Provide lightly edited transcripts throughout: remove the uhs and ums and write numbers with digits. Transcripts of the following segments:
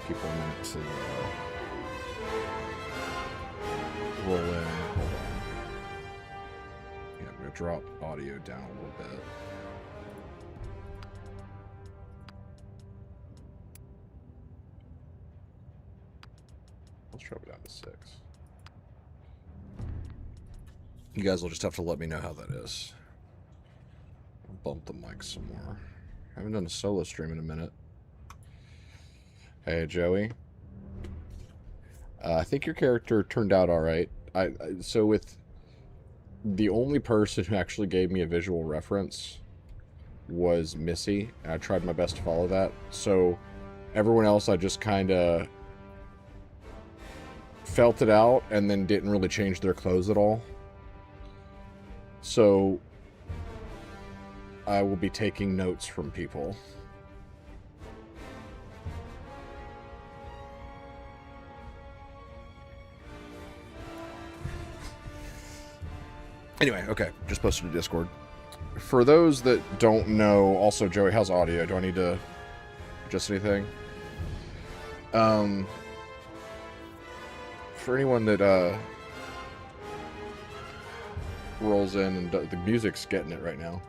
people a minute to roll in. Hold on. Yeah, I'm going to drop audio down a little bit. Let's drop it down to 6. You guys will just have to let me know how that is. I'll bump the mic some more. I haven't done a solo stream in a minute. Hey, Joey. I think your character turned out all right. So with the only person who actually gave me a visual reference was Missy, and I tried my best to follow that. So everyone else, I just kind of felt it out and then didn't really change their clothes at all. So I will be taking notes from people. Anyway, okay, just posted to Discord. For those that don't know, also, Joey, how's audio? Do I need to adjust anything? For anyone that rolls in and the music's getting it right now.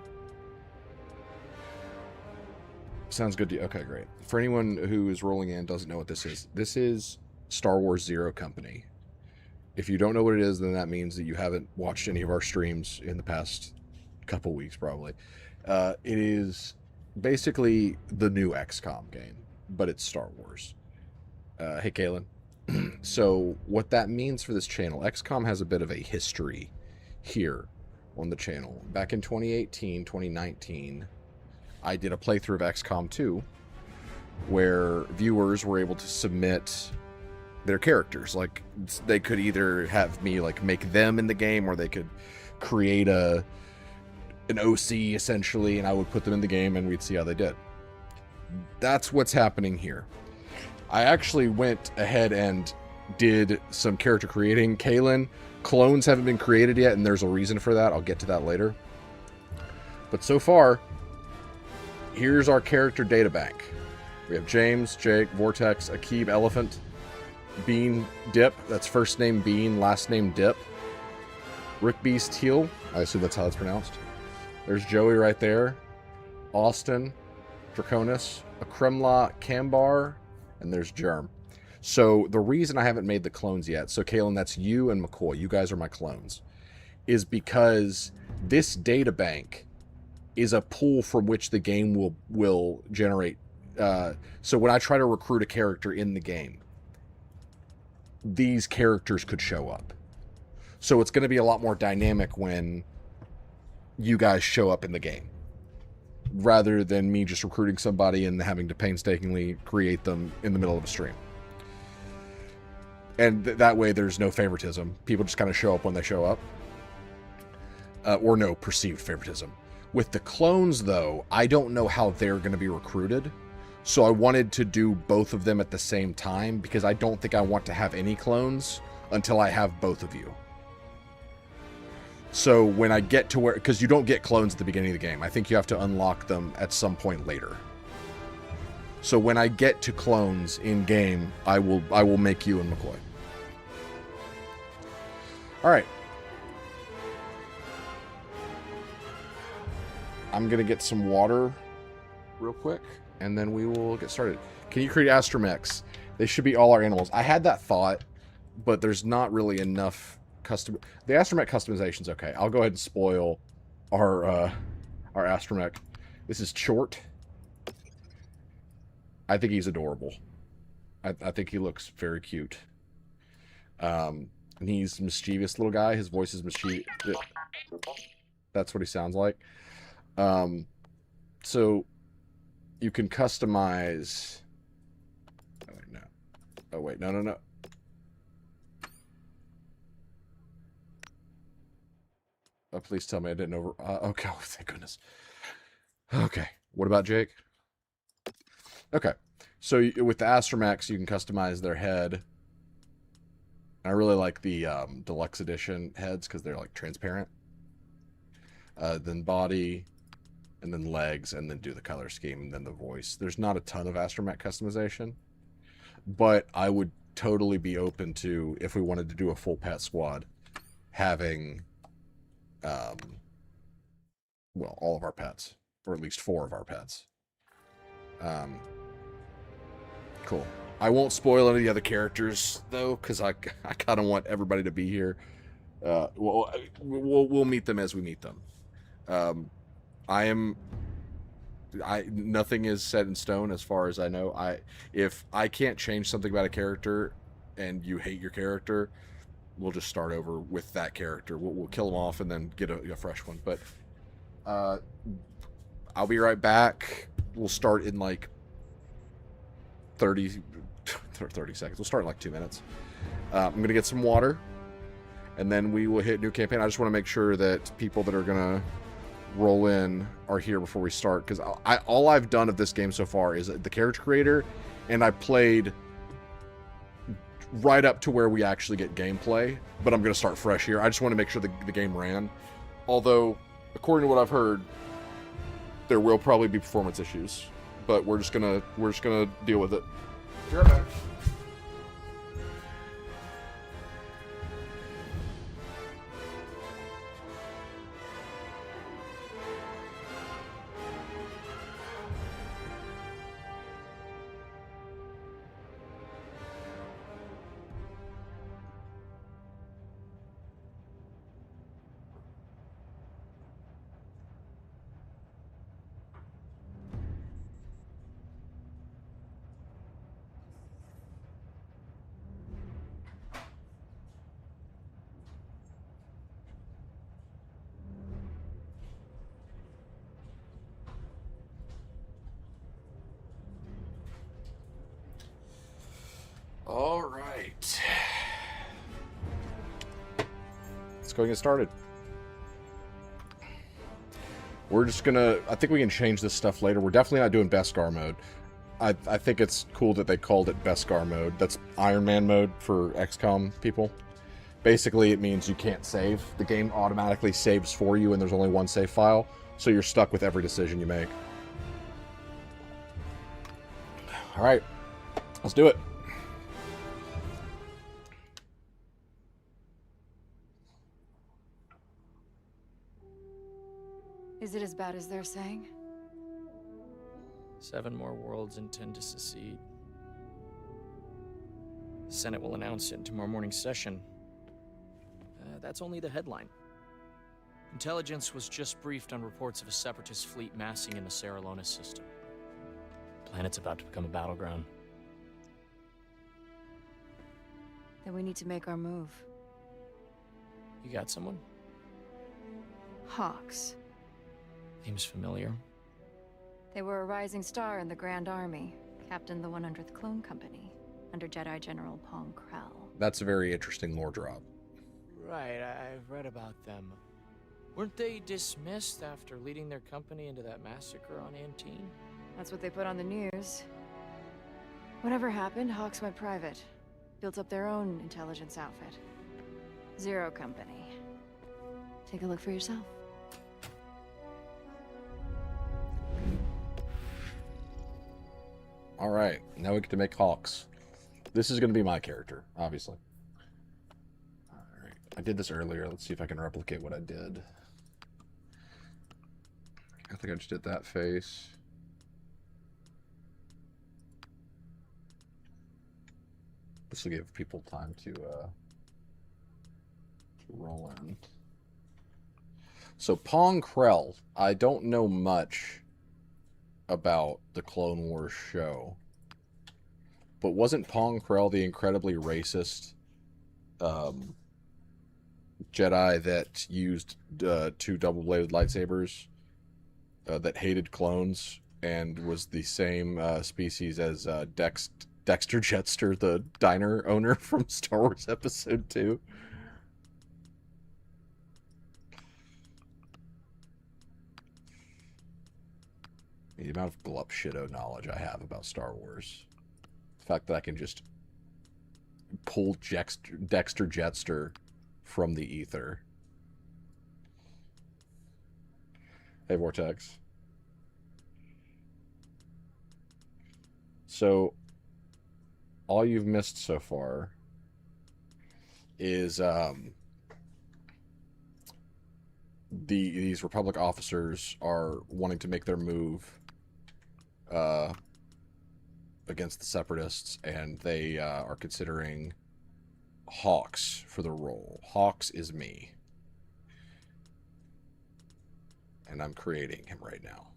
Sounds good to you. Okay, great. For anyone who is rolling in and doesn't know what this is Star Wars Zero Company. If you don't know what it is, then that means that you haven't watched any of our streams in the past couple weeks, probably. It is basically the new XCOM game, but it's Star Wars. Hey, Kaylin. So what that means for this channel, XCOM has a bit of a history here on the channel. Back in 2018, 2019, I did a playthrough of XCOM 2 where viewers were able to submit their characters. Like, they could either have me like make them in the game, or they could create an OC essentially, and I would put them in the game and we'd see how they did. That's what's happening here. I actually went ahead and did some character creating. Kaylin, clones haven't been created yet, and there's a reason for that. I'll get to that later. But so far, here's our character data bank. We have James, Jake, Vortex, Akib, Elephant, Bean, Dip. That's first name Bean, last name Dip. Rick Beast, Teal. I assume that's how it's pronounced. There's Joey right there. Austin, Draconis, Akremla, Kambar, and there's Germ. So the reason I haven't made the clones yet, so Kaylin, that's you and McCoy, you guys are my clones, is because this data bank is a pool from which the game will generate. So when I try to recruit a character in the game, these characters could show up. So it's going to be a lot more dynamic when you guys show up in the game, rather than me just recruiting somebody and having to painstakingly create them in the middle of a stream. And that way there's no favoritism. People just kind of show up when they show up. Or no perceived favoritism. With the clones, though, I don't know how they're going to be recruited. So I wanted to do both of them at the same time, because I don't think I want to have any clones until I have both of you. So when I get to where... Because you don't get clones at the beginning of the game. I think you have to unlock them at some point later. So when I get to clones in-game, I will make you and McCoy. Alright. I'm going to get some water real quick, and then we will get started. Can you create astromechs? They should be all our animals. I had that thought, but there's not really enough custom... The astromech customization's okay. I'll go ahead and spoil our astromech. This is Chort. I think he's adorable. I think he looks very cute. And he's a mischievous little guy. His voice is mischievous. That's what he sounds like. So you can customize... Oh, wait, no. Oh, wait, no. Oh, please tell me I didn't over... okay, oh, thank goodness. Okay, what about Jake? Okay, so with the Astromechs, you can customize their head. I really like the deluxe edition heads because they're like transparent. Then body, and then legs, and then do the color scheme, and then the voice. There's not a ton of Astromech customization. but I would totally be open to, if we wanted to do a full pet squad, having, well, all of our pets, or at least 4 of our pets. Cool. I won't spoil any of the other characters though, because I kind of want everybody to be here. We'll meet them as we meet them. Nothing is set in stone as far as I know. If I can't change something about a character, and you hate your character, we'll just start over with that character. We'll kill them off and then get a fresh one. But I'll be right back. We'll start in like 30 seconds. We'll start in like 2 minutes. I'm going to get some water, and then we will hit new campaign. I just want to make sure that people that are going to roll in are here before we start, because all I've done of this game so far is the character creator, and I played right up to where we actually get gameplay, but I'm going to start fresh here. I just want to make sure the game ran. Although, according to what I've heard, there will probably be performance issues, but we're just gonna deal with it. Be right back. All right. Let's go and get started. We're just gonna... I think we can change this stuff later. We're definitely not doing Beskar mode. I think it's cool that they called it Beskar mode. That's Iron Man mode for XCOM people. Basically, it means you can't save. The game automatically saves for you, and there's only one save file, so you're stuck with every decision you make. All right. Let's do it. Is it as bad as they're saying? 7 more worlds intend to secede. The Senate will announce it in tomorrow morning's session. That's only the headline. Intelligence was just briefed on reports of a separatist fleet massing in the Serralona system. The planet's about to become a battleground. Then we need to make our move. You got someone? Hawks. Seems familiar. They were a rising star in the Grand Army, captained the 100th Clone Company, under Jedi General Pong Krell. That's a very interesting lore drop. Right, I've read about them. Weren't they dismissed after leading their company into that massacre on Antine? That's what they put on the news. Whatever happened, Hawks went private. Built up their own intelligence outfit. Zero Company. Take a look for yourself. All right, now we get to make Hawks. This is going to be my character, obviously. All right, I did this earlier. Let's see if I can replicate what I did. I think I just did that face. This will give people time to roll in. So Pong Krell, I don't know much about the Clone Wars show, but wasn't Pong Krell the incredibly racist Jedi that used 2 double-bladed lightsabers that hated clones and was the same species as Dexter Jetster, the diner owner from Star Wars Episode 2? The amount of glup shitto knowledge I have about Star Wars. The fact that I can just pull Dexter Jetster from the ether. Hey, Vortex. So, all you've missed so far is these Republic officers are wanting to make their move against the Separatists, and they are considering Hawks for the role. Hawks is me. And I'm creating him right now.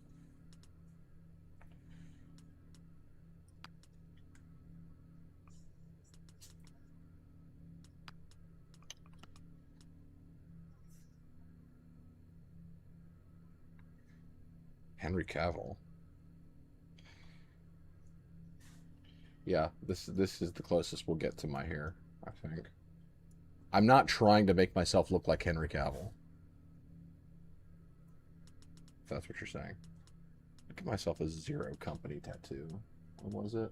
Henry Cavill. Yeah, this is the closest we'll get to my hair, I think. I'm not trying to make myself look like Henry Cavill. If that's what you're saying. Look at myself a Zero Company tattoo. What was it?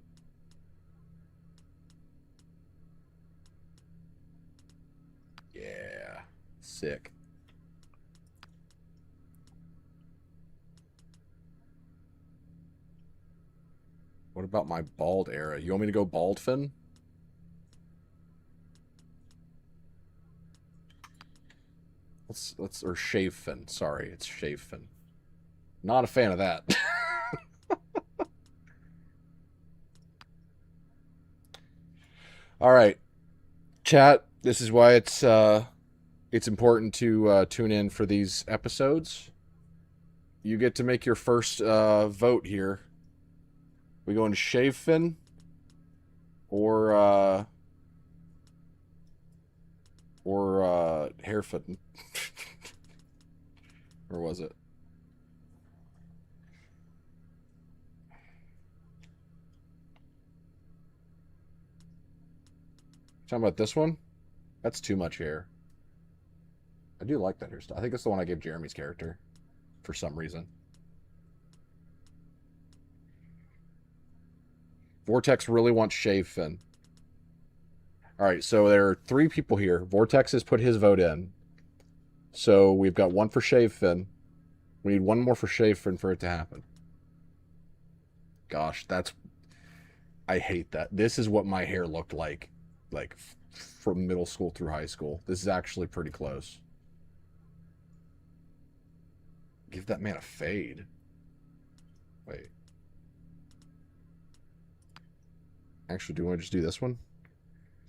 Yeah. Sick. What about my bald era? You want me to go bald fin? Let's or shave fin. Sorry, it's shave fin. Not a fan of that. All right, chat. This is why it's important to tune in for these episodes. You get to make your first vote here. We going to shave fin or hair fin? Or was it? Talking about this one? That's too much hair. I do like that hairstyle. I think that's the one I gave Jeremy's character for some reason. Vortex really wants shave fin. All right, so there are 3 people here. Vortex has put his vote in. So we've got 1 for shave fin. We need 1 more for shave fin for it to happen. Gosh, I hate that. This is what my hair looked like from middle school through high school. This is actually pretty close. Give that man a fade. Wait. Actually, do you want to just do this one?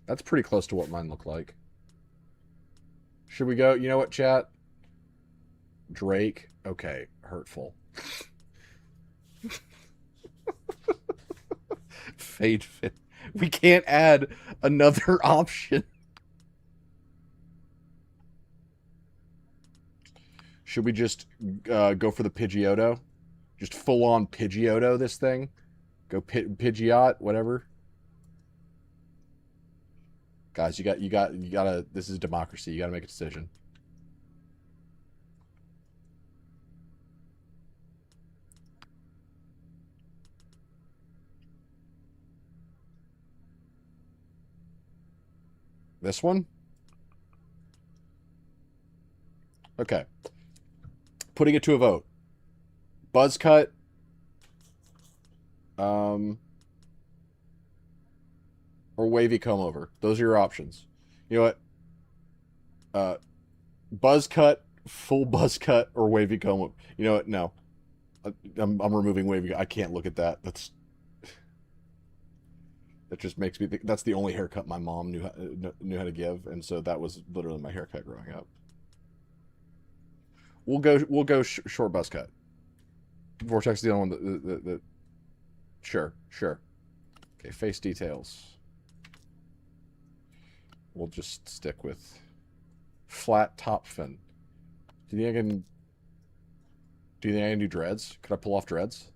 That's pretty close to what mine looked like. Should we go? You know what, chat? Drake. Okay, hurtful. Fade fit. We can't add another option. Should we just go for the Pidgeotto? Just full on Pidgeotto this thing? Go Pidgeot, whatever. Guys, you gotta. This is democracy. You gotta make a decision. This one? Okay. Putting it to a vote. Buzz cut. Or wavy comb over. Those are your options. You know what? Buzz cut, full buzz cut, or wavy comb over. You know what? No. I'm removing wavy. I can't look at that. That just makes me think that's the only haircut my mom knew how to give, and so that was literally my haircut growing up. We'll go short buzz cut. Vortex is the only one that sure. Okay, face details. We'll just stick with flat top fin. Do you think I can do dreads? Could I pull off dreads?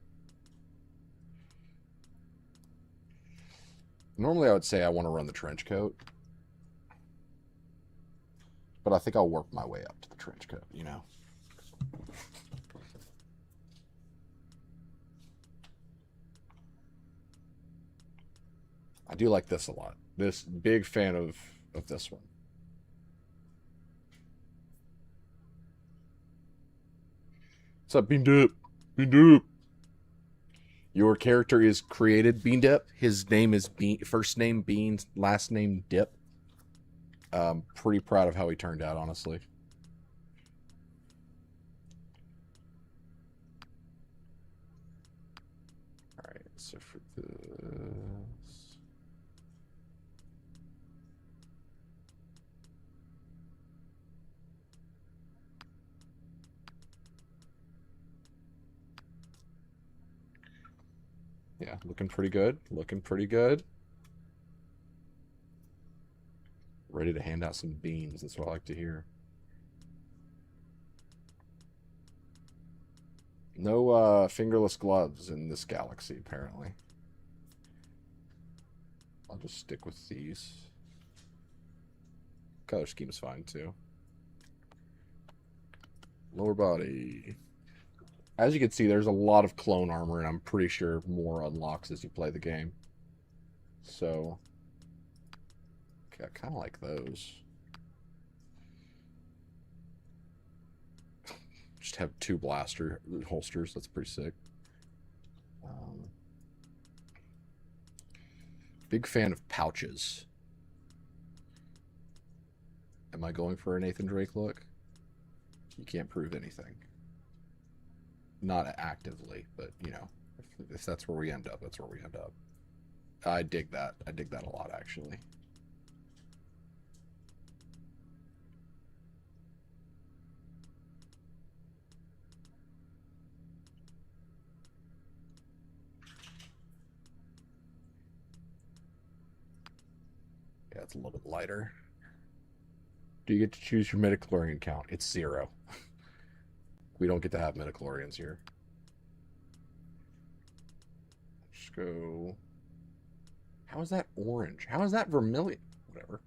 Normally I would say I want to run the trench coat. But I think I'll work my way up to the trench coat, you know? I do like this a lot. This big fan of this one. What's up, Bean Dip? Bean Dip. Your character is created Bean Dip. His name is Bean. First name Beans, last name Dip. Pretty proud of how he turned out, honestly. All right, so for this, yeah, looking pretty good. Looking pretty good. Ready to hand out some beans. That's what I like to hear. No fingerless gloves in this galaxy, apparently. I'll just stick with these. Color scheme's fine, too. Lower body. As you can see, there's a lot of clone armor, and I'm pretty sure more unlocks as you play the game. So, okay, I kind of like those. Just have 2 blaster holsters. That's pretty sick. Big fan of pouches. Am I going for a Nathan Drake look? You can't prove anything. Not actively, but, you know, if that's where we end up, that's where we end up. I dig that. I dig that a lot, actually. Yeah, it's a little bit lighter. Do you get to choose your midichlorian count? It's 0. We don't get to have midichlorians here. Just go... How is that orange? How is that vermilion? Whatever.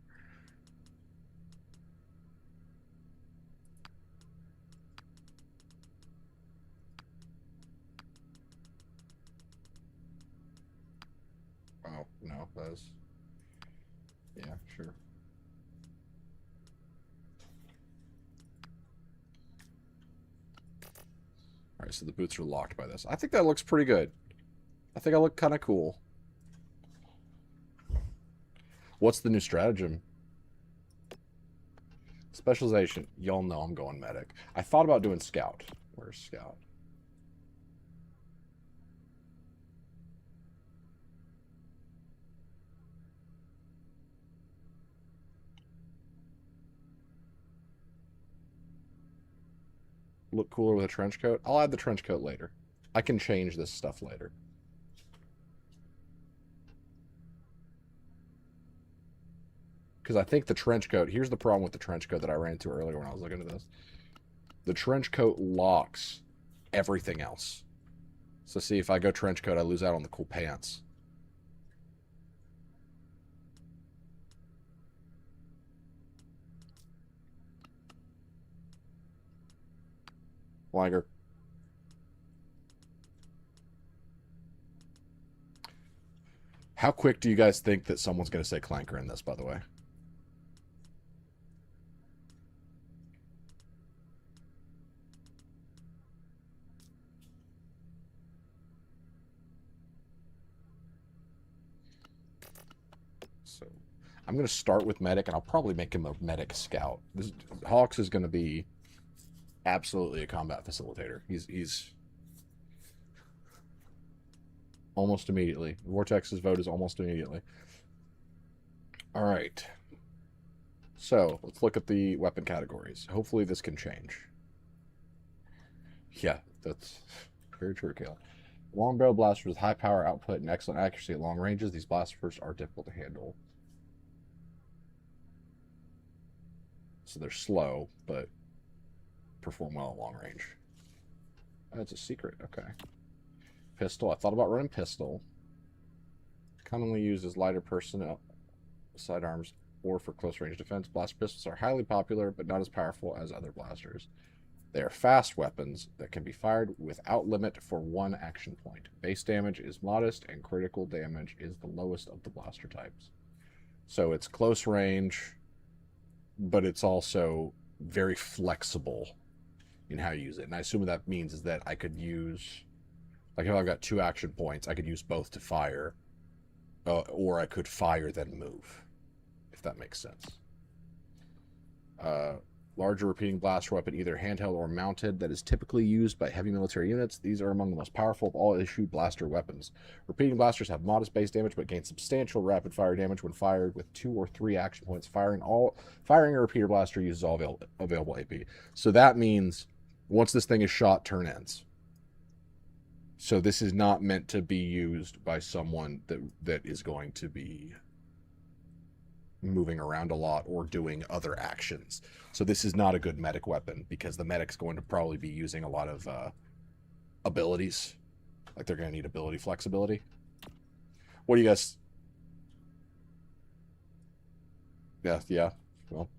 Oh, no, that's... Yeah, sure. Alright, so the boots are locked by this. I think that looks pretty good. I think I look kind of cool. What's the new stratagem? Specialization. Y'all know I'm going medic. I thought about doing scout. Where's scout? Look cooler with a trench coat? I'll add the trench coat later. I can change this stuff later. Because I think the trench coat... Here's the problem with the trench coat that I ran into earlier when I was looking at this. The trench coat locks everything else. So see, if I go trench coat, I lose out on the cool pants. Langer. How quick do you guys think that someone's going to say clanker in this, by the way? So, I'm going to start with medic, and I'll probably make him a medic scout. Hawks is going to be absolutely a combat facilitator. He's almost immediately. Vortex's vote is almost immediately. All right. So let's look at the weapon categories. Hopefully this can change. Yeah, that's very true, Kayla. Long barrel blasters with high power output and excellent accuracy at long ranges. These blasters are difficult to handle. So they're slow, but perform well at long range. That's a secret. Okay. Pistol. I thought about running pistol. Commonly used as lighter personnel, sidearms, or for close range defense. Blaster pistols are highly popular, but not as powerful as other blasters. They are fast weapons that can be fired without limit for 1 action point. Base damage is modest, and critical damage is the lowest of the blaster types. So it's close range, but it's also very flexible in how you use it. And I assume what that means is that I could use Like if I've got 2 action points, I could use both to fire, or I could fire then move, if that makes sense. Larger repeating blaster weapon, either handheld or mounted, that is typically used by heavy military units. These are among the most powerful of all issued blaster weapons. Repeating blasters have modest base damage, but gain substantial rapid fire damage when fired with 2 or 3 action points. Firing a repeater blaster uses all available AP. So that means once this thing is shot, turn ends. So this is not meant to be used by someone that is going to be moving around a lot or doing other actions. So this is not a good medic weapon because the medic's going to probably be using a lot of abilities. Like they're going to need ability flexibility. What do you guys... Yeah. Well,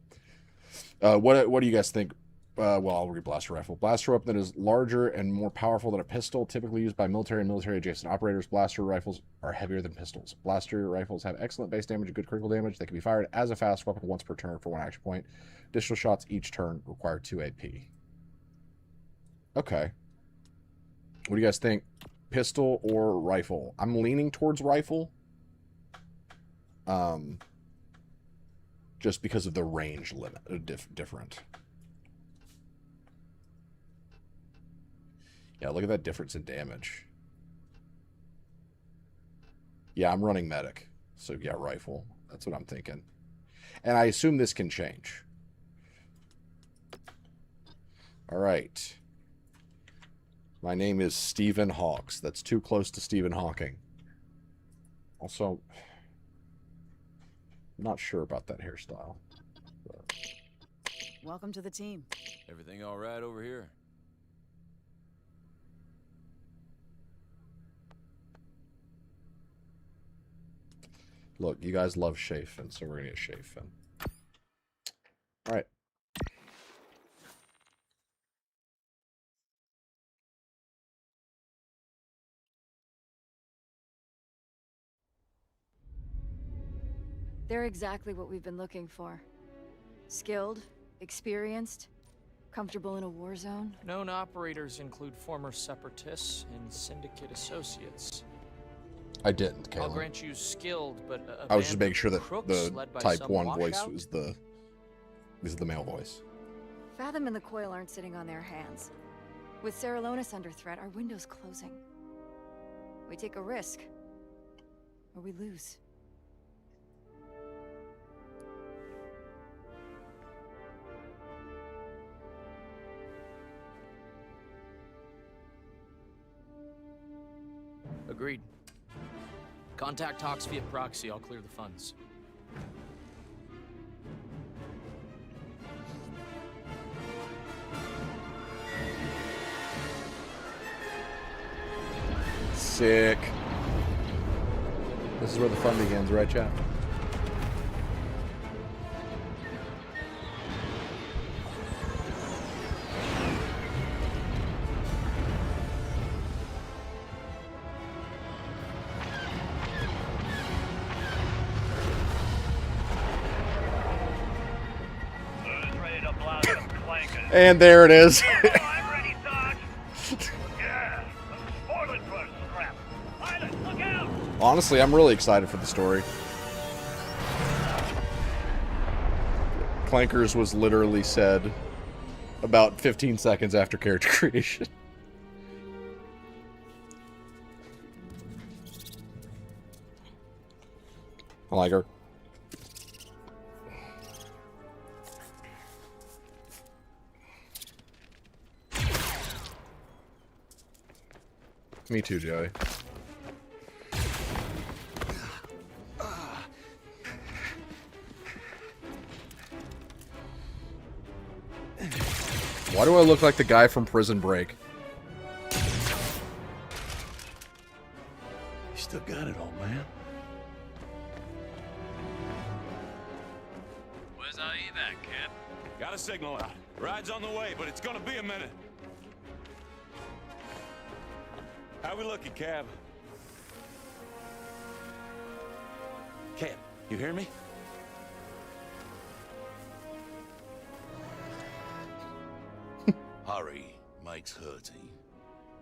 what do you guys think? Well, I'll read blaster rifle. Blaster weapon that is larger and more powerful than a pistol, typically used by military and military-adjacent operators. Blaster rifles are heavier than pistols. Blaster rifles have excellent base damage and good critical damage. They can be fired as a fast weapon once per turn for 1 action point. Additional shots each turn require 2 AP. Okay. What do you guys think? Pistol or rifle? I'm leaning towards rifle. Just because of the range limit, different. Yeah, look at that difference in damage. Yeah, I'm running medic. So yeah, rifle. That's what I'm thinking. And I assume this can change. All right. My name is Stephen Hawks. That's too close to Stephen Hawking. Also, I'm not sure about that hairstyle. But... Welcome to the team. Everything all right over here? Look, you guys love Chafin, so we're gonna get Chafin. All right. They're exactly what we've been looking for. Skilled, experienced, comfortable in a war zone. Known operators include former Separatists and Syndicate associates. I didn't, I'll Caleb. grant you skilled, but I was just making sure that crooks the led by Type some 1 voice washout? was the male voice. Fathom and the Coil aren't sitting on their hands. With Saralonis under threat, our window's closing. We take a risk, or we lose. Agreed. Contact Hawks via proxy. I'll clear the funds. Sick. This is where the fun begins, right, chat? And there it is. I'm ready, Sarge. Yeah, I'm spoiling for a scrap. Pilot, look out! Honestly, I'm really excited for the story. Clankers was literally said about 15 seconds after character creation. I like her. Me too, Joey. Why do I look like the guy from Prison Break? You still got it, old man. Where's our evac, Cap? Got a signal out. Ride's on the way, but it's gonna be a minute. How we looking, Cab? Cab, you hear me? Hurry makes hurting.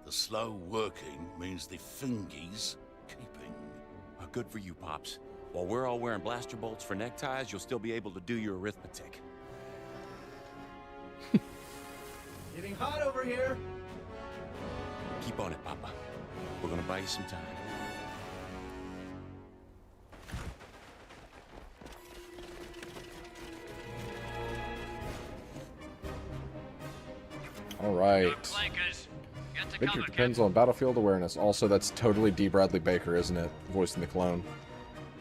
The slow working means the fingies keeping. Good for you, Pops. While we're all wearing blaster bolts for neckties, you'll still be able to do your arithmetic. Getting hot over here. Keep on it, Papa. We're gonna buy you some time. All right. Flankers, get to Victory cover, depends on battlefield awareness. Also, that's totally D. Bradley Baker, isn't it? Voicing the clone.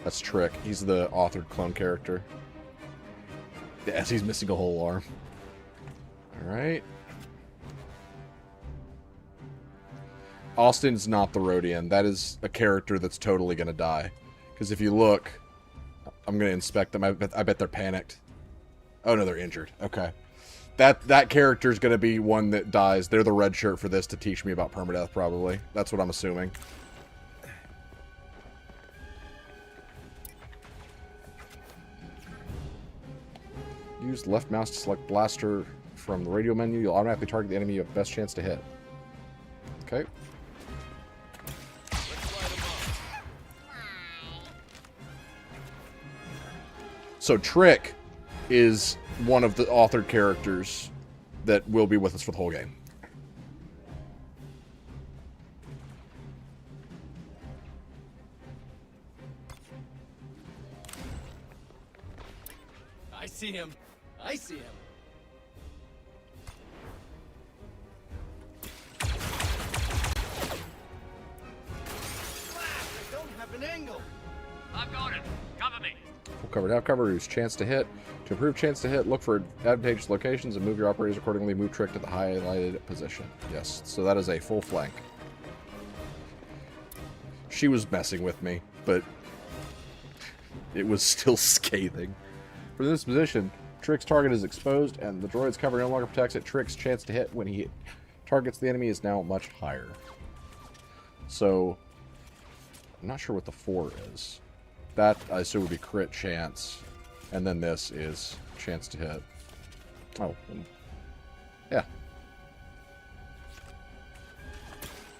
That's Trick. He's the authored clone character. Yes, he's missing a whole arm. Alright. Austin's not the Rhodian. That is a character that's totally going to die. Because if you look, I'm going to inspect them. I bet they're panicked. Oh, no, they're injured. Okay. That character is going to be one that dies. They're the red shirt for this to teach me about permadeath, probably. That's what I'm assuming. Use left mouse to select blaster from the radio menu. You'll automatically target the enemy you have best chance to hit. Okay. So Trick is one of the authored characters that will be with us for the whole game. I see him. I see him. I don't have an angle. I've got it. Cover me. Full cover, half cover, use chance to hit. To improve chance to hit, look for advantageous locations and move your operators accordingly. Move Trick to the highlighted position. Yes, so that is a full flank. She was messing with me, but it was still scathing. For this position, Trick's target is exposed, and the droid's cover no longer protects it. Trick's chance to hit when he targets the enemy is now much higher. So, I'm not sure what the 4 is. That, I assume, would be crit chance. And then this is chance to hit. Oh. Yeah.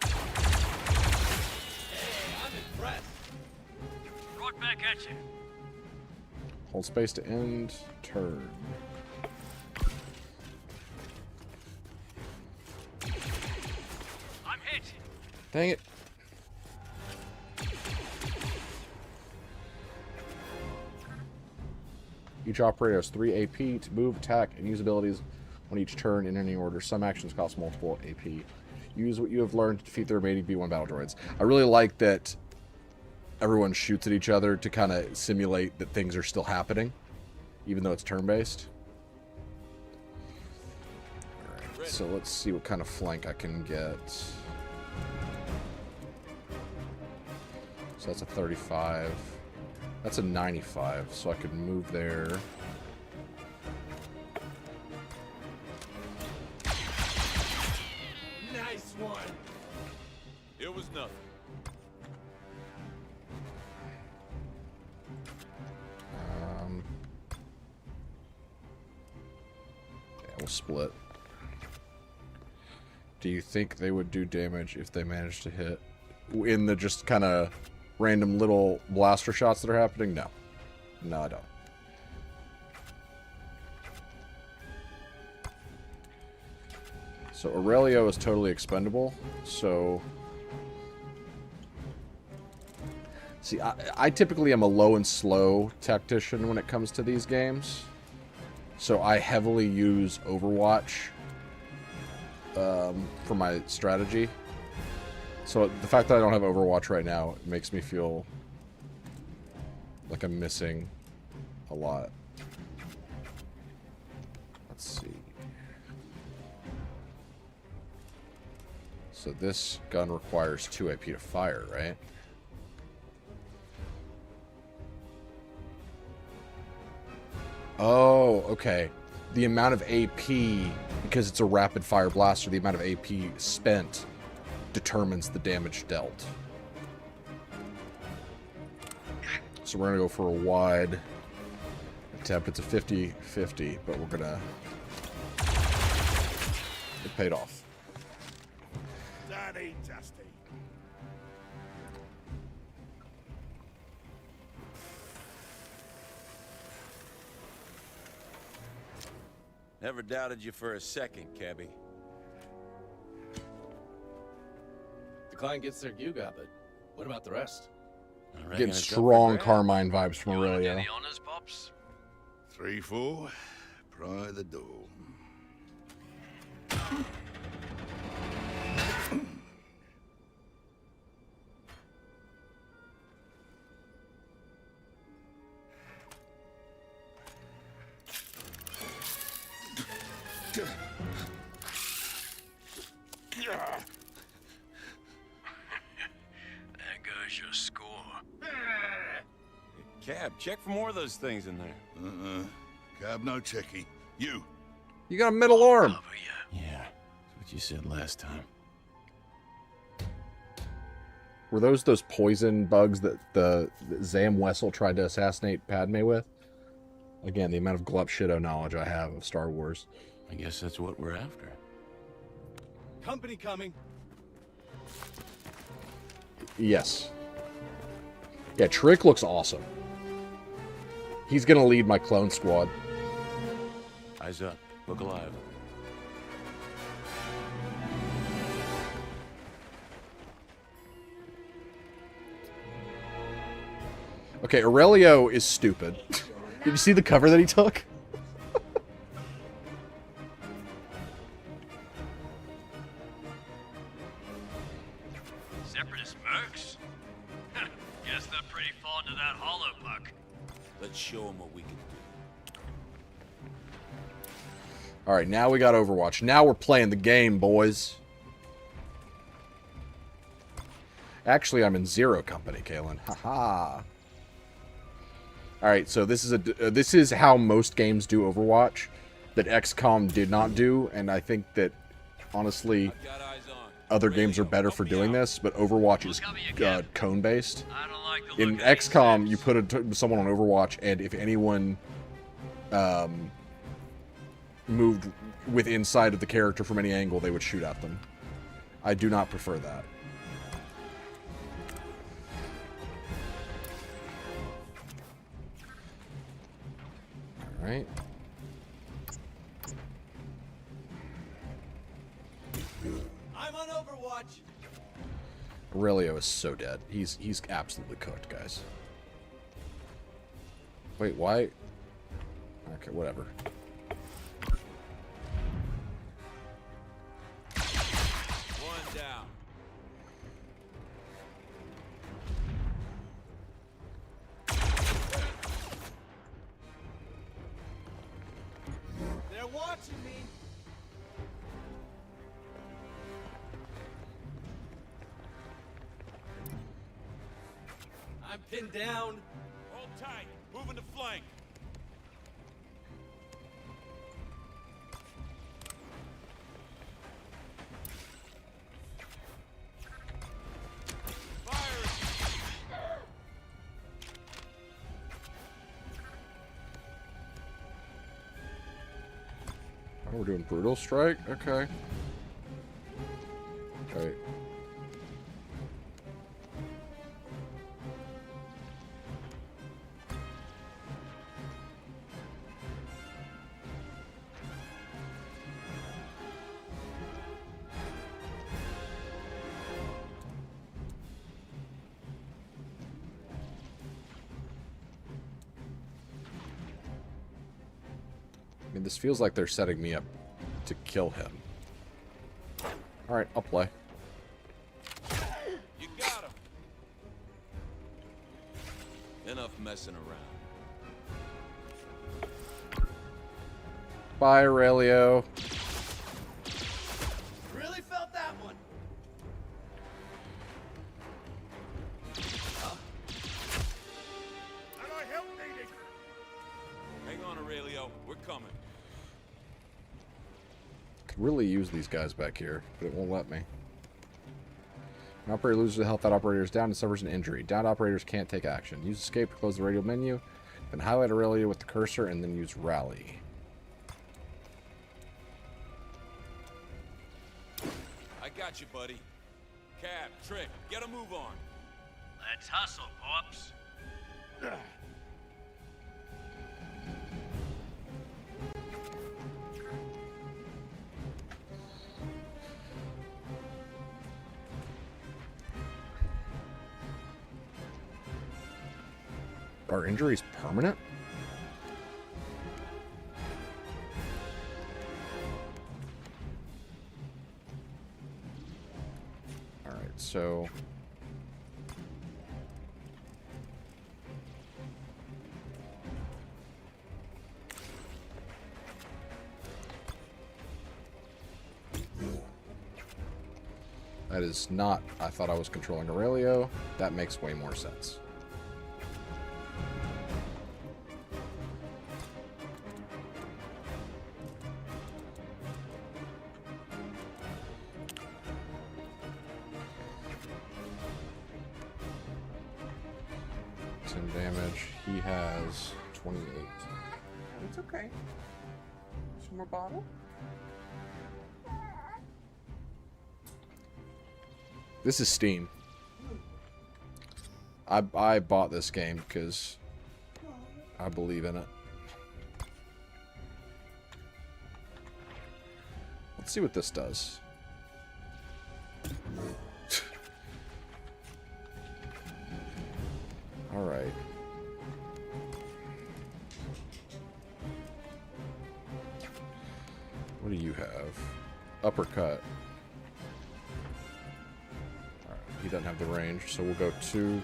Hey, I'm impressed. Right back at you. Hold space to end turn. I'm hit. Dang it. Each operator has 3 AP to move, attack, and use abilities on each turn in any order. Some actions cost multiple AP. Use what you have learned to defeat the remaining B1 battle droids. I really like that everyone shoots at each other to kind of simulate that things are still happening, even though it's turn-based. Alright, so let's see what kind of flank I can get. So that's a 35. That's a 95, so I could move there. Nice one. It was nothing. Yeah, we'll split. Do you think they would do damage if they managed to hit in the just kind of random little blaster shots that are happening? No. No, I don't. So Aurelio is totally expendable. So see, I typically am a low and slow tactician when it comes to these games. So I heavily use Overwatch for my strategy. So the fact that I don't have Overwatch right now makes me feel like I'm missing a lot. Let's see. So this gun requires 2 AP to fire, right? Oh, okay. The amount of AP, because it's a rapid fire blaster, the amount of AP spent determines the damage dealt. So we're going to go for a wide attempt. It's a 50-50, but we're going to... It paid off. That bloody dusty. Never doubted you for a second, Cabby. The client gets their Yuga, but what about the rest? I reckon Getting it's up for strong grabs. Carmine vibes from Aurelio. honors, Pops? 3-4. Pry the door. There goes your score. Cab, check for more of those things in there. Cab, no checky. You. You got a middle arm. Cover ya. Yeah, that's what you said last time. Were those poison bugs that the Zam Wessel tried to assassinate Padme with? Again, the amount of glup shitto knowledge I have of Star Wars. I guess that's what we're after. Company coming. Yes. Yeah, Trick looks awesome. He's gonna lead my clone squad. Eyes up. Look alive. Okay, Aurelio is stupid. Did you see the cover that he took? Separatist mercs? Guess they're pretty fond of that hollow puck. Let's show them what we can do. Alright, now we got Overwatch. Now we're playing the game, boys. Actually, I'm in Zero Company, Kalen. Haha. Alright, so this is how most games do Overwatch that XCOM did not do, and I think that, honestly, I've got eyes on. other games are better for doing this, but Overwatch is cone-based. I don't like the In look of these XCOM, things. you put someone on Overwatch, and if anyone moved with inside of the character from any angle, they would shoot at them. I do not prefer that. Alright. I'm on Overwatch. Aurelio is so dead. He's absolutely cooked, guys. Wait, why? Okay, whatever. One down. They're watching me. I'm pinned down. Hold tight. Moving to flank. Fire! Oh, we're doing Brutal Strike? Okay. Alright. I mean, this feels like they're setting me up to kill him. Alright, I'll play. You got him. Enough messing around. Bye, Aurelio. Really felt that one. And I help needed. Hang on, Aurelio. We're coming. Could really use these guys back here, but it won't let me. An operator loses the health, that operator is down and suffers an injury. Downed operators can't take action. Use escape to close the radio menu, then highlight Aurelio with the cursor, and then use rally. I got you, buddy. Cab, Trick, get a move on. Let's hustle, Pops. Are injuries permanent? Alright, so... That is not... I thought I was controlling Aurelio. That makes way more sense. Damage. He has 28. It's okay. Some more bottle? This is Steam. I bought this game because I believe in it. Let's see what this does. All right. What do you have? Uppercut. Alright, he doesn't have the range, so we'll go 2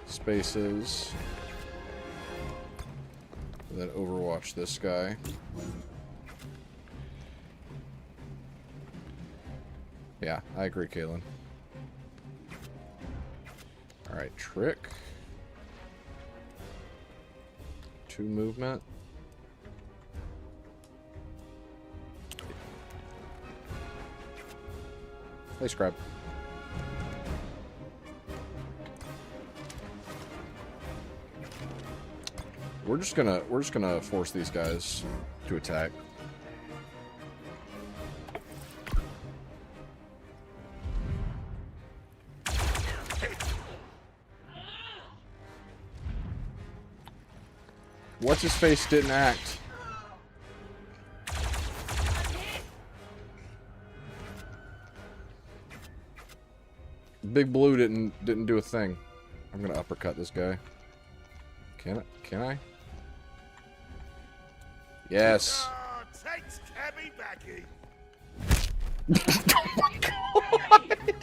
spaces. And then Overwatch this guy. Yeah, I agree, Kalen. Alright, Trick. 2 movement. Hey, Scrap. We're just gonna force these guys to attack. What's his face didn't act. Big Blue didn't do a thing. I'm gonna uppercut this guy. Can I? Yes. Ah, takes cabby backy. Oh my god!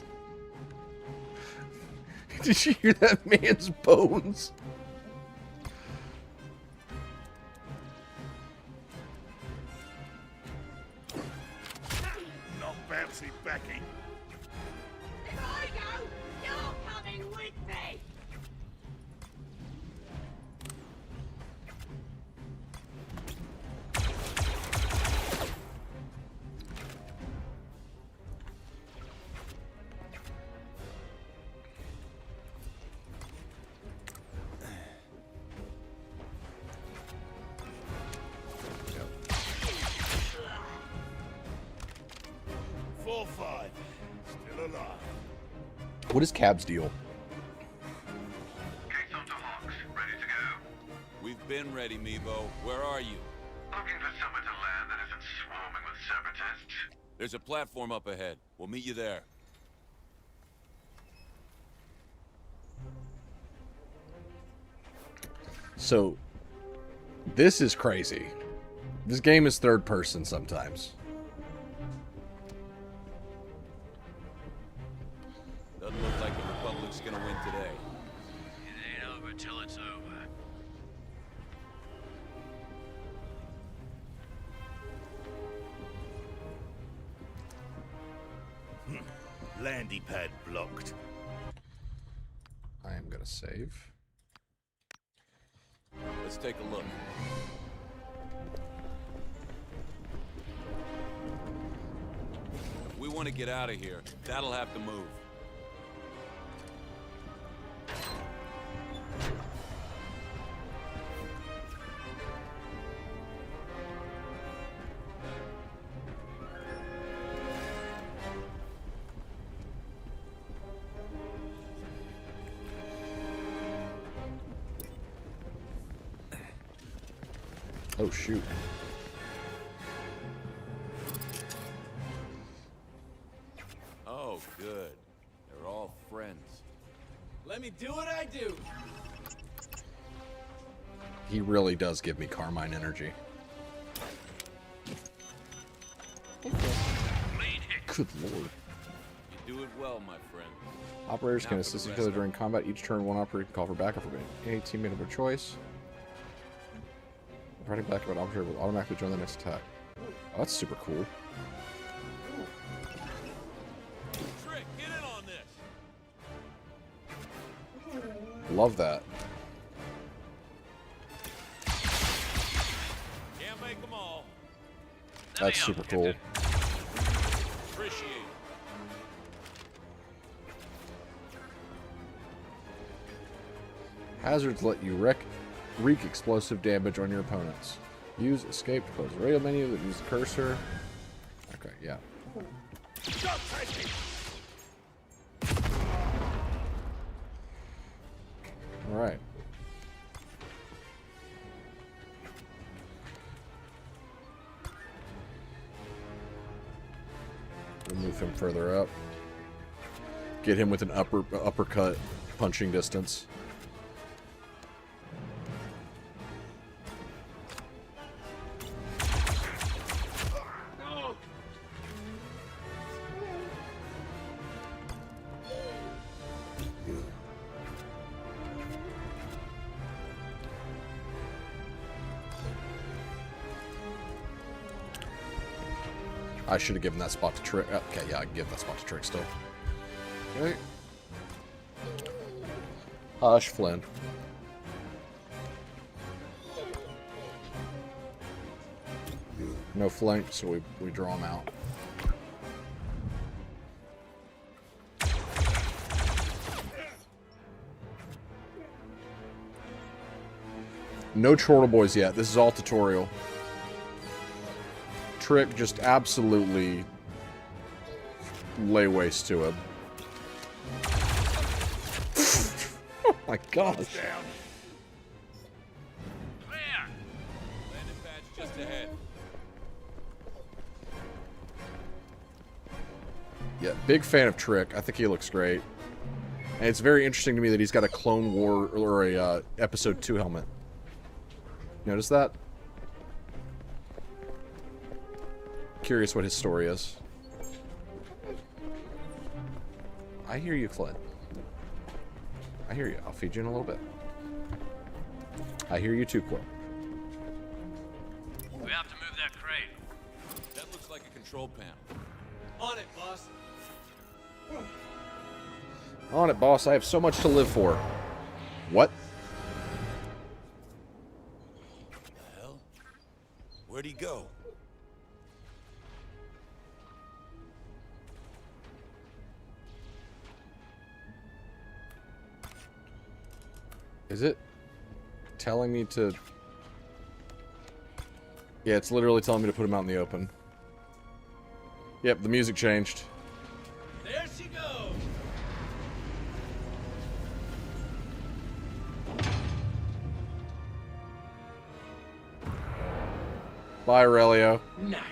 Did you hear that man's bones? Not bouncy backy. If I go, you're coming with me! Four, 5. Still alive. What is Cab's deal? Gates onto Hawks. Ready to go. We've been ready, Mevo. Where are you? Looking for somewhere to land that isn't swarming with separatists. There's a platform up ahead. We'll meet you there. So, this is crazy. This game is third person sometimes. Doesn't look like the Republic's gonna win today. It ain't over till it's over. Landy pad blocked. I am gonna save. Let's take a look. If we want to get out of here, that'll have to move. Oh, shoot. Oh, good. They're all friends. Let me do what I do. He really does give me Carmine energy. Good lord. You do it well, my friend. Operators Now can for assist the each rest other of during combat. Each turn, one operator can call for backup for any teammate of their choice. Providing backup, an operator will automatically join the next attack. Oh, that's super cool. Trick, get in on this. Love that. Can't make them all. That's super cool. Appreciate it. Hazards let you wreak explosive damage on your opponents. Use escape to close the radio menu that use the cursor. Okay, yeah. Alright. We'll move him further up. Get him with an uppercut punching distance. I should have given that spot to Trick. Okay, yeah, I can give that spot to Trick still. Okay. Hush, Flynn. No flank, so we draw him out. No Chortle boys yet. This is all tutorial. Trick just absolutely lay waste to him. Oh my gosh. Down. Clear. Landing badge just ahead. Yeah, big fan of Trick. I think he looks great. And it's very interesting to me that he's got a Clone War or a Episode 2 helmet. Notice that? Curious what his story is. I hear you, Flynn. I hear you. I'll feed you in a little bit. I hear you too, Quill. We have to move that crate. That looks like a control panel. On it, boss. On it, boss. I have so much to live for. What? The hell? Where'd he go? Is it telling me to... Yeah, it's literally telling me to put him out in the open. Yep, the music changed. There she goes. Bye, Aurelio. Nice.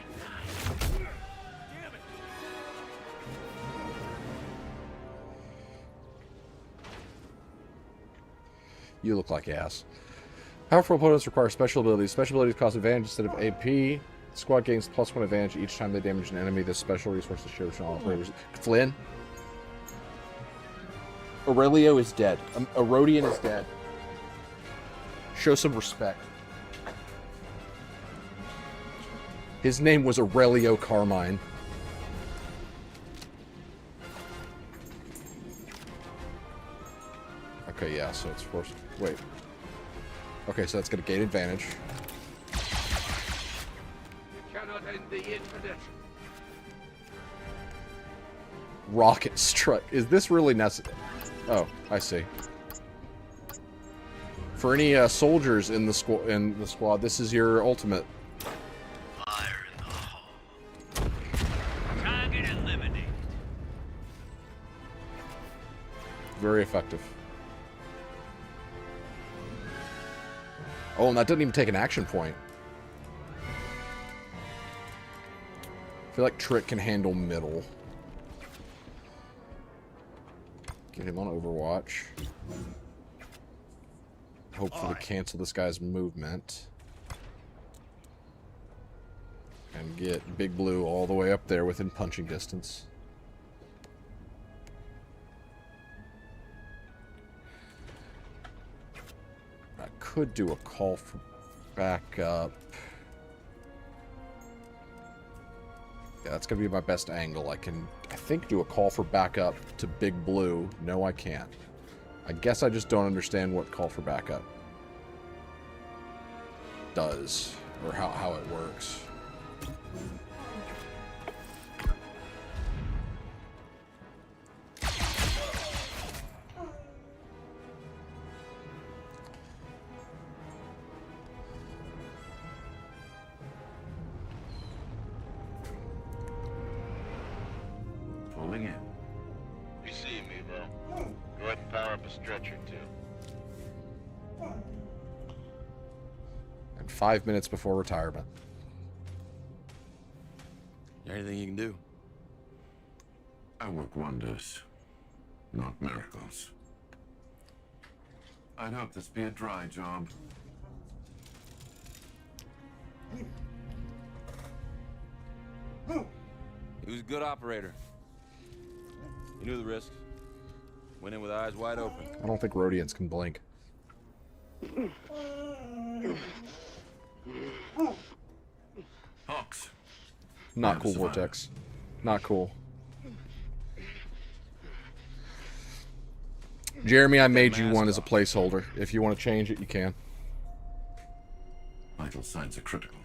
You look like ass. Powerful opponents require special abilities. Special abilities cost advantage instead of AP. Squad gains +1 advantage each time they damage an enemy. This special resource is shared with all operators. Flynn? Aurelio is dead. Erodian is dead. Show some respect. His name was Aurelio Carmine. Okay, yeah, so it's forced. Wait. Okay, so that's got a gate advantage. You cannot end the infinite. Rocket strike. Is this really necessary? Oh, I see. For any soldiers in the squad, this is your ultimate. Fire in the hole. Target eliminated. Very effective. Oh, and that doesn't even take an action point. I feel like Trick can handle middle. Get him on Overwatch. Hopefully cancel this guy's movement. And get Big Blue all the way up there within punching distance. I could do a call for backup. Yeah, that's going to be my best angle. I think, do a call for backup to Big Blue. No, I can't. I guess I just don't understand what call for backup does, or how it works. Pulling in. You see me, bro. Go ahead and power up a stretcher, too. And 5 minutes before retirement. Anything you can do? I work wonders, not miracles. I'd hope this be a dry job. He was a good operator. He knew the risks. Went in with eyes wide open. I don't think Rhodians can blink. Hawks. Not Yeah, cool, survivor. Vortex. Not cool. Jeremy, I made you one as a placeholder. If you want to change it, you can. Vital signs are critical.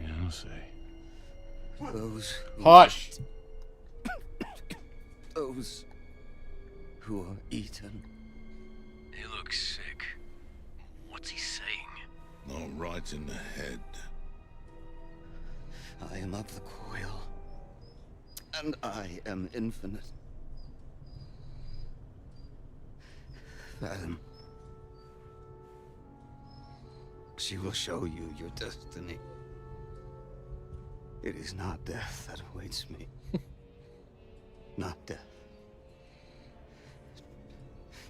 Yeah, I'll say. Those Hush! those who are eaten. He looks sick. What's he saying? No, right in the head. I am of the coil, and I am infinite. Fathom. She will show you your destiny. It is not death that awaits me. Not death.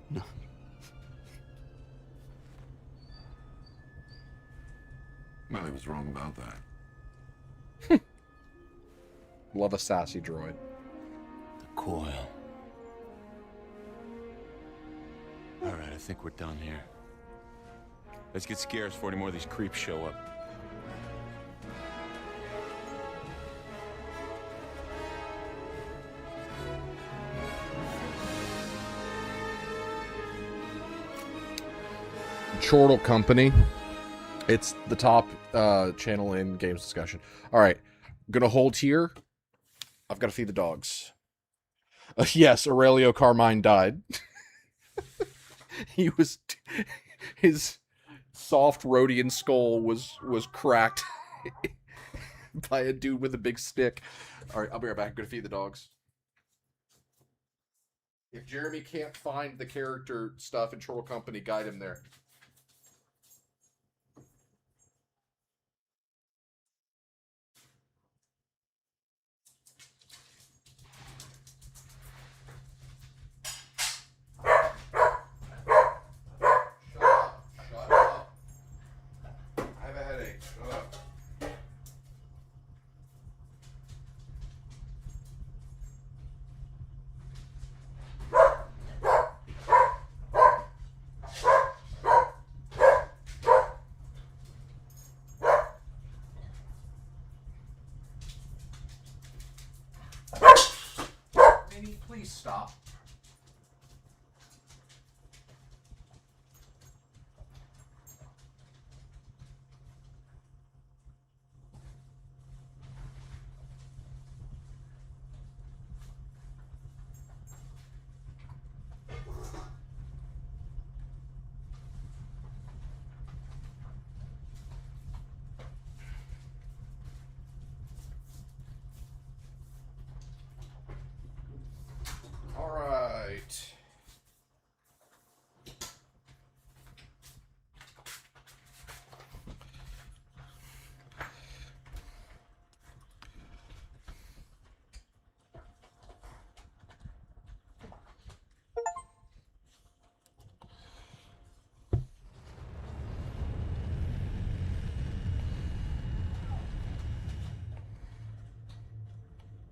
No. Well, he was wrong about that. Love a sassy droid. The coil. Alright, I think we're done here. Let's get scarce before any more of these creeps show up. Chortle Company. It's the top channel in games discussion. All right, gonna hold here. I've got to feed the dogs. Yes, Aurelio Carmine died. His soft Rhodian skull was cracked by a dude with a big stick. All right, I'll be right back. I'm gonna feed the dogs. If Jeremy can't find the character stuff in Chortle Company, guide him there. Shut up. I have a headache. Shut up. Minnie, please stop. All right.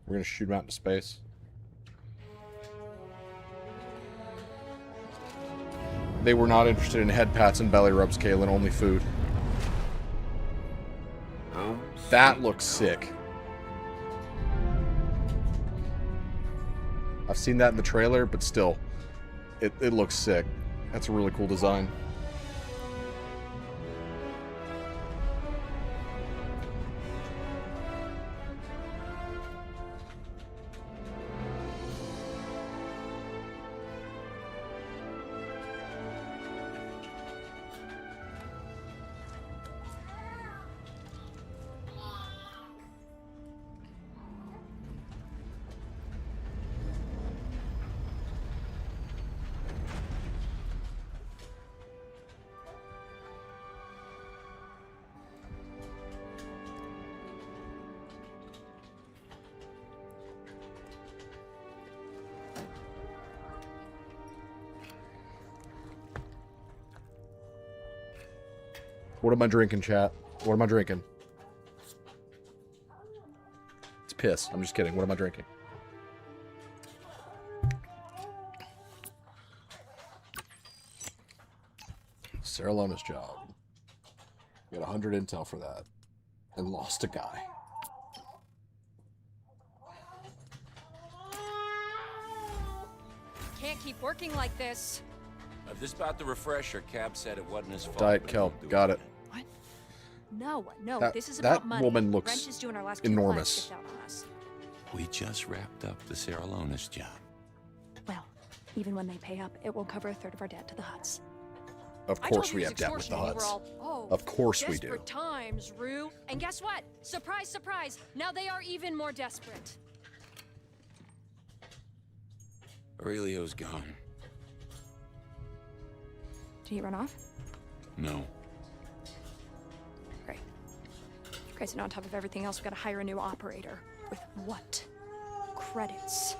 We're gonna shoot him out into space. They were not interested in head pats and belly rubs, Kalen. Only food. That looks sick. I've seen that in the trailer, but still, it looks sick. That's a really cool design. What am I drinking, chat? What am I drinking? It's piss. I'm just kidding. What am I drinking? Sarah Lona's job. Got 100 intel for that. And lost a guy. Can't keep working like this. This about the refresher. Cab said it wasn't his fault. Diet Kelp. Got it. What? No, That- this is that about money. woman looks Wrench is doing our last enormous. Out on us. We just wrapped up the Sarah Lona's job. Well, even when they pay up, it won't cover a third of our debt to the Huts. Of course we have debt with the Huts. Of course we do. Desperate times, Rue. And guess what? Surprise, surprise. Now they are even more desperate. Aurelio's gone. Did he run off? No. Great. Great, and on top of everything else, we gotta hire a new operator. With what? Credits.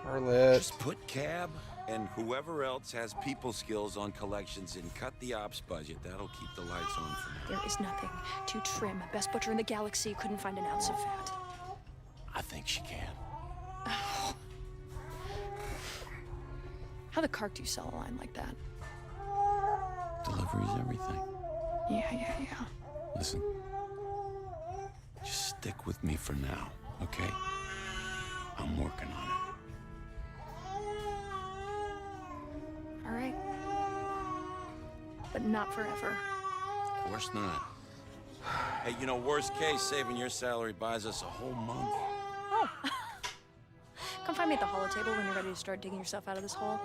Charlotte. Just put Cab and whoever else has people skills on collections and cut the ops budget. That'll keep the lights on for now. There is nothing too trim. Best butcher in the galaxy couldn't find an ounce of fat. I think she can. How the cark do you sell a line like that? Delivery's everything. Yeah. Listen. Just stick with me for now, okay? I'm working on it. All right. But not forever. Of course not. Hey, you know, worst case, saving your salary buys us a whole month. Oh. Come find me at the holo table when you're ready to start digging yourself out of this hole.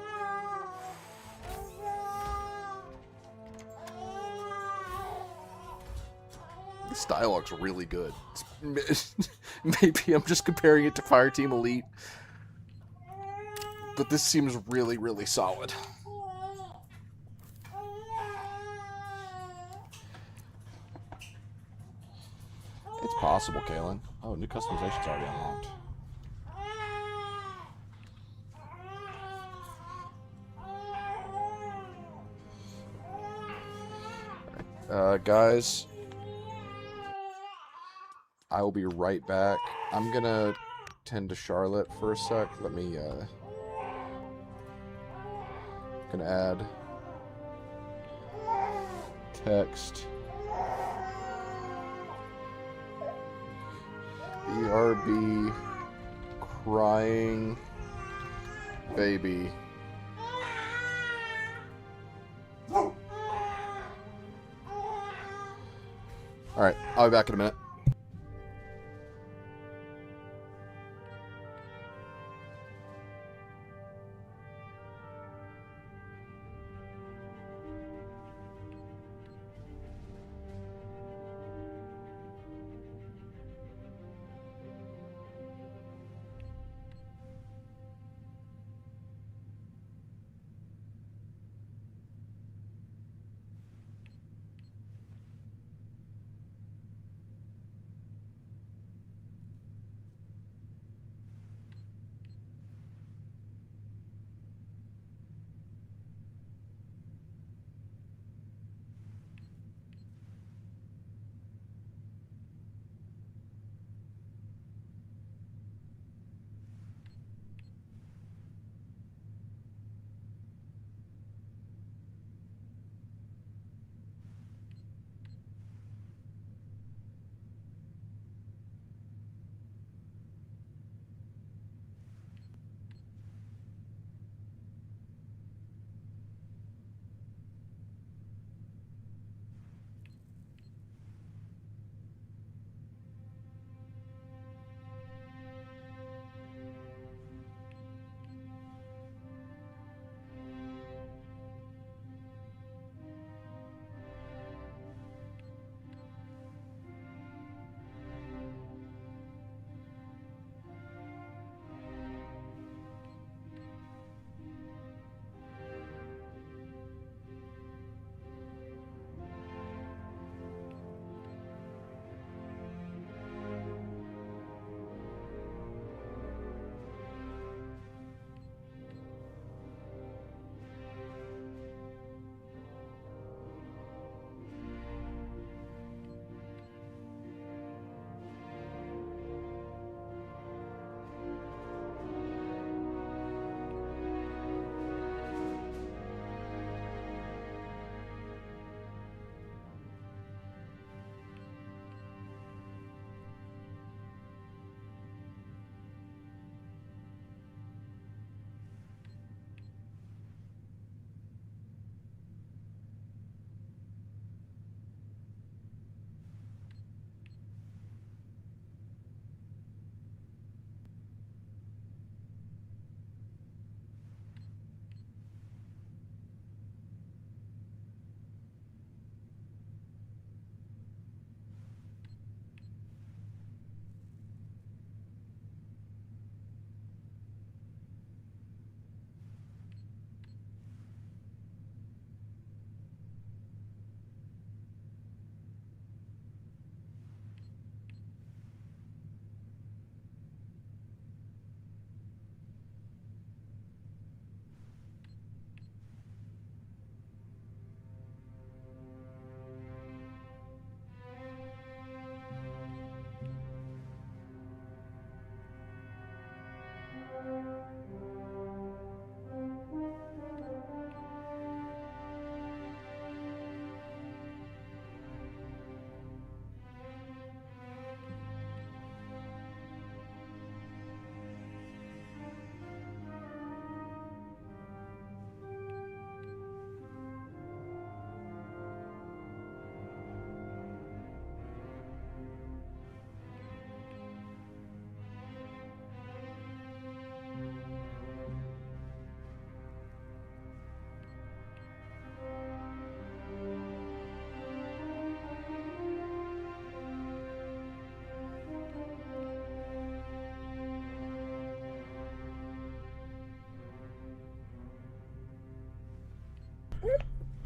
This dialogue's really good. Maybe I'm just comparing it to Fireteam Elite. But this seems really, really solid. It's possible, Kalen. Oh, new customization's already unlocked. Guys, I will be right back. I'm gonna tend to Charlotte for a sec. Let me, gonna add text. BRB crying baby. Alright, I'll be back in a minute.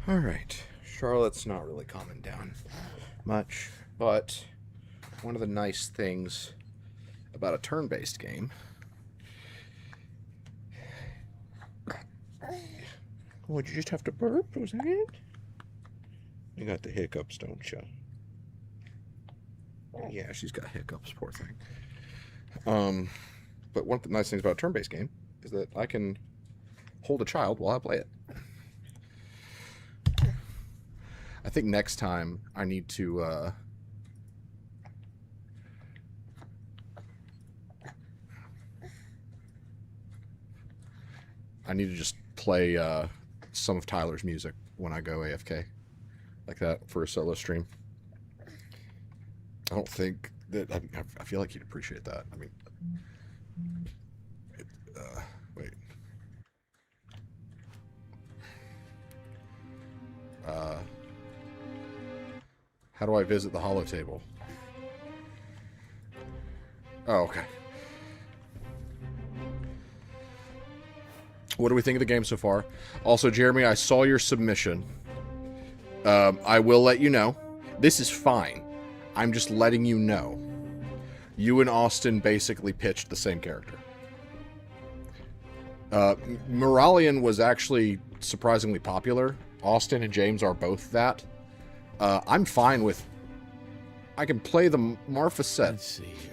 All right. Charlotte's not really calming down much, but one of the nice things about a turn-based game. Would you just have to burp? Was that it? You got the hiccups, don't you? Yeah, she's got hiccups, poor thing. But one of the nice things about a turn-based game is that I can hold a child while I play it. I think next time I need to just play some of Tyler's music when I go AFK like that for a solo stream. I don't think that I feel like he'd appreciate that. I mean, wait. How do I visit the holo table? Oh, okay. What do we think of the game so far? Also, Jeremy, I saw your submission. I will let you know. This is fine. I'm just letting you know. You and Austin basically pitched the same character. Moralian was actually surprisingly popular. Austin and James are both that. I'm fine with... I can play the Marfa set. Let's see here.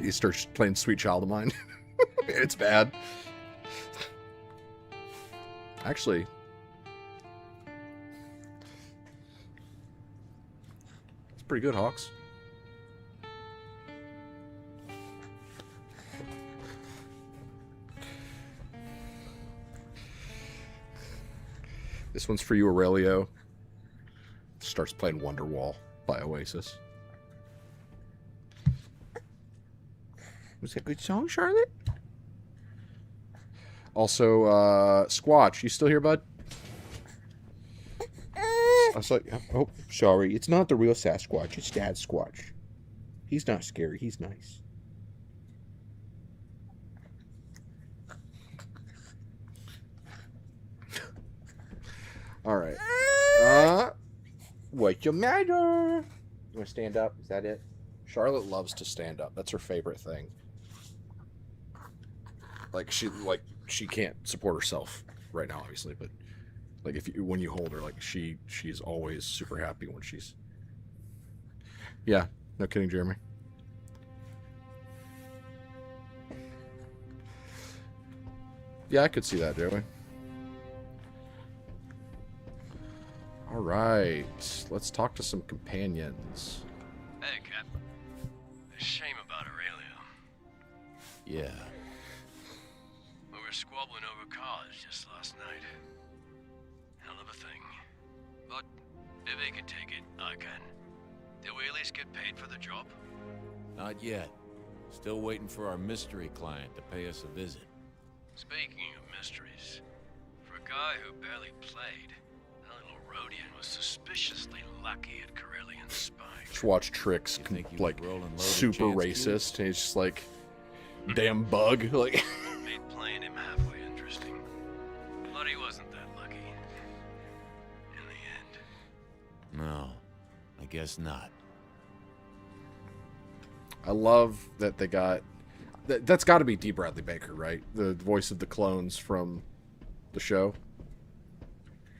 He starts playing Sweet Child of Mine. It's bad. Actually... it's pretty good, Hawks. This one's for you, Aurelio. Starts playing Wonderwall by Oasis. Was that a good song, Charlotte? Also, Squatch, you still here, bud? I was like, oh, sorry. It's not the real Sasquatch. It's Dad Squatch. He's not scary. He's nice. All right. What's your matter? You want to stand up? Is that it? Charlotte loves to stand up. That's her favorite thing. Like she can't support herself right now, obviously, but like when you hold her, like she's always super happy when she's. Yeah, no kidding, Jeremy. Yeah, I could see that, Jeremy. All right, let's talk to some companions. Hey, Cap. A shame about Aurelio. Yeah. We were squabbling over cars just last night. Hell of a thing. But if he can take it, I can. Did we at least get paid for the job? Not yet. Still waiting for our mystery client to pay us a visit. Speaking of mysteries, for a guy who barely played, that little Rhodian was suspiciously lucky at Corellian spying. Just watch Trix, think he was like rolling loaded super chance racist, and he's just like, damn bug, like. Made playing him halfway interesting. But he wasn't that lucky. In the end. No, I guess not. I love that they got. That's got to be D. Bradley Baker, right? The voice of the clones from the show.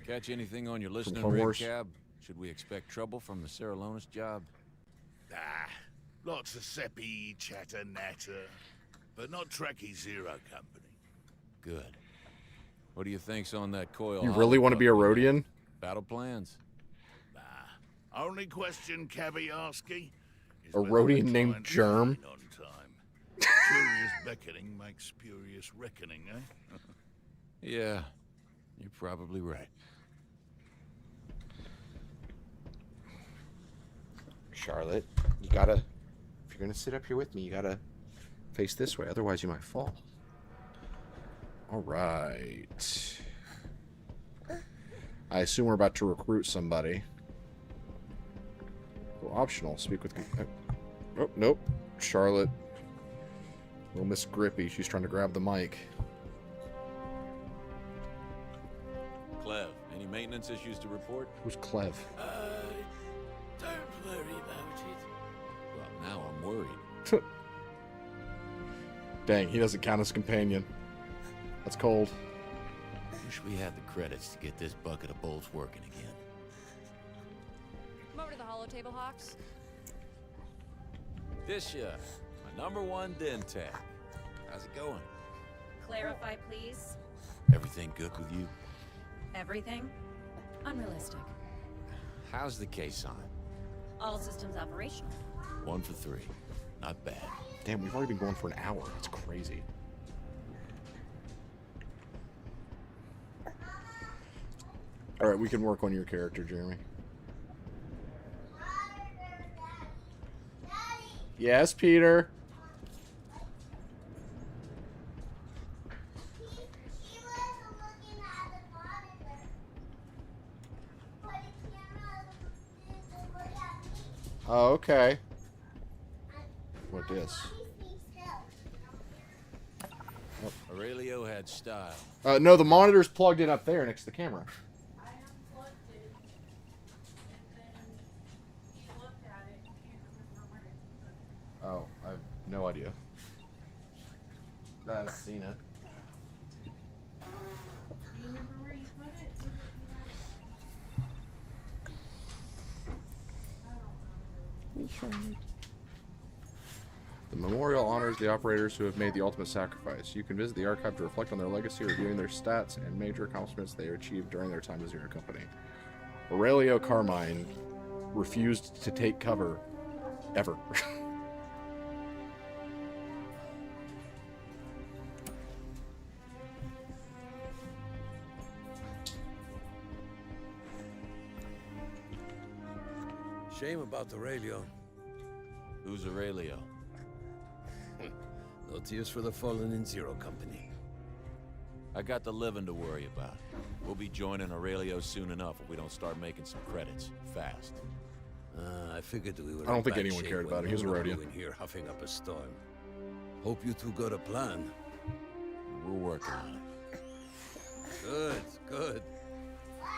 Catch anything on your listening Clone rig, Wars? Cab? Should we expect trouble from the Saralonis job? Ah, lots of seppy chatter natter, but not Trekkie Zero Company. Good. What do you think's on that coil? You really want to be a Rhodian? Battle plans? Nah, only question Cabby asking is A whether Rhodian the named client Germ? fine on time. Curious beckoning makes spurious reckoning, eh? Yeah, you're probably right. Charlotte, you gotta. If you're gonna sit up here with me, you gotta face this way. Otherwise, you might fall. All right. I assume we're about to recruit somebody. Oh, optional. Speak with... Oh, nope. Charlotte. Little Miss Grippy. She's trying to grab the mic. Clev, any maintenance issues to report? Who's Clev? Don't worry about it. Well, now I'm worried. Dang, he doesn't count as companion. That's cold. Wish we had the credits to get this bucket of bolts working again. Come over to the holo table, Hawks. This, my #1 den tech. How's it going? Clarify, please. Everything good with you? Everything? Unrealistic. How's the case on? All systems operational. 1 for 3. Not bad. Damn, we've already been going for an hour. That's crazy. Alright, we can work on your character, Jeremy. Yes, Peter. Oh, okay. What this? Aurelio had style. No, the monitor's plugged in up there next to the camera. Oh, I have no idea. I haven't seen it. The memorial honors the operators who have made the ultimate sacrifice. You can visit the archive to reflect on their legacy, reviewing their stats and major accomplishments they achieved during their time as Zero Company. Aurelio Carmine refused to take cover ever. Shame about Aurelio. Who's Aurelio? No tears for the fallen in Zero Company. I got the living to worry about. We'll be joining Aurelio soon enough if we don't start making some credits. Fast. I figured we were I don't in think bad anyone shape cared when about it. He was a you were rodeo. in here huffing up a storm. Hope you two got a plan. We're working on it. Good, good.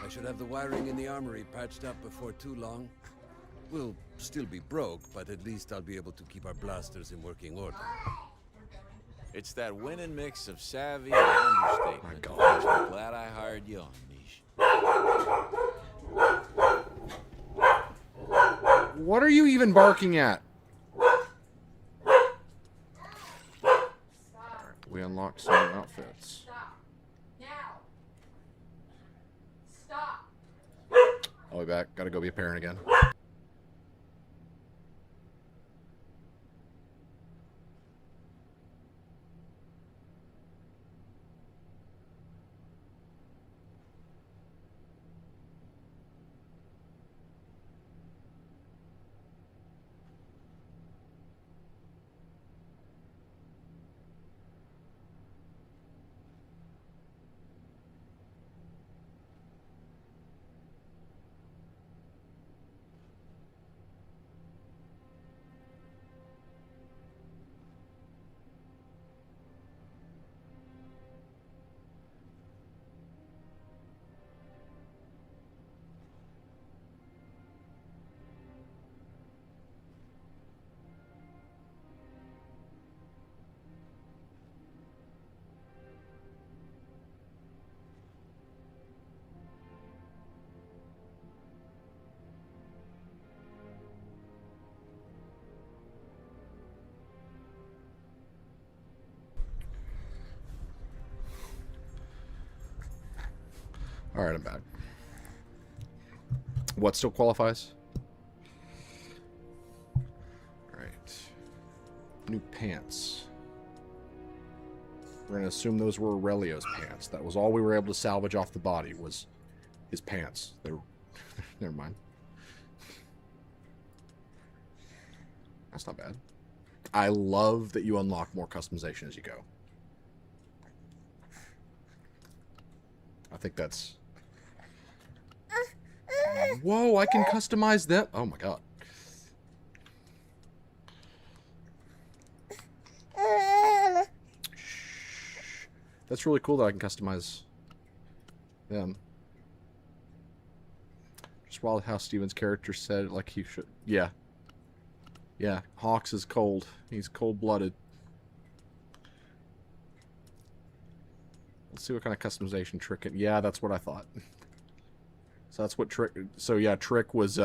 I should have the wiring in the armory patched up before too long. We'll still be broke, but at least I'll be able to keep our blasters in working order. It's that winning mix of savvy and understatement. My God. I'm glad I hired you on, Niche. What are you even barking at? Alright, we unlocked some new outfits. Stop. Now. Stop. I'll be back. Gotta go be a parent again. Alright, I'm back. What still qualifies? Alright. New pants. We're going to assume those were Aurelio's pants. That was all we were able to salvage off the body was his pants. They were... Never mind. That's not bad. I love that you unlock more customization as you go. I think that's... Whoa, I can customize them. Oh my god. That's really cool that I can customize them. Just wild how Steven's character said it like he should. Yeah. Yeah, Hawks is cold. He's cold-blooded. Let's see what kind of customization Trick... Yeah, that's what I thought. So that's what Trick... So yeah, Trick was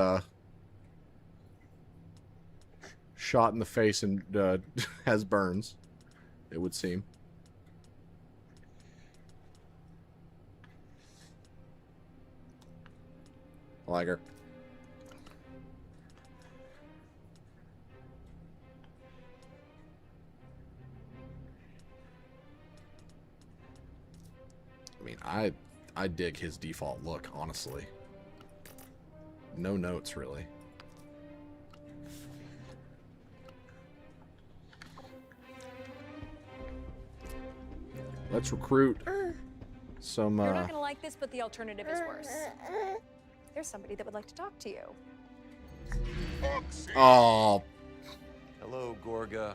shot in the face and has burns, it would seem. I like her. I mean, I dig his default look, honestly. No notes, really. Let's recruit some, You're not gonna like this, but the alternative is worse. There's somebody that would like to talk to you. Oh. Hello, Gorga.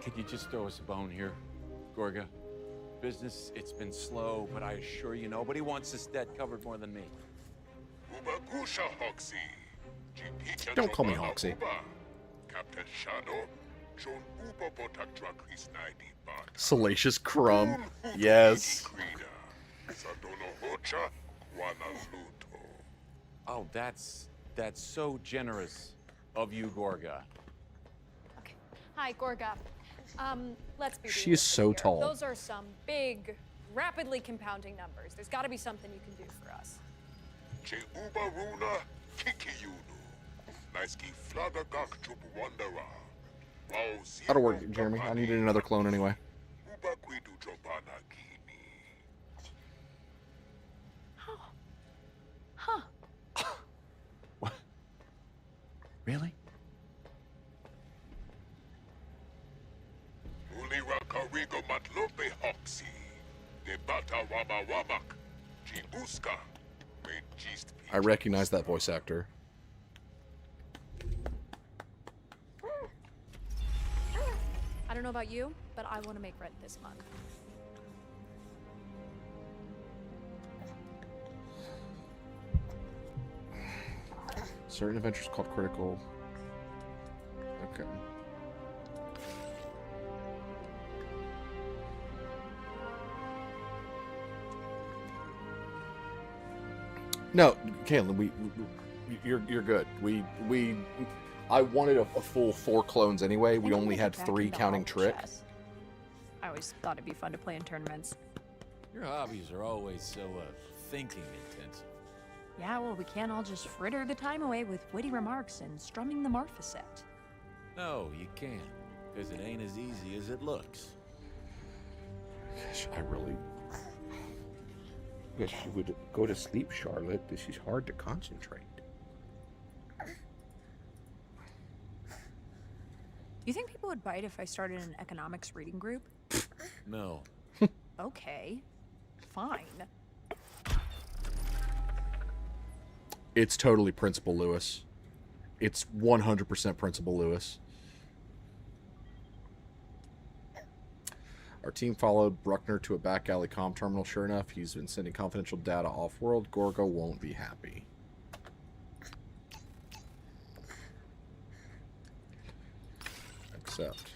Could you just throw us a bone here, Gorga? Business, it's been slow, but I assure you nobody wants this debt covered more than me. Don't call me Hoxie. Salacious Crumb. Yes. Oh, that's so generous of you, Gorga. Okay. Hi, Gorga. Let's be She is so realistic here. tall. Those are some big, rapidly compounding numbers. There's got to be something you can do for us. That'll work, Jeremy. I needed another clone anyway. Huh. What? Really? I recognize that voice actor. I don't know about you, but I want to make rent this month. Certain adventures called critical. Okay. No, Caitlin, you're good. I wanted a full 4 clones anyway. We only had 3 counting Trick. I always thought it'd be fun to play in tournaments. Your hobbies are always so thinking intensive. Yeah, well, we can't all just fritter the time away with witty remarks and strumming the marmoset. No, you can't, because it ain't as easy as it looks. Gosh, I really wish you would go to sleep, Charlotte. This is hard to concentrate. You think people would bite if I started an economics reading group? No. Okay. Fine. It's totally Principal Lewis. It's 100% Principal Lewis. Our team followed Bruckner to a back alley comm terminal. Sure enough, he's been sending confidential data off-world. Gorgo won't be happy. Accept.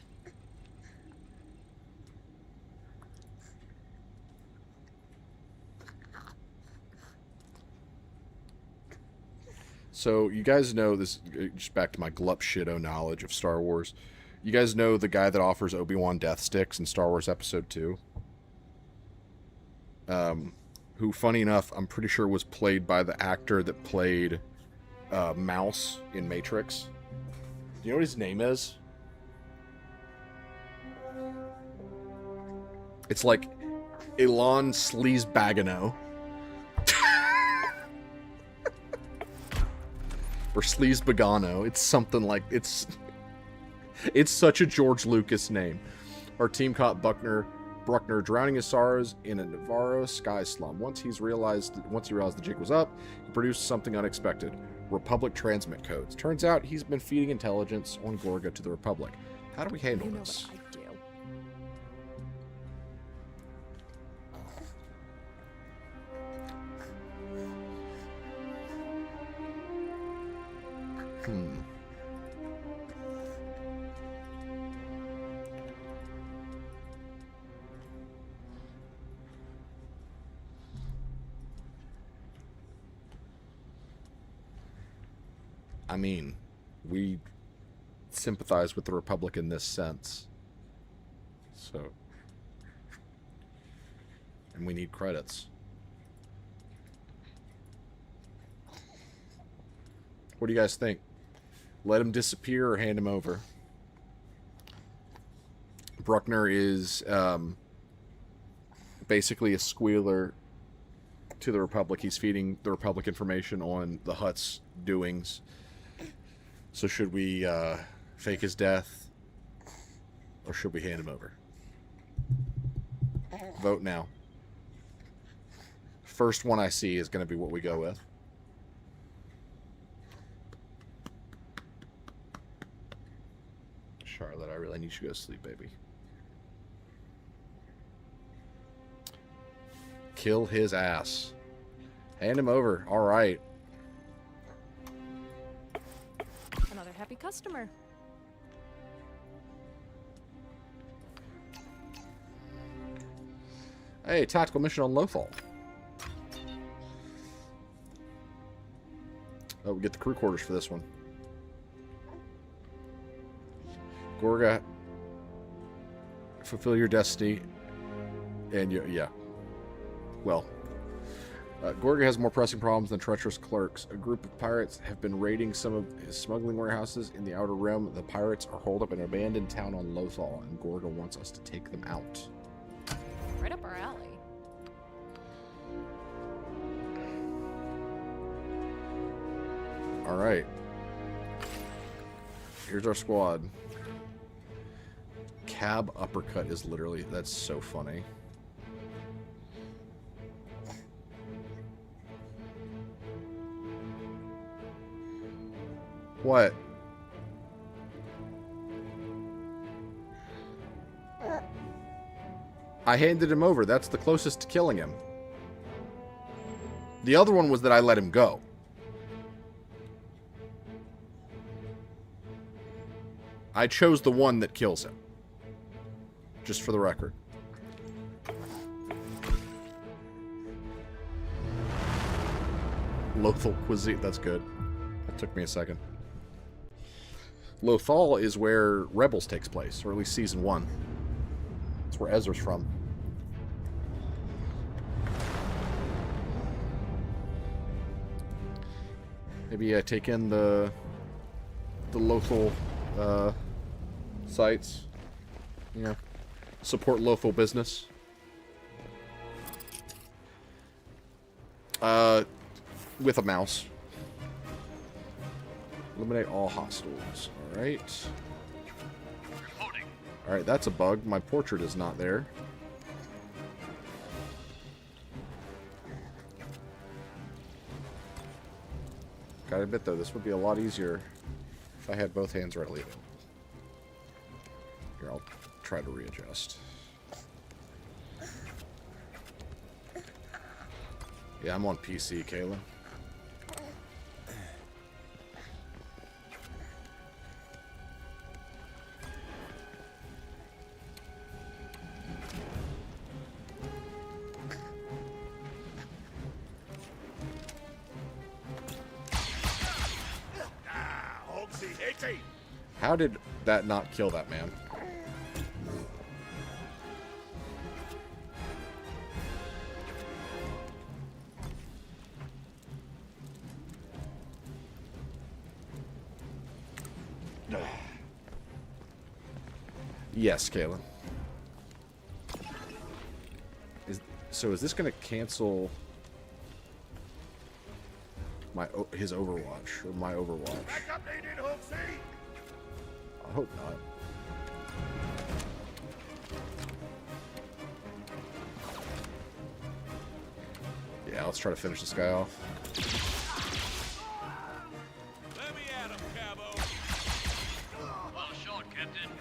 So, you guys know this, just back to my glup shitto knowledge of Star Wars. You guys know the guy that offers Obi-Wan death sticks in Star Wars Episode 2? Who, funny enough, I'm pretty sure was played by the actor that played Mouse in Matrix. Do you know what his name is? It's like Elon Sleazebagano. Or Sleazebagano. It's something like... It's such a George Lucas name. Our team caught Bruckner Bruckner drowning his sorrows in a Navarro sky slum. Once he realized the jig was up, he produced something unexpected. Republic transmit codes. Turns out he's been feeding intelligence on Gorga to the Republic. How do we handle You know this? what I'd do. I mean, we sympathize with the Republic in this sense. So, and we need credits. What do you guys think? Let him disappear or hand him over? Bruckner is basically a squealer to the Republic. He's feeding the Republic information on the Hutt's doings. So should we fake his death, or should we hand him over? Vote now. First one I see is going to be what we go with. Charlotte, I really need you to go to sleep, baby. Kill his ass. Hand him over. All right. Another happy customer. Hey, tactical mission on Lothal. Oh, we get the crew quarters for this one. Gorga, fulfill your destiny, and yeah. Well, Gorga has more pressing problems than treacherous clerks. A group of pirates have been raiding some of his smuggling warehouses in the Outer Rim. The pirates are holed up in an abandoned town on Lothal, and Gorga wants us to take them out. Right up our alley. All right. Here's our squad. Cab uppercut is literally... That's so funny. What? I handed him over. That's the closest to killing him. The other one was that I let him go. I chose the one that kills him. Just for the record. Lothal cuisine. That's good. That took me a second. Lothal is where Rebels takes place, or at least Season 1. That's where Ezra's from. Maybe take in the Lothal sites. You know, support local business. With a mouse. Eliminate all hostiles. Alright. Alright, that's a bug. My portrait is not there. Gotta admit, though, this would be a lot easier if I had both hands readily available. Here, I'll try to readjust. Yeah, I'm on PC, Kayla. How did that not kill that man? Yes, Kayla. So is this going to cancel his Overwatch or my Overwatch? I hope not. let's try to finish this guy off. Let me at him, Cabo. Well shot, Captain.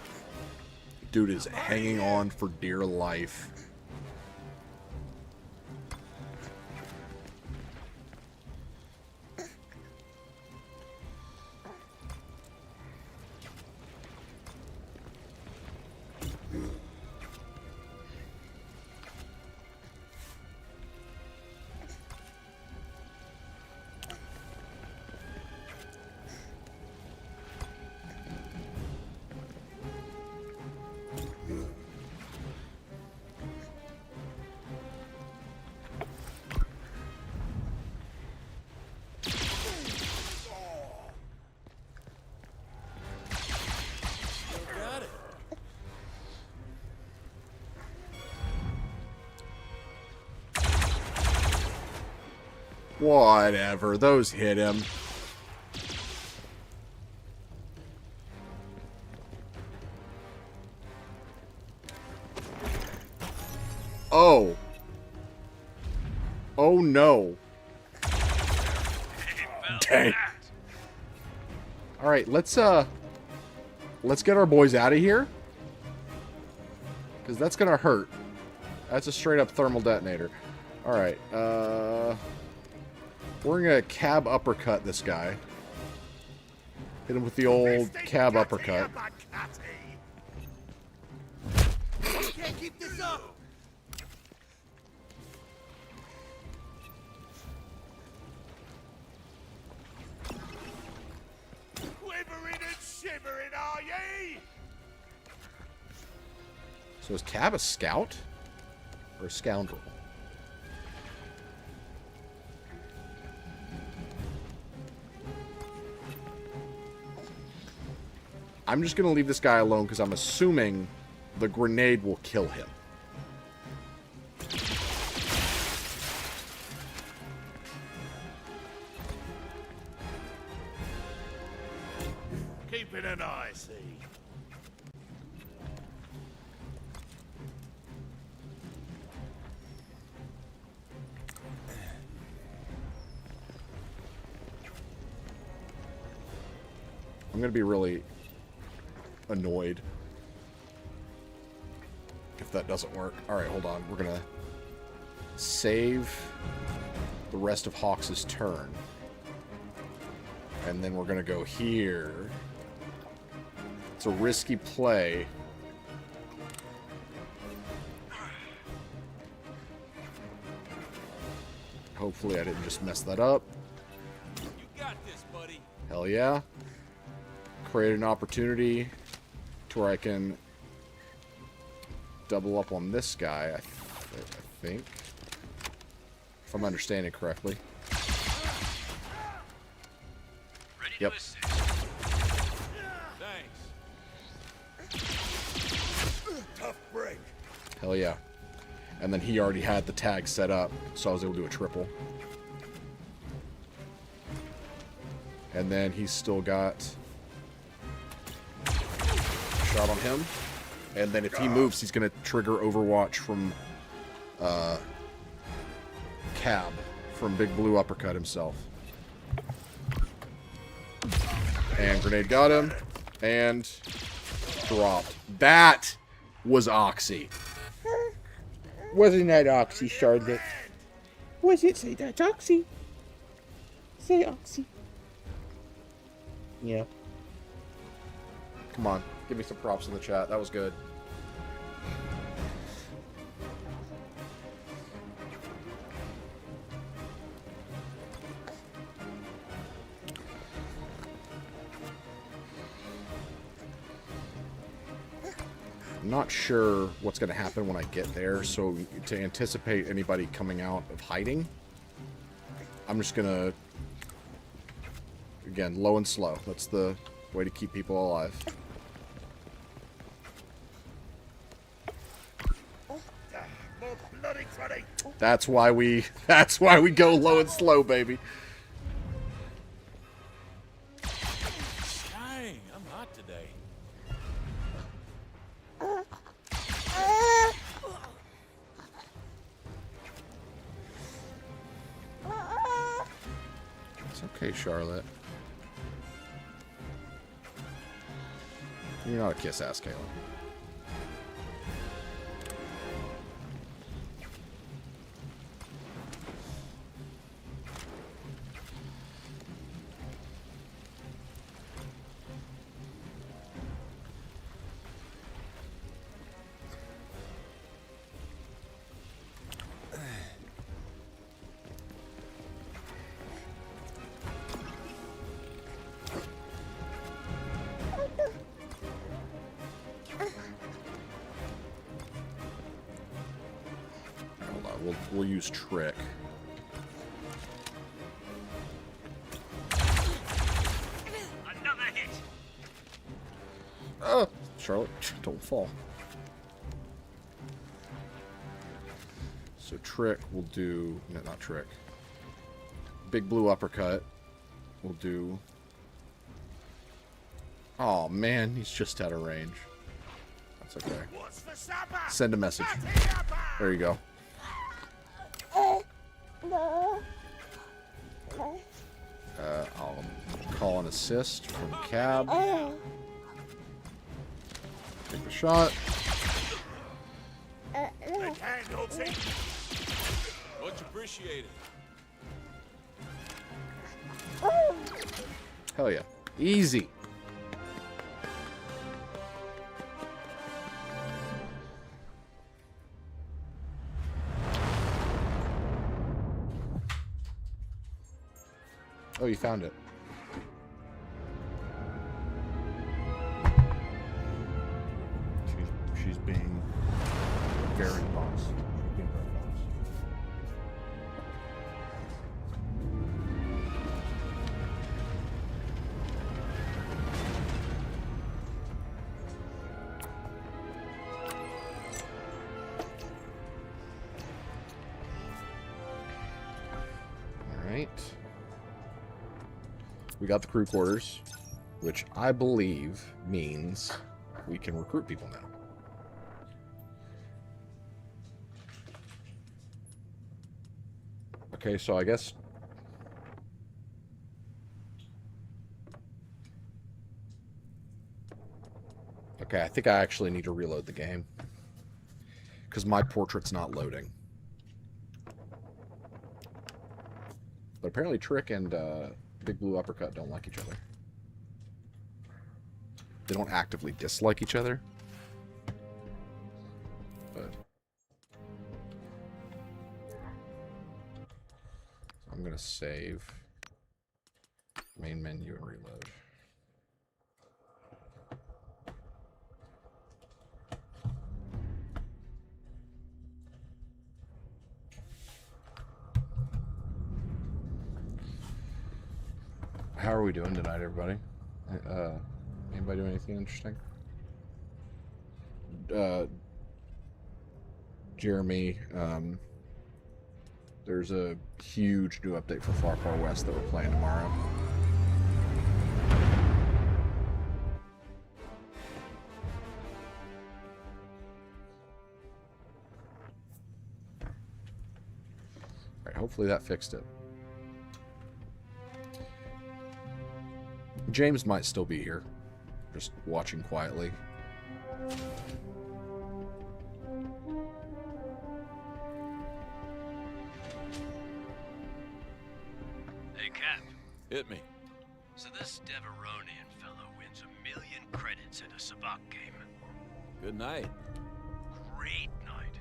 Dude is hanging on for dear life. Whatever, those hit him. Oh. Oh no. Dang. Alright, let's get our boys out of here. Because that's gonna hurt. That's a straight up thermal detonator. Alright, we're gonna cab uppercut this guy. Hit him with the old cab uppercut. Can't keep this up. Quivering and shivering, are ye? So is Cab a scout? Or a scoundrel? I'm just going to leave this guy alone because I'm assuming the grenade will kill him. Keeping an eye, see. I'm going to be really annoyed if that doesn't work. Alright, hold on. We're going to save the rest of Hawks' turn. And then we're going to go here. It's a risky play. Hopefully I didn't just mess that up. You got this, buddy. Hell yeah. Create an opportunity to where I can double up on this guy, I think. If I'm understanding correctly. Ready Yep. to assist. Thanks. Tough break. Hell yeah. And then he already had the tag set up, so I was able to do a triple. And then he's still got shot on him. And then if he moves, he's going to trigger Overwatch from Cab, from Big Blue Uppercut himself. And grenade got him. And dropped. That was Oxy. Wasn't that Oxy, Charlotte? Was it? Say that, Oxy. Say Oxy. Yeah. Come on. Give me some props in the chat. That was good. I'm not sure what's going to happen when I get there, so to anticipate anybody coming out of hiding, I'm just going to, again, low and slow. That's the way to keep people alive. More bloody cruddy. That's why we go low and slow, baby. Dang, I'm hot today. It's okay, Charlotte. You're not a kiss ass, Kayla. We'll use trick. Another hit. Oh, Charlotte, don't fall. So trick will do, no, not trick. Big blue uppercut will do. Oh man, he's just out of range. That's okay. Send a message. There you go. I'll call an assist from Cab. Take the shot. Much appreciated. Hell yeah. Easy. Oh, you found it. She's being very boss. She's being very boss. All right. We got the crew quarters, which I believe means we can recruit people now. Okay, so I guess... Okay, I think I actually need to reload the game. Because my portrait's not loading. But apparently Trick and Big Blue Uppercut don't like each other. They don't actively dislike each other. But I'm going to save main menu and reload. How are we doing tonight, everybody? Anybody doing anything interesting? Jeremy, there's a huge new update for Far Far West that we're playing tomorrow. Alright, hopefully that fixed it. James might still be here, just watching quietly. Hey, Cap. Hit me. So this Deveronian fellow wins 1,000,000 credits at a sabacc game. Good night. Great night.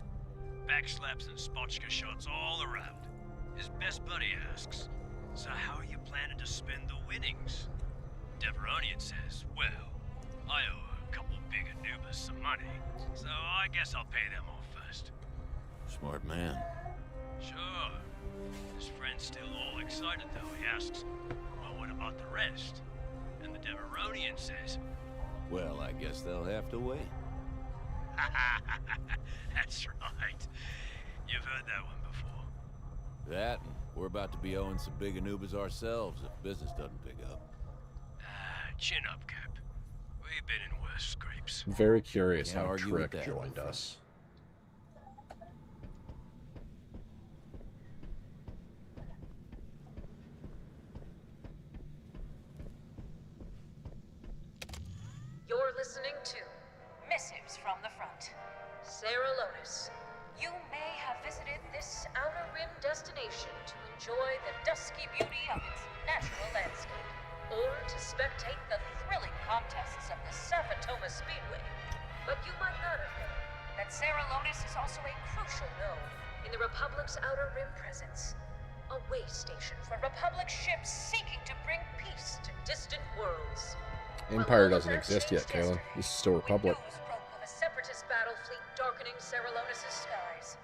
Backslaps and spotchka shots all around. His best buddy asks, so how are you planning to spend the winnings? Deveronian says, well, I owe a couple big Anubis some money, so I guess I'll pay them off first. Smart man. Sure. His friend's still all excited, though. He asks, well, what about the rest? And the Deveronian says, Well, I guess they'll have to wait. that's right. You've heard that one before. That, and we're about to be owing some big Anubis ourselves if business doesn't pick up. Chin up, Cap. We've been in worse scrapes. I'm very curious Can't how argue with Trick that. joined us. listening to Missives from the Front. Sarah Lotus, you may have visited this Outer Rim destination to enjoy the dusky beauty of its natural landscape, or to spectate the thrilling contests of the Safatoma Speedway. But you might not have known that Sarah Lotus is also a crucial node in the Republic's Outer Rim presence. A way station for Republic ships seeking to bring peace to distant worlds. Empire doesn't exist yet, Kayla. This is still Republic. News broke of a separatist battle fleet darkening Sarah Lotus' skies.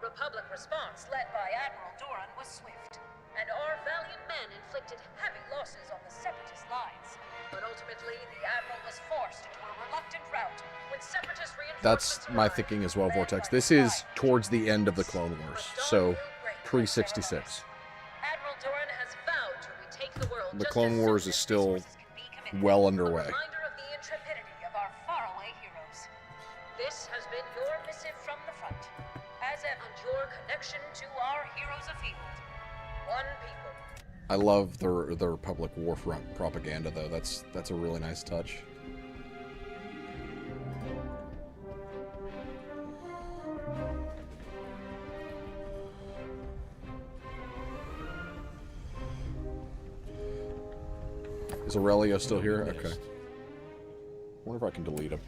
Republic response, led by Admiral Doran, was swift, and our valiant men inflicted heavy losses on the separatist lines. But ultimately, the Admiral was forced into a reluctant rout when separatist reinforcements That's my thinking as well, Vortex. This is towards the end of the Clone Wars, so pre-66. Admiral Doran has vowed to retake the world. The Clone Wars is still well underway. Reminder of the intrepidity of our faraway heroes. This has been your missive from the front, as and your connection to our heroes afield. One people. I love the Republic War Front propaganda, though. That's a really nice touch. Is Aurelio still here? Okay. Wonder if I can delete him.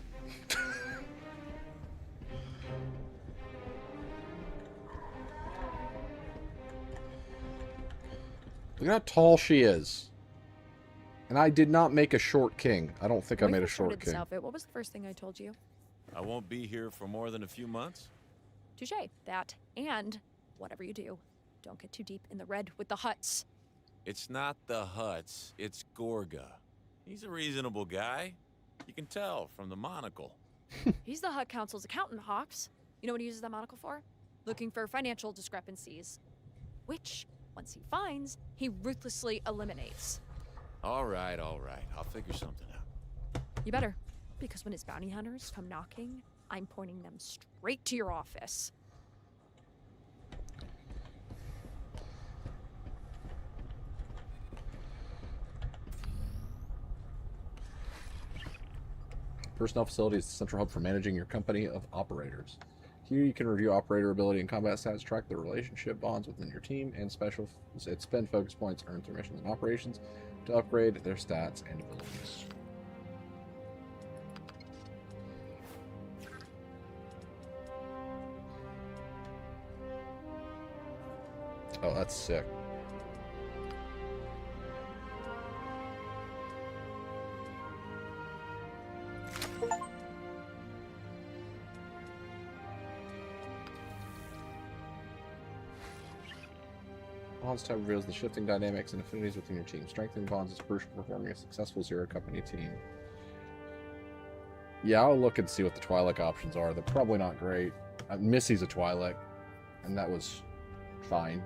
Look at how tall she is. And I did not make a short king. I don't think I made a short king. Outfit, what was the first thing I told you? I won't be here for more than a few months. Touche. That. And whatever you do, don't get too deep in the red with the Hutts. It's not the Hutts, it's Gorga. He's a reasonable guy. You can tell from the monocle. He's the Hutt Council's accountant, Hawks. You know what he uses that monocle for? Looking for financial discrepancies. Which, once he finds, he ruthlessly eliminates. All right. I'll figure something out. You better. Because when his bounty hunters come knocking, I'm pointing them straight to your office. Personnel facility is the central hub for managing your company of operators. Here you can review operator ability and combat stats, track the relationship bonds within your team, and spend focus points earned through missions and operations to upgrade their stats and abilities. Oh, that's sick. Bonds tab reveals the shifting dynamics and affinities within your team. Strengthening bonds is crucial for forming a successful zero-company team. Yeah, I'll look and see what the Twi'lek options are. They're probably not great. Missy's a Twi'lek, and that was fine.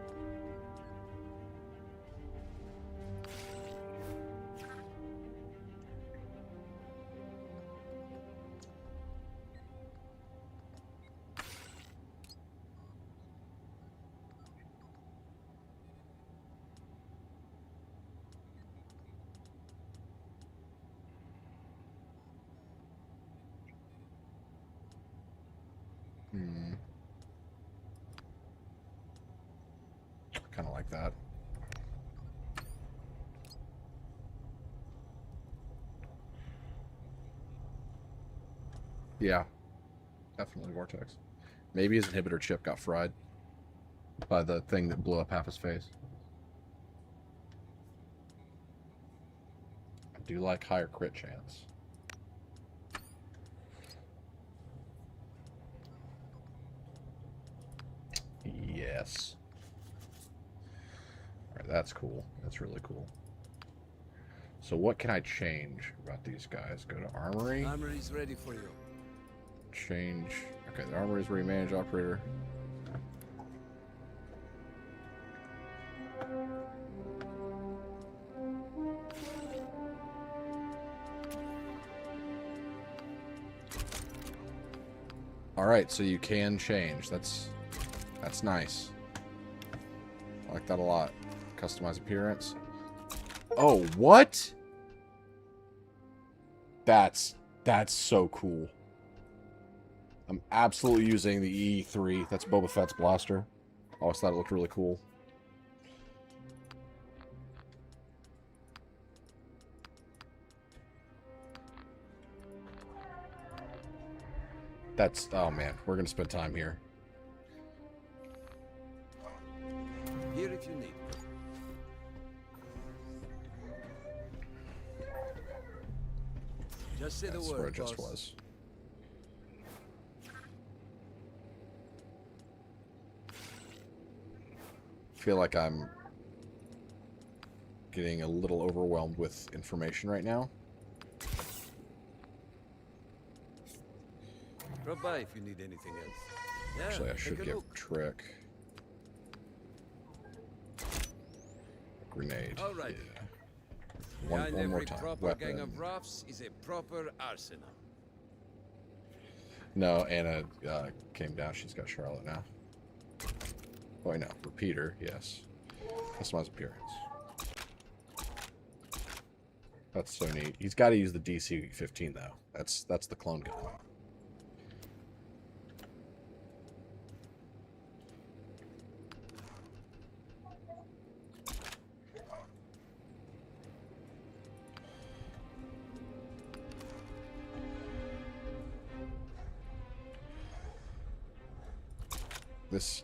Kind of like that. Yeah, definitely Vortex. Maybe his inhibitor chip got fried by the thing that blew up half his face. I do like higher crit chance. Yes. Alright, that's cool. That's really cool. So what can I change about these guys? Go to Armory. Armory's ready for you. Change. Okay, the Armory is where you manage operator. Alright, so you can change. That's nice. I like that a lot. Customize appearance. Oh, what? That's That's so cool. I'm absolutely using the E3. That's Boba Fett's blaster. I always thought it looked really cool. That's... Oh, man. We're going to spend time here. Here if you need. Just say the That's word, where it just boss. was. I feel like I'm getting a little overwhelmed with information right now. Drop by if you need anything else. Yeah, Actually, I take should a give look. Trick a grenade. All right. Yeah. One more every time. proper Weapon. gang of roughs is a proper arsenal. No, Anna came down. She's got Charlotte now. Oh, I know. Repeater, yes. Customize appearance. That's so neat. He's got to use the DC-15 though. That's the clone gun.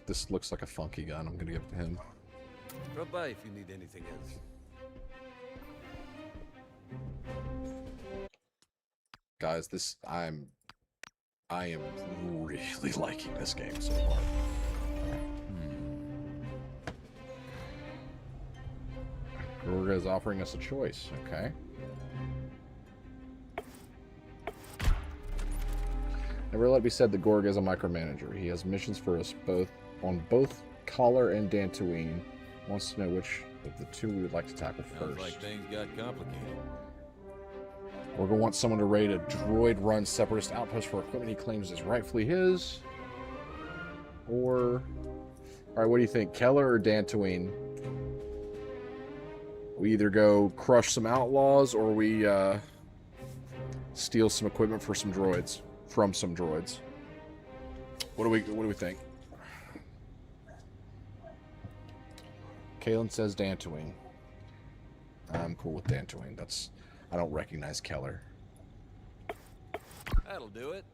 This looks like a funky gun. I'm gonna give it to him. Drop by if you need anything else. Guys, I am really liking this game so far. Gorga is offering us a choice, okay? Never let it be said that Gorga is a micromanager. He has missions for us both on both Collar and Dantooine. Wants to know which of the two we would like to tackle Sounds first. like things got complicated. Gorga wants someone to raid a droid-run separatist outpost for equipment he claims is rightfully his. Or... Alright, what do you think? Keller or Dantooine? We either go crush some outlaws or we steal some equipment for some droids. From some droids. What do we think? Kalen says Dantooine. I'm cool with Dantooine. I don't recognize Keller. That'll do it.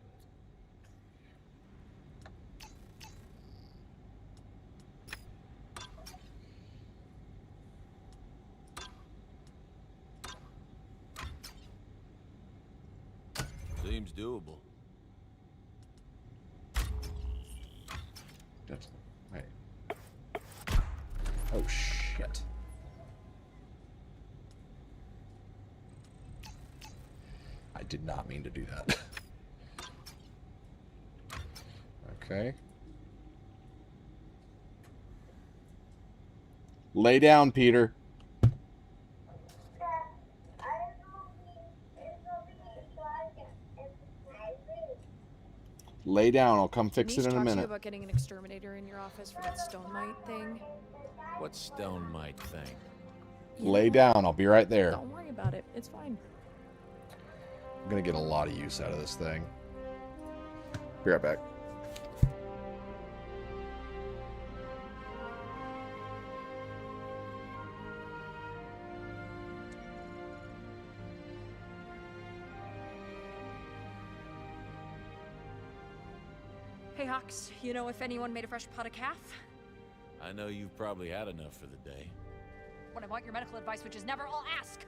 Seems doable. Wait. Oh shit. I did not mean to do that. Okay. Lay down, Peter. Lay down. I'll come fix it in a talk to you minute. about getting an exterminator in your office for that stone mite thing. What stone mite thing? Lay down. I'll be right there. Don't worry about it. It's fine. I'm gonna get a lot of use out of this thing. Be right back. Hey, Hawks, you know if anyone made a fresh pot of calf? I know you've probably had enough for the day. When I want your medical advice, which is never, I'll ask.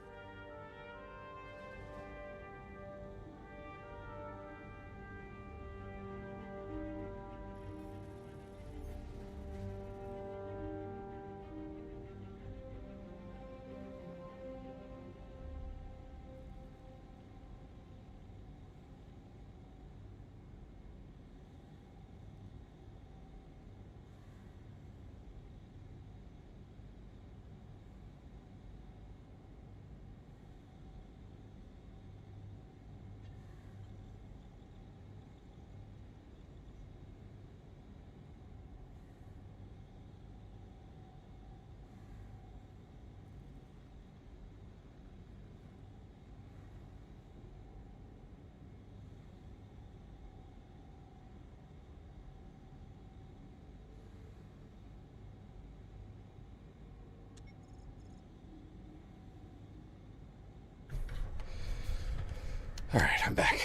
Alright, I'm back.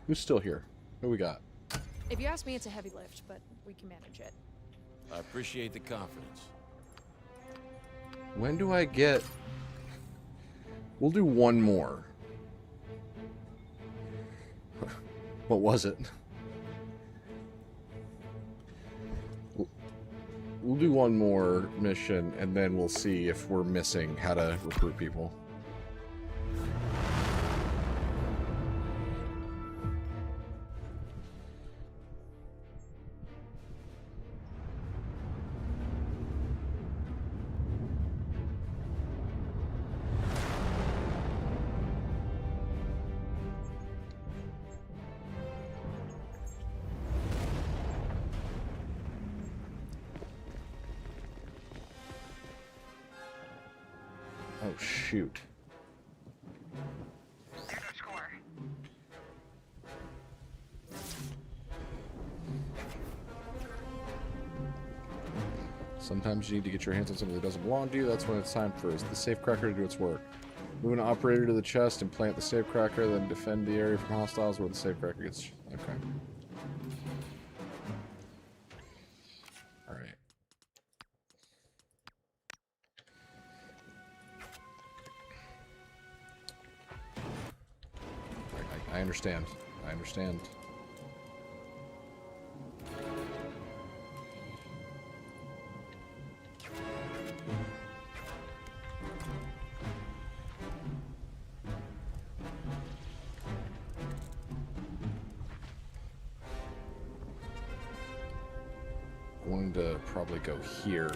Who's still here? Who we got? If you ask me, it's a heavy lift, but we can manage it. I appreciate the confidence. When do I get... We'll do one more. What was it? We'll do one more mission, and then we'll see if we're missing how to recruit people. Oh, shoot. Sometimes you need to get your hands on something that doesn't belong to you. That's when it's time for the safecracker to do its work. Move an operator to the chest and plant the safecracker, then defend the area from hostiles where the safecracker gets... Okay. Alright. I understand. I understand. I wanted to probably go here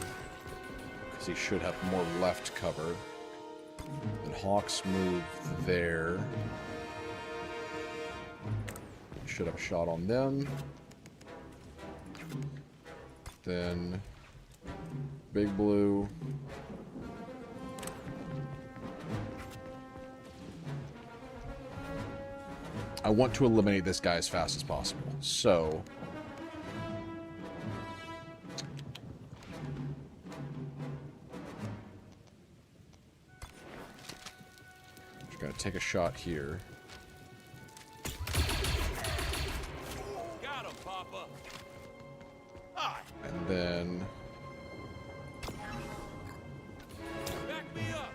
because he should have more left cover. And Hawks move there. Should have a shot on them. Then Big Blue. I want to eliminate this guy as fast as possible. So just gonna take a shot here. And then Back me up.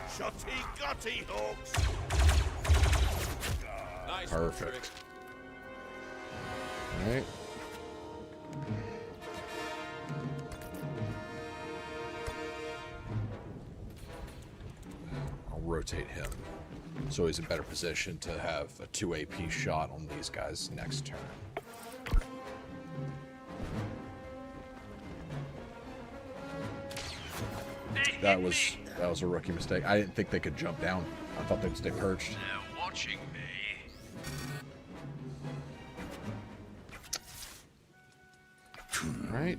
Shotty gutty, Hawks! Nice. perfect. All right. Rotate him so he's in better position to have a 2 AP shot on these guys next turn. That was a rookie mistake. I didn't think they could jump down. I thought they'd stay perched. They're watching me. Right.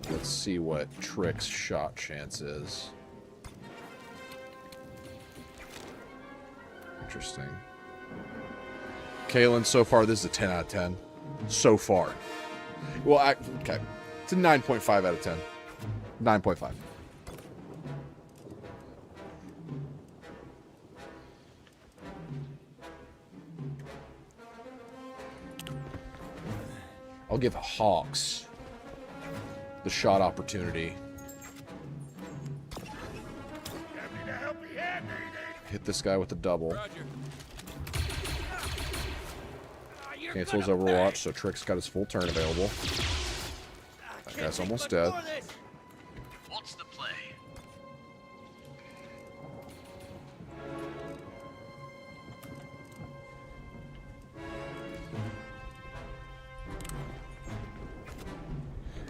Let's see what Trick's shot chance is. Interesting. Kalen, so far, this is a 10 out of 10. So far. Well, okay. It's a 9.5 out of 10. 9.5. I'll give Hawks the shot opportunity. Hit this guy with the double. Cancels Overwatch, so Trick's got his full turn available. That guy's almost dead. What's the play?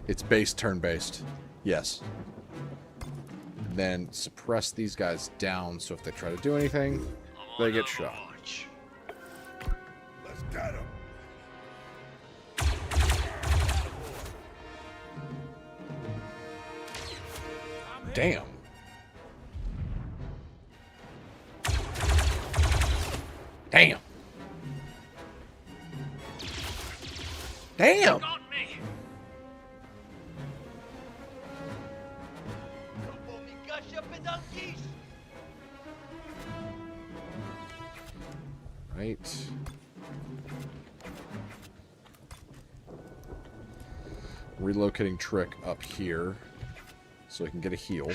It's base turn-based. Yes. Then suppress these guys down, so if they try to do anything, they get shot. Let's get him. Damn. Damn. Damn. Right. Relocating Trick up here so he can get a heal.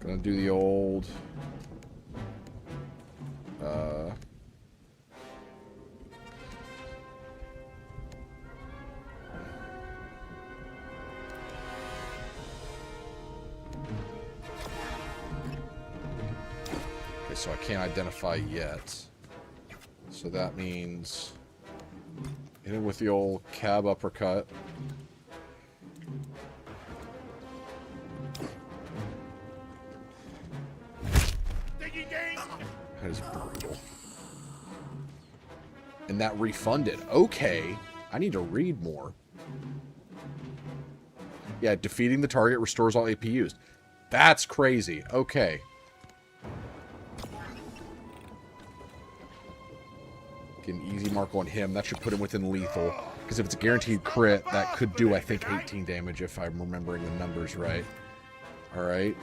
Gonna do the old okay, so I can't identify yet. So that means hit him with the old cab uppercut. That is brutal. And that refunded. Okay. I need to read more. Yeah, defeating the target restores all AP used. That's crazy. Okay. Get an easy mark on him. That should put him within lethal. Because if it's a guaranteed crit, that could do, I think, 18 damage if I'm remembering the numbers right. Alright.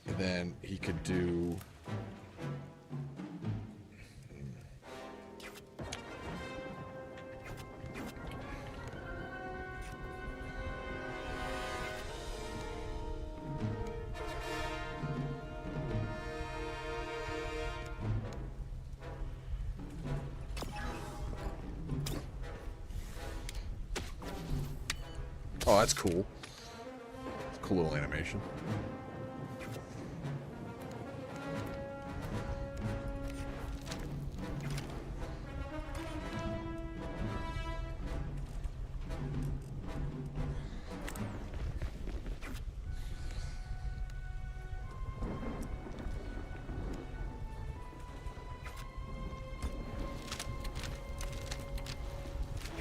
And then he could do... Oh, that's cool. It's a cool little animation.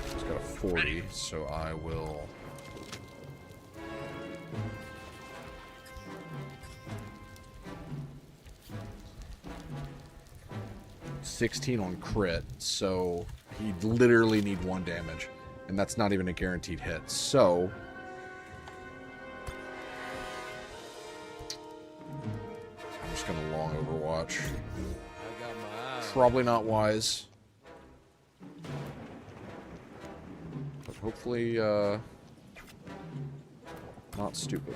It's got a 40, so I will... 16 on crit, so he'd literally need 1 damage, and that's not even a guaranteed hit. So I'm just gonna long Overwatch. Probably not wise, but hopefully not stupid.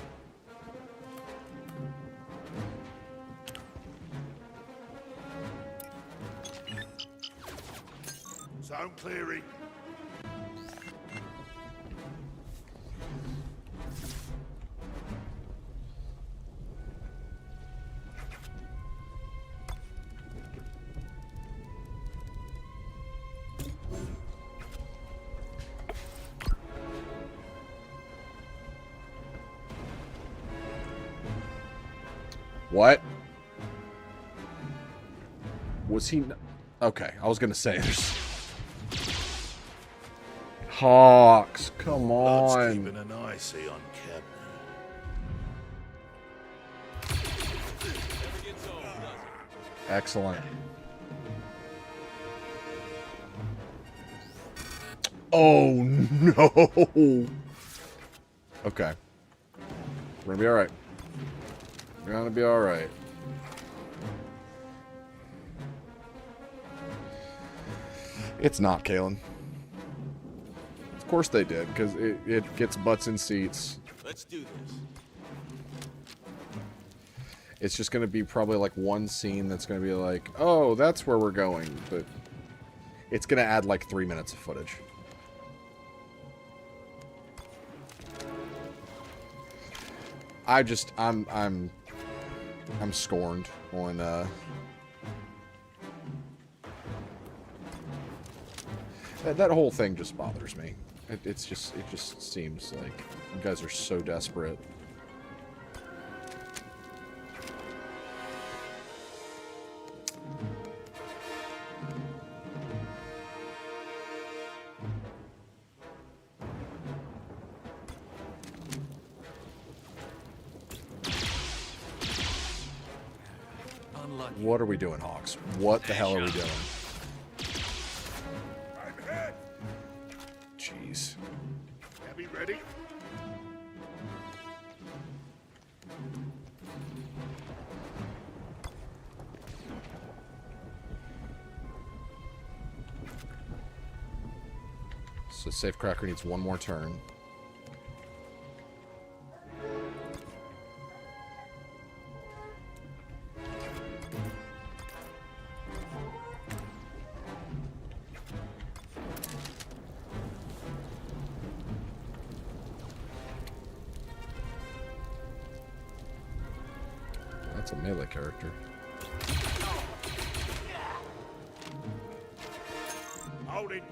Zone clearing. What? Was he... Okay, I was gonna say... Hawks, come on. Keeping an eye see on Kevin. Excellent. Oh no. Okay. We're gonna be alright. We're gonna be alright. It's not, Kalen. Of course they did, because it gets butts in seats. Let's do this. It's just going to be probably like one scene that's going to be like, oh, that's where we're going. But it's going to add like 3 minutes of footage. I'm scorned on That whole thing just bothers me. It just seems like you guys are so desperate. What are we doing, Hawks? What the hell are we doing? Jeez. Abby, ready? So Safecracker needs one more turn. That's a melee character. Hold it.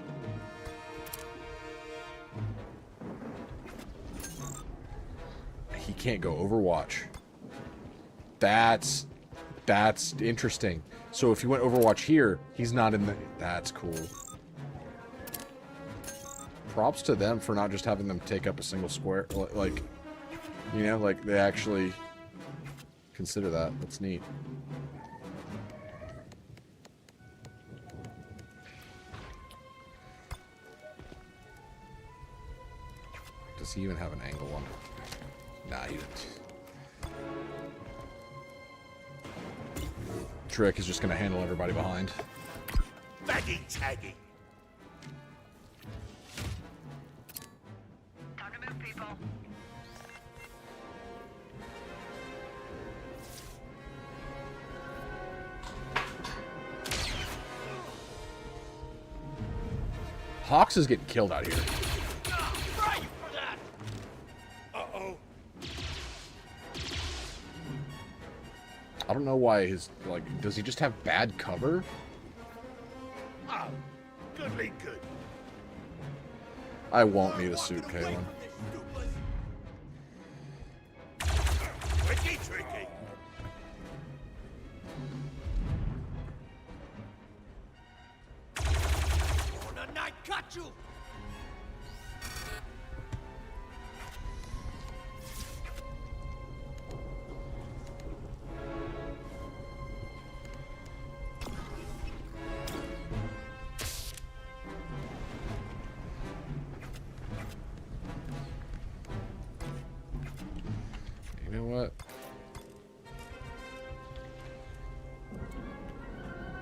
He can't go Overwatch. That's interesting. So if you went Overwatch here, he's not in the... That's cool. Props to them for not just having them take up a single square. Like, you know, like they actually consider that. That's neat. Does he even have an angle on it? Nah, he didn't. Trick is just going to handle everybody behind. Baggy taggy. Time to move, people. Hawks is getting killed out here. Uh-oh. I don't know why his, like, does he just have bad cover? Oh, goodly good. I won't need a suit, Kalen. Tricky, tricky. Got you! You know what?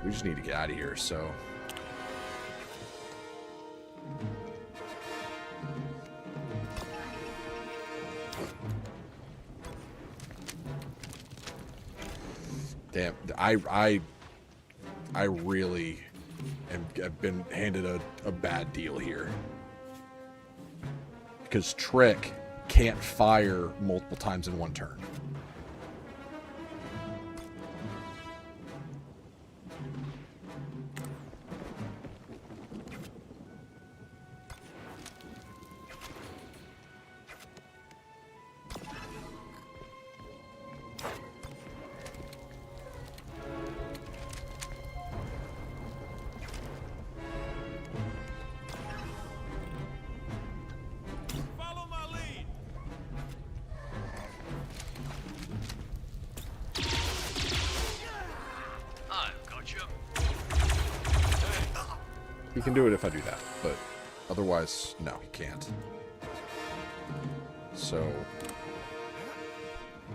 We just need to get out of here, so... Damn, I really have been handed a bad deal here. Because Trick can't fire multiple times in one turn. Follow my lead. I've got you. He can do it if I do that, but otherwise, no, he can't. So,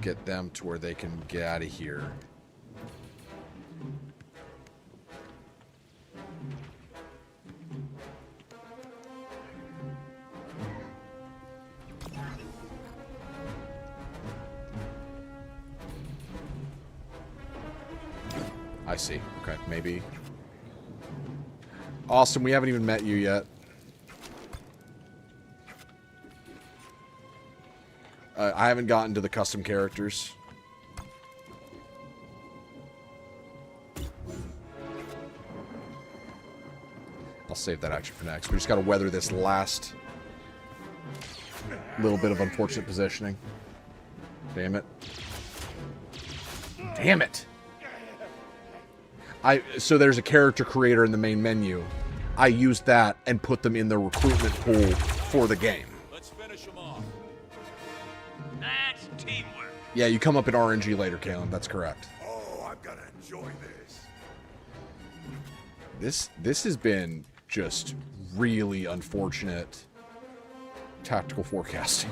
get them to where they can get out of here. I see. Okay, maybe. Austin, we haven't even met you yet. I haven't gotten to the custom characters. I'll save that action for next. We just got to weather this last little bit of unfortunate positioning. Damn it. Damn it! So there's a character creator in the main menu. I used that and put them in the recruitment pool for the game. Let's finish them off. That's teamwork. Yeah, you come up in RNG later, Caleb. That's correct. Oh, I'm gonna enjoy this. This has been just really unfortunate tactical forecasting.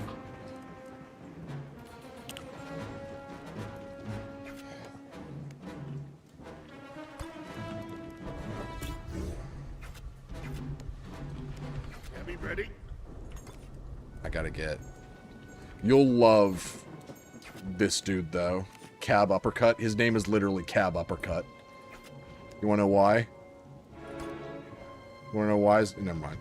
Be ready. I gotta get... You'll love this dude, though. Cab Uppercut. His name is literally Cab Uppercut. You wanna know why? You wanna know why? Never mind.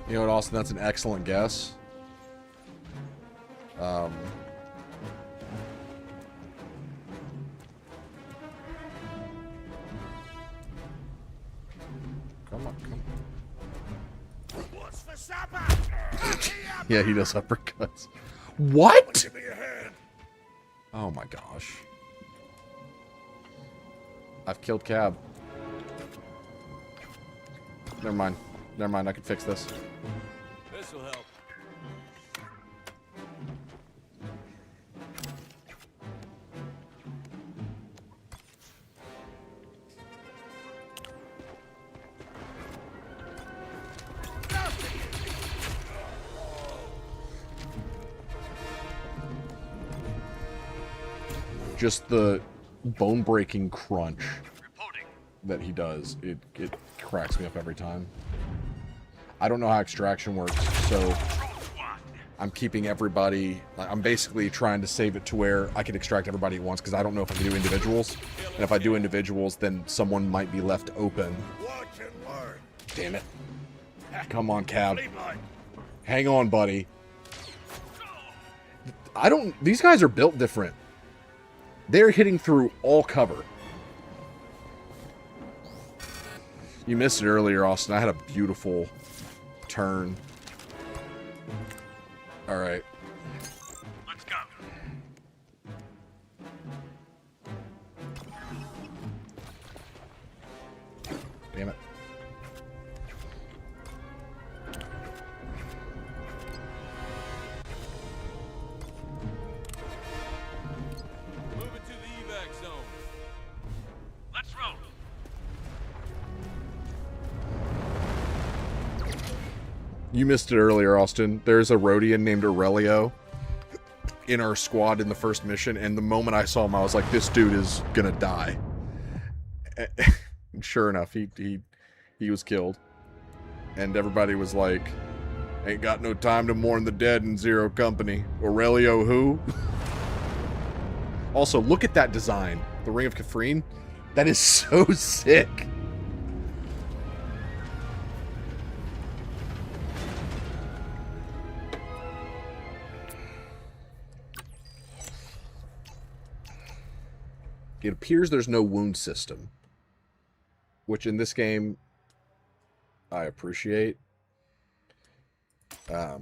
You know what, Austin? That's an excellent guess. Come on, come on. What's for supper? Yeah, he does uppercuts. What? Give me a hand. Oh my gosh. I've killed Cab. Never mind. Never mind, I can fix this. This'll help. Just the bone-breaking crunch that he does, it cracks me up every time. I don't know how extraction works, so I'm keeping everybody... I'm basically trying to save it to where I can extract everybody at once, because I don't know if I can do individuals. And if I do individuals, then someone might be left open. Damn it. Come on, Cab. Hang on, buddy. These guys are built different. They're hitting through all cover. You missed it earlier, Austin. I had a beautiful turn. All right. Let's go. Damn it. Moving to the evac zone. Let's roll. You missed it earlier, Austin. There's a Rhodian named Aurelio in our squad in the first mission, and the moment I saw him, I was like, this dude is gonna die. And sure enough, he was killed. And everybody was like, ain't got no time to mourn the dead in Zero Company. Aurelio who? Also, look at that design. The Ring of Kafrine. That is so sick. It appears there's no wound system, which in this game I appreciate. Well,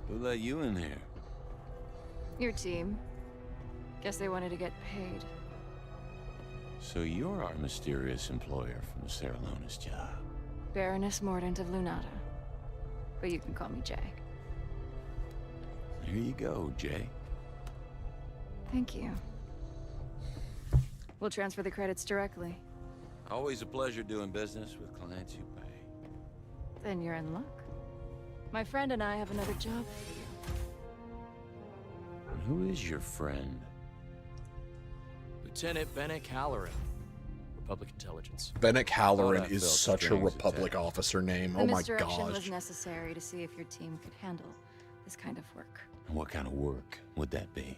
who let you in here? Your team. Guess they wanted to get paid. So you're our mysterious employer from the Saralonis job. Baroness Mordant of Lunata. But you can call me Jay. Here you go, Jay. Thank you. We'll transfer the credits directly. Always a pleasure doing business with clients you pay. Then you're in luck. My friend and I have another job for you. And who is your friend? Lieutenant Bennick Halloran, Republic Intelligence. Bennick Halloran that is felt such a strange, Republic Lieutenant. officer name. The Oh my misdirection was gosh. necessary to see if your team could handle this kind of work. And what kind of work would that be?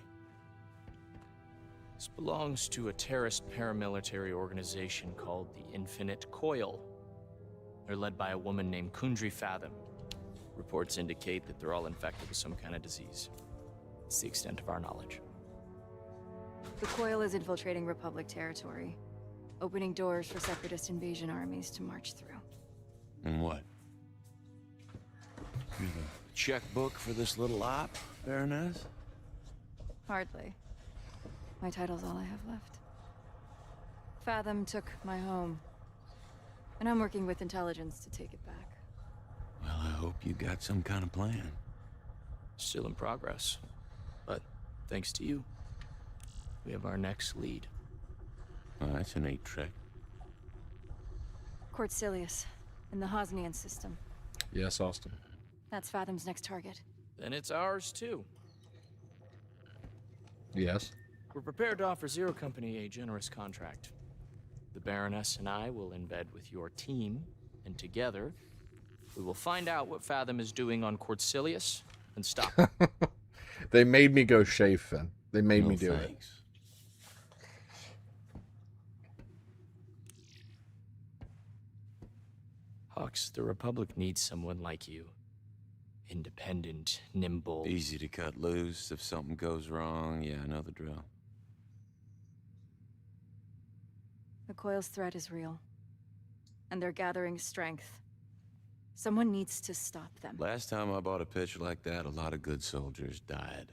This belongs to a terrorist paramilitary organization called the Infinite Coil. They're led by a woman named Kundry Fathom. Reports indicate that they're all infected with some kind of disease. It's the extent of our knowledge. The Coil is infiltrating Republic territory, opening doors for separatist invasion armies to march through. And what? You have a checkbook for this little op, Baroness? Hardly. My title's all I have left. Fathom took my home, and I'm working with intelligence to take it back. Well, I hope you got some kind of plan. Still in progress. But thanks to you, we have our next lead. Well, that's a neat trick. Chortle in the Hosnian system. Yes, Austin. That's Fathom's next target. Then it's ours too. Yes. We're prepared to offer Zero Company a generous contract. The Baroness and I will embed with your team, and together, we will find out what Fathom is doing on Chortle and stop it. They made me go shave, Finn. They made No me do it. thanks. Hawks, the Republic needs someone like you. Independent, nimble. Easy to cut loose if something goes wrong. Yeah, I know the drill. The Coil's threat is real, and they're gathering strength. Someone needs to stop them. Last time I bought a pitch like that, a lot of good soldiers died.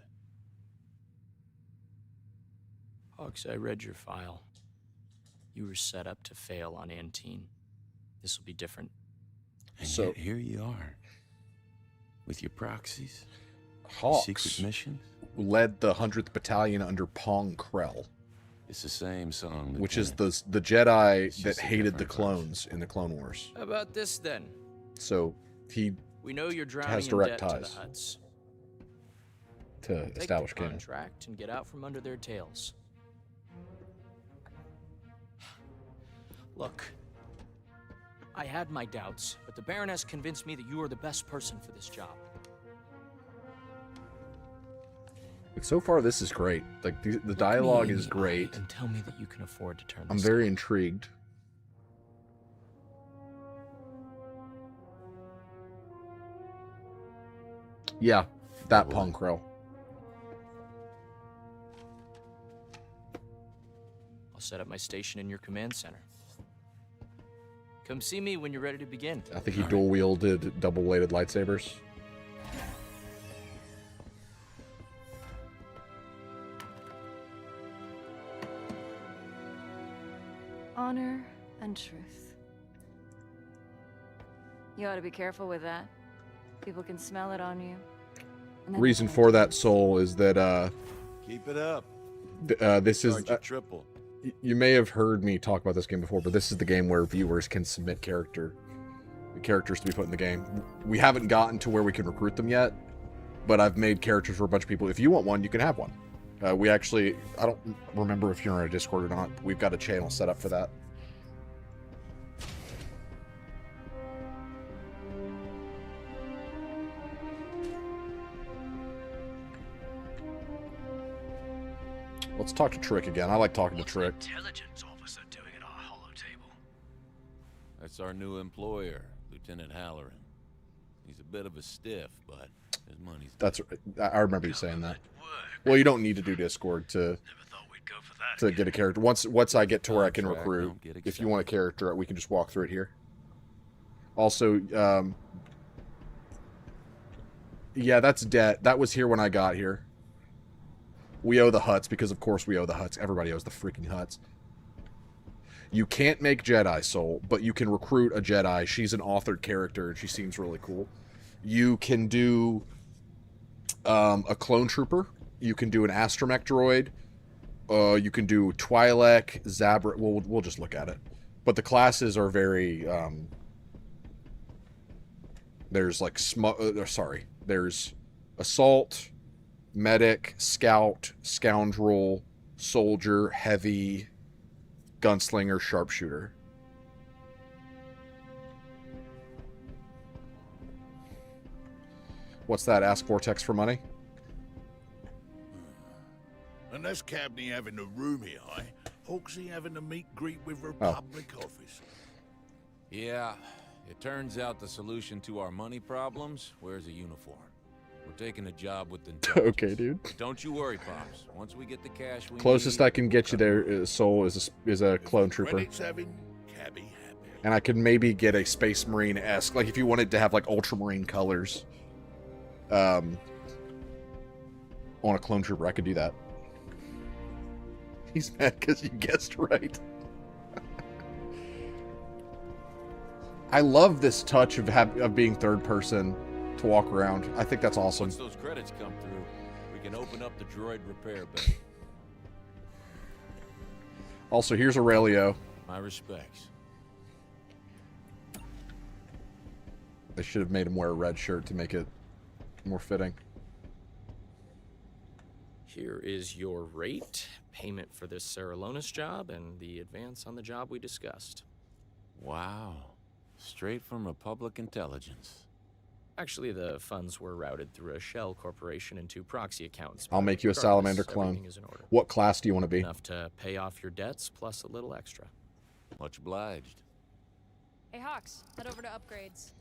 Hawks, I read your file. You were set up to fail on Antine. This will be different. And So- yet here you are. With your proxies, Hawks secret missions. led the 100th Battalion under Pong Krell, It's the same song. which is Lieutenant. the Jedi It's that just a hated the different clones in the Clone Wars. How about this then? So he We know you're drowning has in direct debt ties to the Huts. to Take establish the canon. contract and get out from under their tails. Look, I had my doubts, but the Baroness convinced me that you are the best person for this job. Like, so far, this is great. Like the Look me dialogue in is the great. eye and tell me that you can afford to turn I'm this very down. intrigued. Yeah, that Pong Krell. I'll set up my station in your command center. Come see me when you're ready to begin. I think he dual wielded double bladed lightsabers. Honor and truth. You ought to be careful with that. People can smell it on you. And then Reason they'll for that, Soul, is that Keep it up. this is Sergeant Triple. you may have heard me talk about this game before, but this is the game where viewers can submit characters to be put in the game. We haven't gotten to where we can recruit them yet, but I've made characters for a bunch of people. If you want one, you can have one. We actually, I don't remember if you're on a Discord or not. We've got a channel set up for that. Let's talk to Trick again. I like talking to Trick. Intelligence officer doing at our hollow table. That's our new employer, Lieutenant Halloran. He's a bit of a stiff, but his money's... That's I remember you saying that. Well, you don't need to do Discord to get a character. Once I get to where I can Contract, recruit, don't get if you want a character, we can just walk through it here. Also, yeah, that's debt. That was here when I got here. We owe the Huts because, of course, we owe the Huts. Everybody owes the freaking Huts. You can't make Jedi Soul, but you can recruit a Jedi. She's an authored character, and she seems really cool. You can do a clone trooper. You can do an astromech droid. You can do Twi'lek, Zabra. We'll just look at it. But the classes are very. There's like there's assault, medic, scout, scoundrel, soldier, heavy, gunslinger, sharpshooter. What's that? Ask Vortex for money? Unless Cabney having a roomie high, Hawksy having a meet greet with Republic officer. Yeah, it turns out the solution to our money problems wears a uniform. We're taking a job with the Okay, dude. Don't you worry, Pops. Once we get the cash we Closest need, I can get you there, Soul, is a clone trooper. Credits having, Cabby happy. And I could maybe get a Space Marine-esque, like if you wanted to have like Ultramarine colors, on a clone trooper, I could do that. He's mad because you guessed right. I love this touch of being third person to walk around. I think that's awesome. Once those credits come through, we can open up the droid repair bay. Also, here's Aurelio. My respects. They should have made him wear a red shirt to make it more fitting. Here is your rate, payment for this Saralonis job, and the advance on the job we discussed. Wow. Straight from Republic Intelligence. Actually, the funds were routed through a shell corporation and 2 proxy accounts. I'll make you a Regardless, Salamander clone. everything is in order. What class do you want to be? Enough to pay off your debts, plus a little extra. Much obliged. Hey, Hawks, head over to upgrades.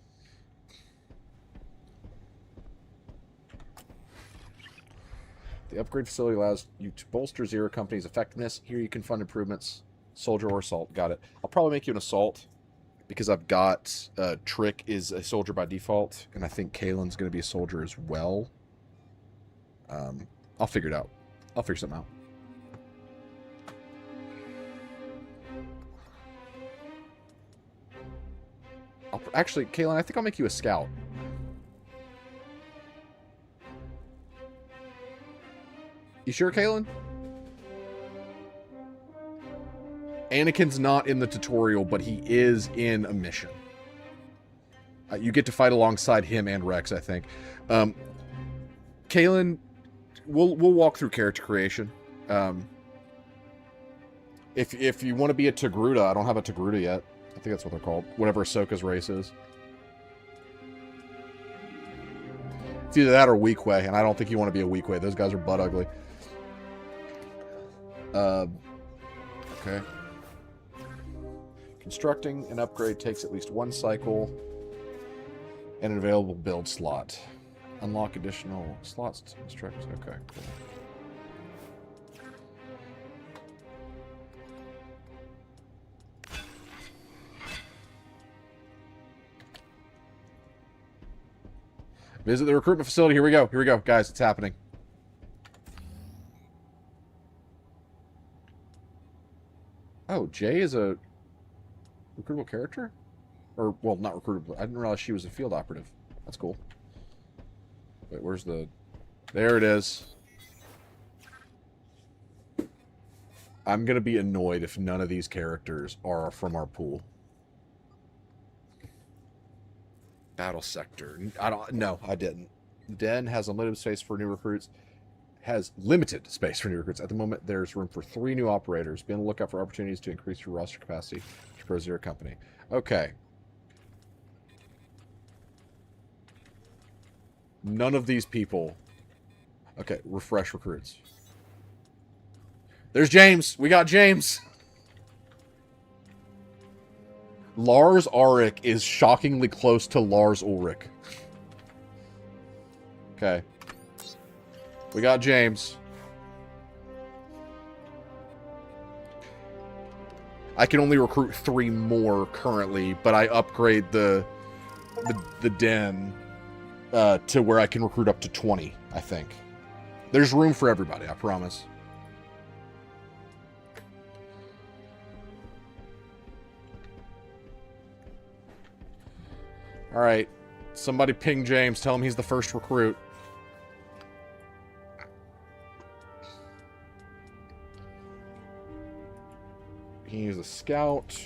The upgrade facility allows you to bolster Zero Company's effectiveness. Here you can fund improvements. Soldier or assault. Got it. I'll probably make you an assault because I've got Trick is a soldier by default, and I think Kaylin's going to be a soldier as well. I'll figure it out. I'll figure something out. Actually, Kaylin, I think I'll make you a scout. You sure, Kaylin? Anakin's not in the tutorial, but he is in a mission. You get to fight alongside him and Rex, I think. Kaylin, we'll walk through character creation. If you want to be a Togruta, I don't have a Togruta yet. I think that's what they're called. Whatever Ahsoka's race is. It's either that or Weequay, and I don't think you want to be a Weequay. Those guys are butt ugly. Okay. Constructing an upgrade takes at least 1 cycle and an available build slot. Unlock additional slots to construct. Okay, cool. Visit the recruitment facility. Here we go. Here we go. Guys, it's happening. Oh, Jay is a recruitable character? Or, well, not recruitable. I didn't realize she was a field operative. That's cool. Wait, where's the... There it is. I'm going to be annoyed if none of these characters are from our pool. Battle sector. No, I didn't. Den has unlimited space for new recruits. Has limited space for new recruits. At the moment, there's room for 3 new operators. Be on the lookout for opportunities to increase your roster capacity to grow Zero Company. Okay. None of these people. Okay, refresh recruits. There's James. We got James. Lars Ulrich is shockingly close to Lars Ulrich. Okay. We got James. I can only recruit 3 more currently, but I upgrade the den to where I can recruit up to 20, I think. There's room for everybody, I promise. Alright. Somebody ping James. Tell him he's the first recruit. He's a scout.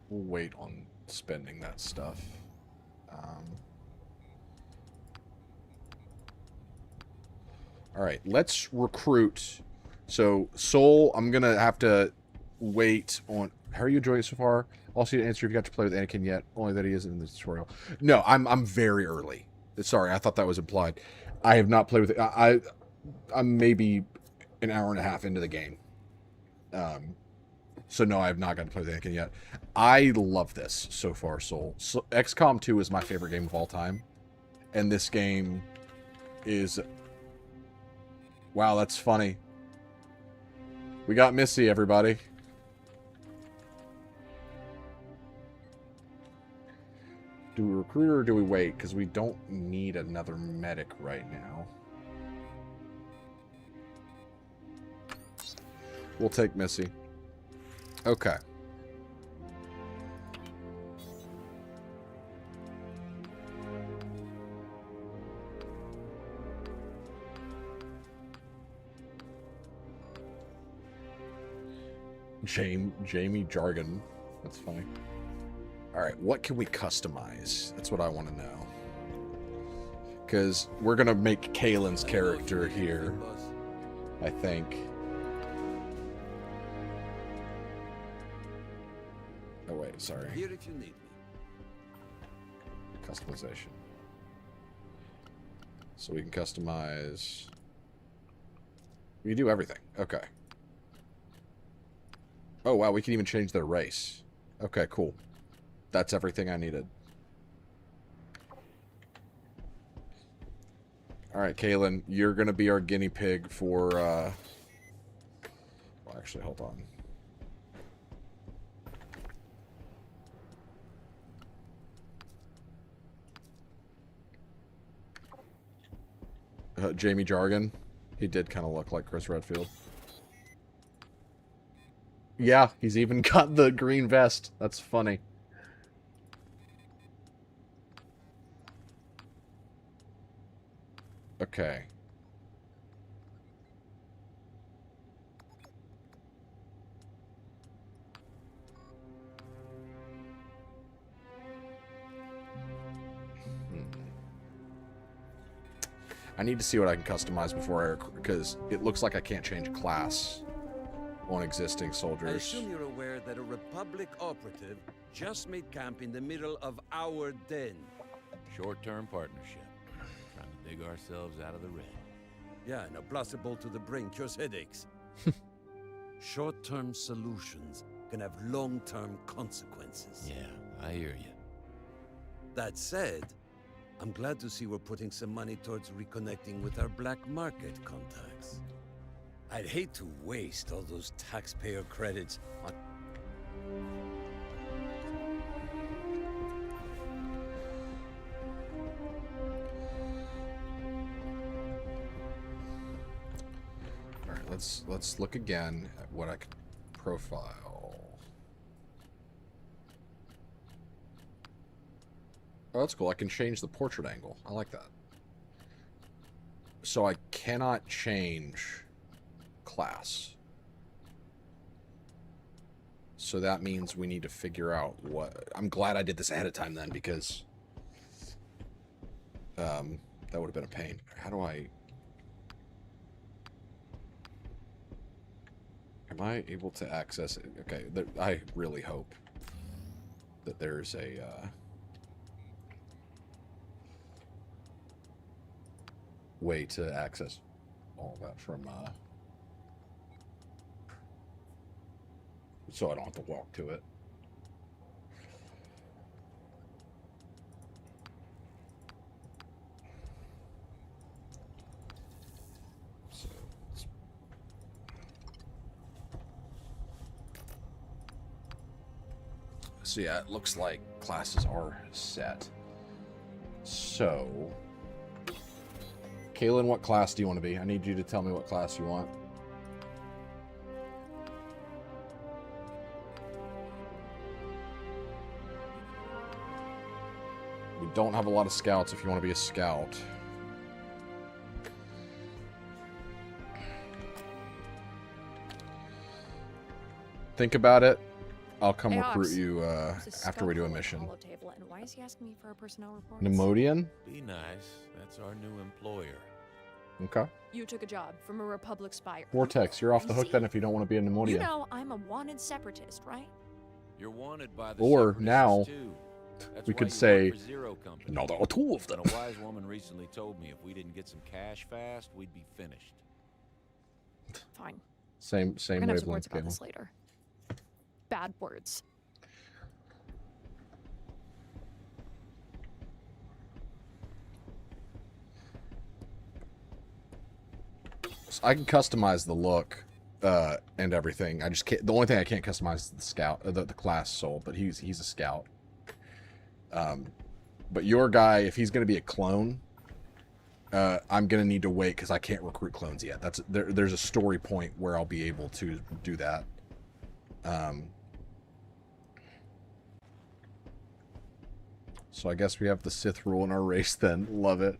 We'll wait on spending that stuff. All right, let's recruit. So, Soul, I'm going to have to wait on... How are you enjoying it so far? Also, to answer if you got to play with Anakin yet. Only that he isn't in the tutorial. No, I'm very early. Sorry, I thought that was implied. I have not played with... I'm maybe an hour and a half into the game. So no, I have not got to play with Anakin yet. I love this so far, Soul. So, XCOM 2 is my favorite game of all time. And this game is... Wow, that's funny. We got Missy, everybody. Do we recruit or do we wait? Because we don't need another medic right now. We'll take Missy. Okay. Jamie Jargon. That's funny. Alright, what can we customize? That's what I want to know. Because we're going to make Kaylin's character here, I think. Oh, wait, sorry. Here if you need me. Customization. So we can customize... We can do everything. Okay. Oh, wow, we can even change their race. Okay, cool. That's everything I needed. Alright, Kaylin, you're going to be our guinea pig for, Well, actually, hold on. Jamie Jargon. He did kind of look like Chris Redfield. Yeah, he's even got the green vest. That's funny. Okay. I need to see what I can customize before because it looks like I can't change class on existing soldiers. I assume you're aware that a Republic operative just made camp in the middle of our den. Short-term partnership. Trying to dig ourselves out of the red. Yeah, now plausible to the brain cures headaches. Short-term solutions can have long-term consequences. Yeah, I hear you. That said, I'm glad to see we're putting some money towards reconnecting with our black market contacts. I'd hate to waste all those taxpayer credits on... Alright, let's look again at what I can profile. Oh, that's cool. I can change the portrait angle. I like that. So I cannot change class. So that means we need to figure out what... I'm glad I did this ahead of time then, because that would have been a pain. How do I... Am I able to access it? Okay, I really hope that there's a... way to access all that from so I don't have to walk to it. So So yeah, it looks like classes are set. So, Kaylin, what class do you want to be? I need you to tell me what class you want. We don't have a lot of scouts if you want to be a scout. Think about it. I'll come Hey, recruit Ox. you There's a after we do a scout on the mission. hollow table, and why is he asking me for a personnel report? Nemodian? Be nice. That's our new employer. Okay. You took a job from a Republic spy. Vortex, you're off the hook then if you don't want to be a Nemodian. You know I'm a wanted separatist, right? You're wanted by the Or Separatists, now, too. That's we why could you say, work for Zero Company. no, there are two of them. And a wise woman recently told me if we didn't get some cash fast, we'd be finished. Fine. Same We're gonna have some wavelength, words about Cable. this later. Bad words. So I can customize the look and everything. I just can't. The only thing I can't customize is the scout, the class soul. But he's a scout. But your guy, if he's gonna be a clone, I'm gonna need to wait because I can't recruit clones yet. There's a story point where I'll be able to do that. So I guess we have the Sith rule in our race then. Love it.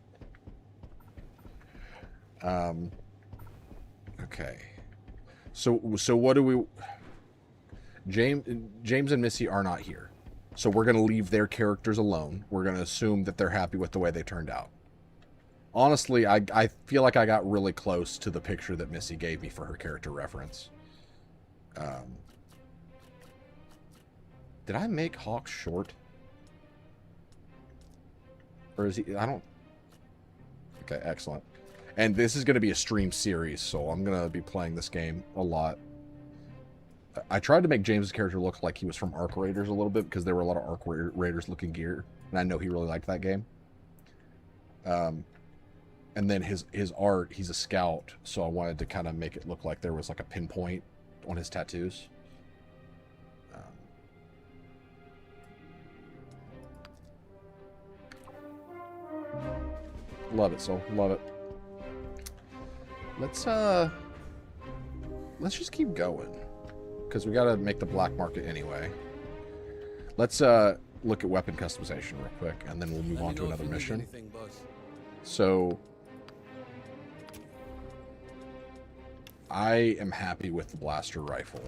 Okay. So what do we... James and Missy are not here. So we're going to leave their characters alone. We're going to assume that they're happy with the way they turned out. Honestly, I feel like I got really close to the picture that Missy gave me for her character reference. Did I make Hawk short? Or is he... I don't... Okay, excellent. And this is going to be a stream series, so I'm going to be playing this game a lot. I tried to make James's character look like he was from Arc Raiders a little bit, because there were a lot of Arc Raiders looking gear, and I know he really liked that game. And then his art, he's a scout, so I wanted to kind of make it look like there was like a pinpoint on his tattoos. Love it, Soul. Love it. Let's just keep going, because we gotta make the black market anyway. Let's look at weapon customization real quick, and then we'll move on to another mission. So I am happy with the blaster rifle.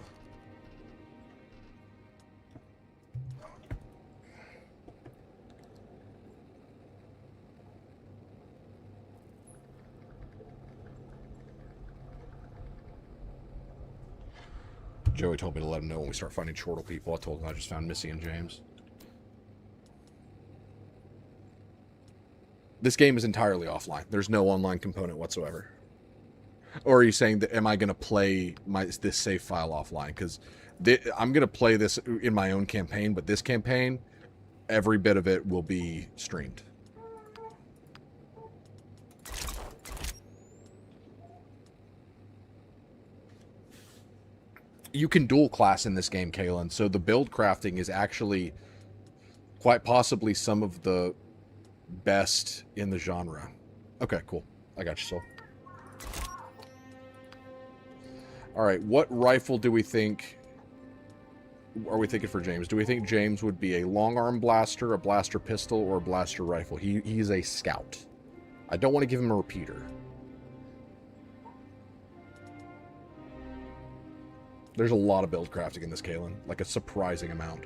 Joey told me to let him know when we start finding Chortle people. I told him I just found Missy and James. This game is entirely offline. There's no online component whatsoever. Or are you saying that am I going to play this save file offline? Because I'm going to play this in my own campaign, but this campaign, every bit of it will be streamed. You can dual class in this game, Kalen, so the build crafting is actually quite possibly some of the best in the genre. Okay, cool. I got you, Soul. Alright, what rifle do we think... are we thinking for James? Do we think James would be a long arm blaster, a blaster pistol, or a blaster rifle? He's a scout. I don't want to give him a repeater. There's a lot of build crafting in this, Kalen. Like a surprising amount.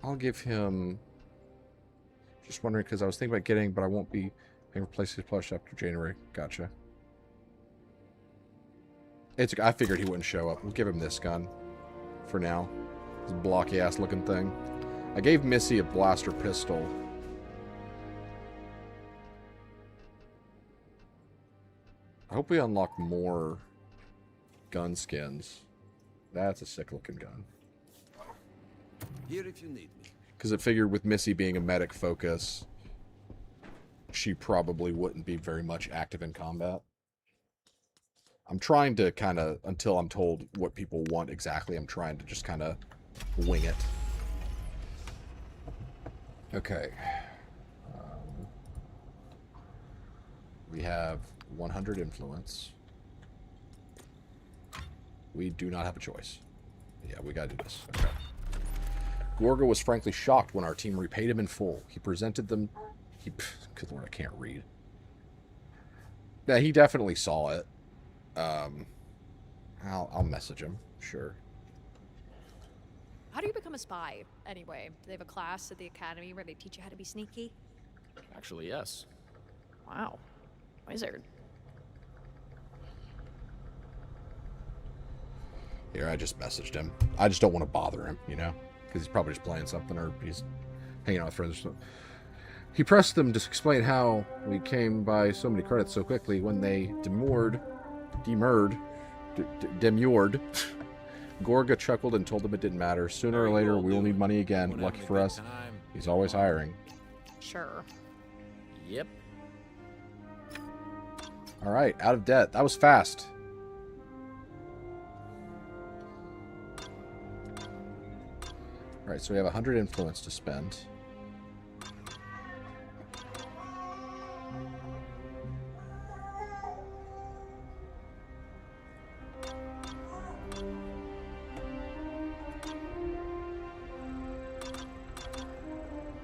I'll give him... just wondering, because I was thinking about getting, but I won't be paying for PlayStation Plus after January. Gotcha. I figured he wouldn't show up. We'll give him this gun for now. This blocky ass looking thing. I gave Missy a blaster pistol. I hope we unlock more gun skins. That's a sick looking gun. Here if you need me. Because it figured with Missy being a medic focus, she probably wouldn't be very much active in combat. I'm trying to kind of, until I'm told what people want exactly, I'm trying to just kind of wing it. Okay. We have 100 influence. We do not have a choice. Yeah, we gotta do this. Okay. Gorga was frankly shocked when our team repaid him in full. He presented them... Good lord, I can't read. Yeah, he definitely saw it. I'll message him. Sure. How do you become a spy, anyway? Do they have a class at the academy where they teach you how to be sneaky? Actually, yes. Wow. Wizard. Here, I just messaged him. I just don't want to bother him, you know? Because he's probably just playing something or he's hanging out with friends or something. He pressed them to explain how we came by so many credits so quickly when they demurred. Gorga chuckled and told them it didn't matter. Sooner or later, we will need money again. Lucky for us, he's always hiring. Sure. Yep. All right, out of debt. That was fast. All right, so we have 100 influence to spend.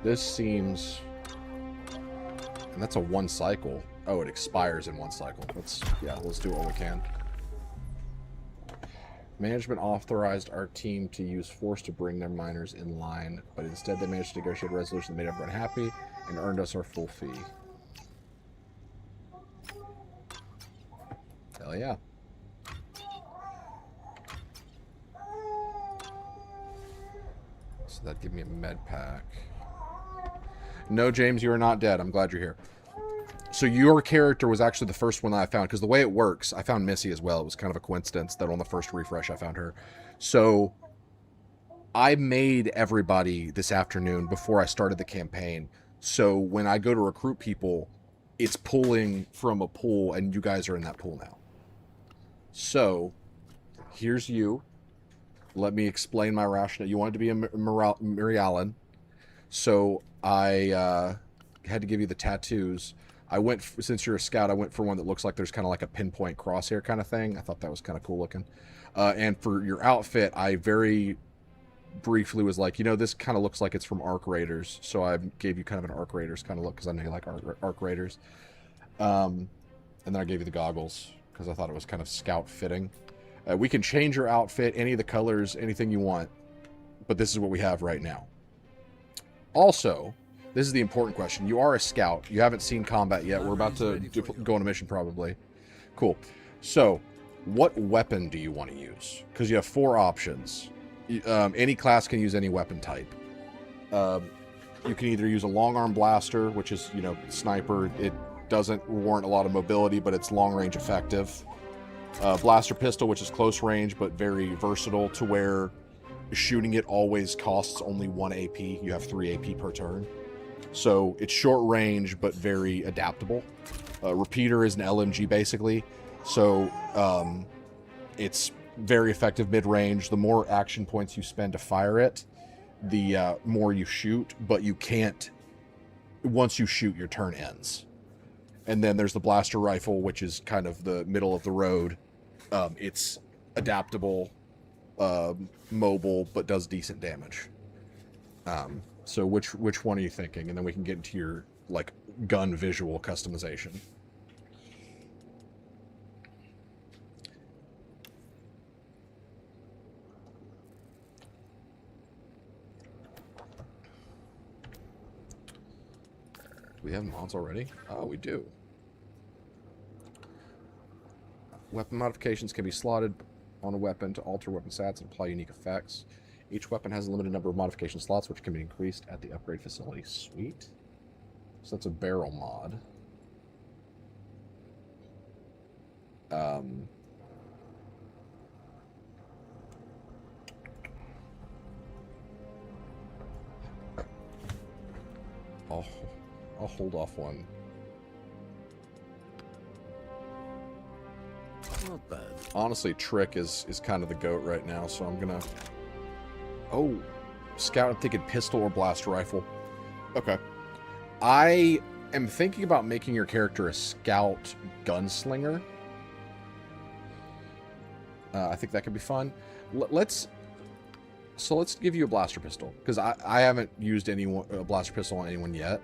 This seems... And that's a 1 cycle. Oh, it expires in 1 cycle. Let's do what we can. Management authorized our team to use force to bring their miners in line, but instead they managed to negotiate a resolution that made everyone happy and earned us our full fee. Hell yeah. So that'd give me a med pack. No, James, you are not dead. I'm glad you're here. So your character was actually the first one that I found, because the way it works, I found Missy as well. It was kind of a coincidence that on the first refresh I found her. So I made everybody this afternoon before I started the campaign. So when I go to recruit people, it's pulling from a pool, and you guys are in that pool now. So here's you. Let me explain my rationale. You wanted to be a Mary Allen. So I had to give you the tattoos. I went, since you're a scout, I went for one that looks like there's kind of like a pinpoint crosshair kind of thing. I thought that was kind of cool looking. And for your outfit, I very briefly was like, you know, this kind of looks like it's from Arc Raiders. So I gave you kind of an Arc Raiders kind of look, because I know you like Arc Raiders. And then I gave you the goggles because I thought it was kind of scout fitting. We can change your outfit, any of the colors, anything you want. But this is what we have right now. Also, this is the important question. You are a scout. You haven't seen combat yet. We're about to go on a mission probably. Cool. So, what weapon do you want to use? Because you have 4 options. Any class can use any weapon type. You can either use a long arm blaster, which is, you know, sniper. It doesn't warrant a lot of mobility, but it's long range effective. Blaster pistol, which is close range, but very versatile to where shooting it always costs only 1 AP. You have 3 AP per turn. So it's short range, but very adaptable. Repeater is an LMG, basically. So it's very effective mid-range. The more action points you spend to fire it, the more you shoot, but you can't... Once you shoot, your turn ends. And then there's the blaster rifle, which is kind of the middle of the road. It's adaptable, mobile, but does decent damage. So which one are you thinking? And then we can get into your, like, gun visual customization. Do we have mods already? Oh, we do. Weapon modifications can be slotted on a weapon to alter weapon stats and apply unique effects. Each weapon has a limited number of modification slots, which can be increased at the upgrade facility. Sweet. So that's a barrel mod. I'll hold off one Not bad. Honestly, Trick is kind of the GOAT right now, so I'm gonna... Oh, Scout, I'm thinking pistol or blast rifle. Okay. I am thinking about making your character a Scout gunslinger. I think that could be fun. Let's give you a blaster pistol, because I haven't used a blaster pistol on anyone yet.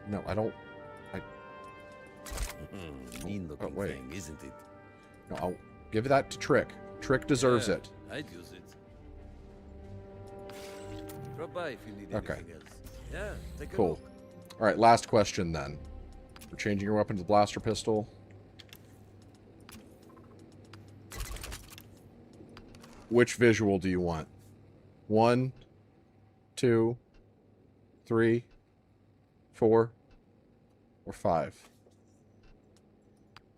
No, I don't. Mean-looking thing, isn't it? No, I'll give that to Trick. Trick deserves it. I'd use it. Drop by if you need anything else. Yeah, take a Cool. look. All right, last question then. We're changing your weapon to the blaster pistol. Which visual do you want? 1, 2, 3, 4, or 5?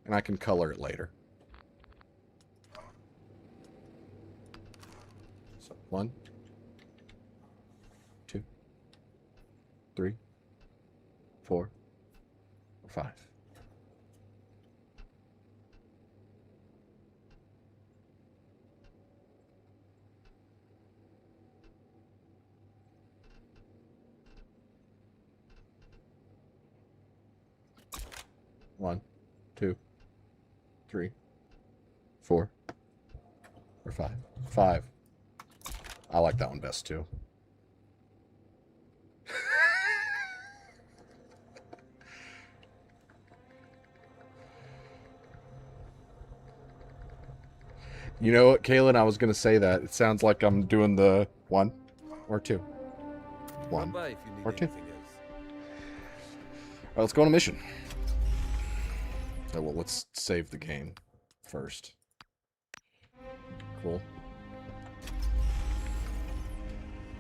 And I can color it later. So 1, 2, 3, 4, or 5. One, 2, 3, 4, or 5. 5. I like that one best too. You know what, Kaylin? I was going to say that. It sounds like I'm doing the 1 or 2. 1 or 2. All right, let's go on a mission. Oh, well, let's save the game first. Cool.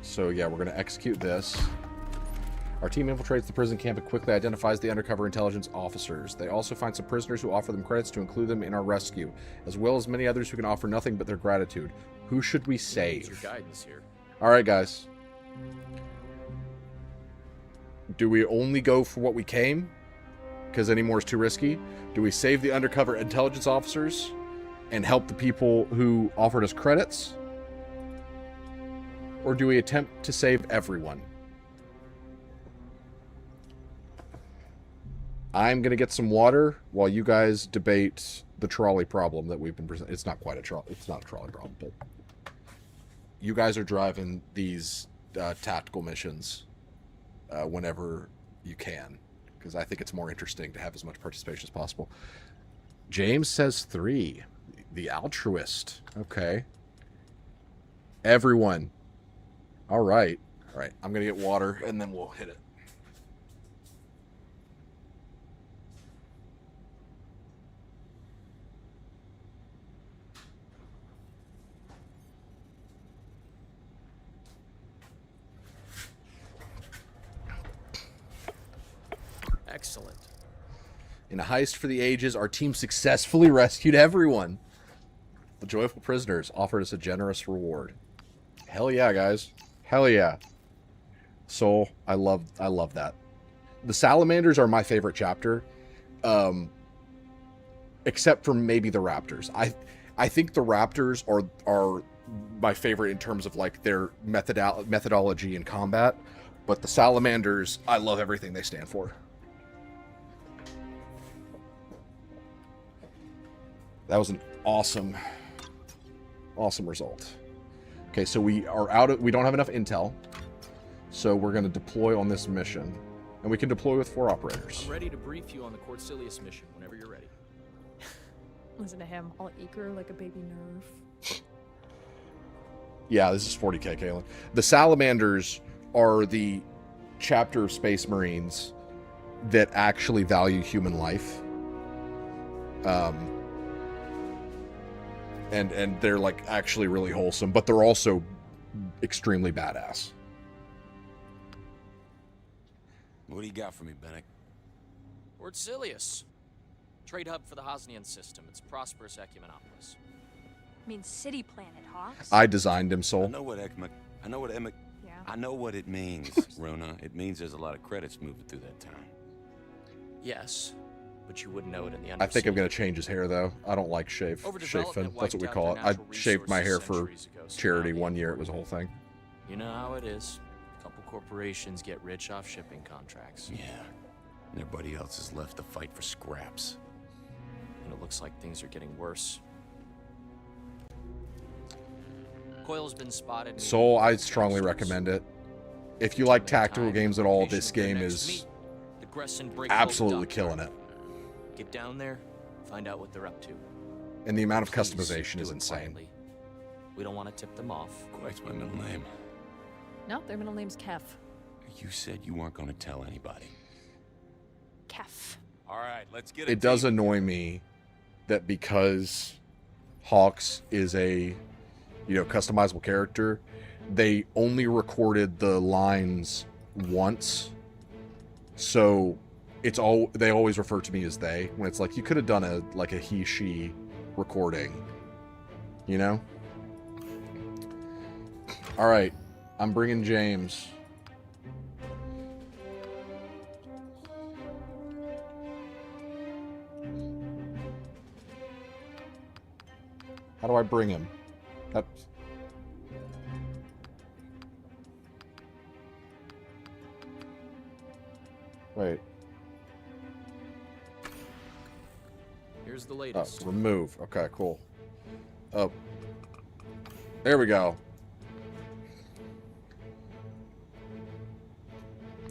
So, yeah, we're going to execute this. Our team infiltrates the prison camp and quickly identifies the undercover intelligence officers. They also find some prisoners who offer them credits to include them in our rescue, as well as many others who can offer nothing but their gratitude. Who should we save? Your guidance here. All right, guys. Do we only go for what we came? Because any more is too risky? Do we save the undercover intelligence officers and help the people who offered us credits? Or do we attempt to save everyone? I'm going to get some water while you guys debate the trolley problem that we've been presenting. It's not quite a trolley. It's not a trolley problem, but you guys are driving these tactical missions whenever you can, because I think it's more interesting to have as much participation as possible. James says 3. The altruist. Okay. Everyone. All right. All right. I'm going to get water, and then we'll hit it. Excellent. In a heist for the ages, our team successfully rescued everyone. The joyful prisoners offered us a generous reward. Hell yeah, guys. Hell yeah. So, I love that. The salamanders are my favorite chapter. Except for maybe the raptors. I think the raptors are my favorite in terms of like their methodology in combat. But the salamanders, I love everything they stand for. That was an awesome result. Okay, so we don't have enough intel. So we're going to deploy on this mission. And we can deploy with 4 operators. I'm ready to brief you on the Cortilius mission whenever you're ready. Listen to him, all eager like a baby nerf. Yeah, this is 40k, Kaylin. The salamanders are the chapter of Space Marines that actually value human life. And they're like actually really wholesome, but they're also extremely badass. What do you got for me, Bennick? Cortilius. Trade hub for the Hosnian system. It's prosperous Ecumenopolis. I mean city planet, Hawks. I designed him, I Soul. know what I know what it means, Rona. It means there's a lot of credits moving through that town. Yes, but you wouldn't know it in the I think I'm undersea. gonna change his hair though. I don't like shave fin. Overdevelopment That's what we wiped call out it. their I natural shaved my hair resources for centuries ago, so charity now they 1 year. It import was a whole thing. You know how it is. A couple corporations get rich off shipping contracts. Yeah. And everybody else is left to fight for scraps. And it looks like things are getting worse. Coil's been spotted. Soul, I strongly recommend it. If you like tactical games at all, this game is absolutely killing it. Get down there, find out what they're up to. And the amount of Please customization do is it insane. quietly. We don't want to tip them off. Quite's my middle name. No, their middle name's Kef. You said you weren't going to tell anybody. Kef. All right, let's get It does annoy me that because Hawks is a, customizable character, they only recorded the lines once. So they always refer to me as they, when it's like you could have done a he she recording, All right, I'm bringing James. How do I bring him? Wait. Here's the latest. Remove. Okay, cool. Oh. There we go.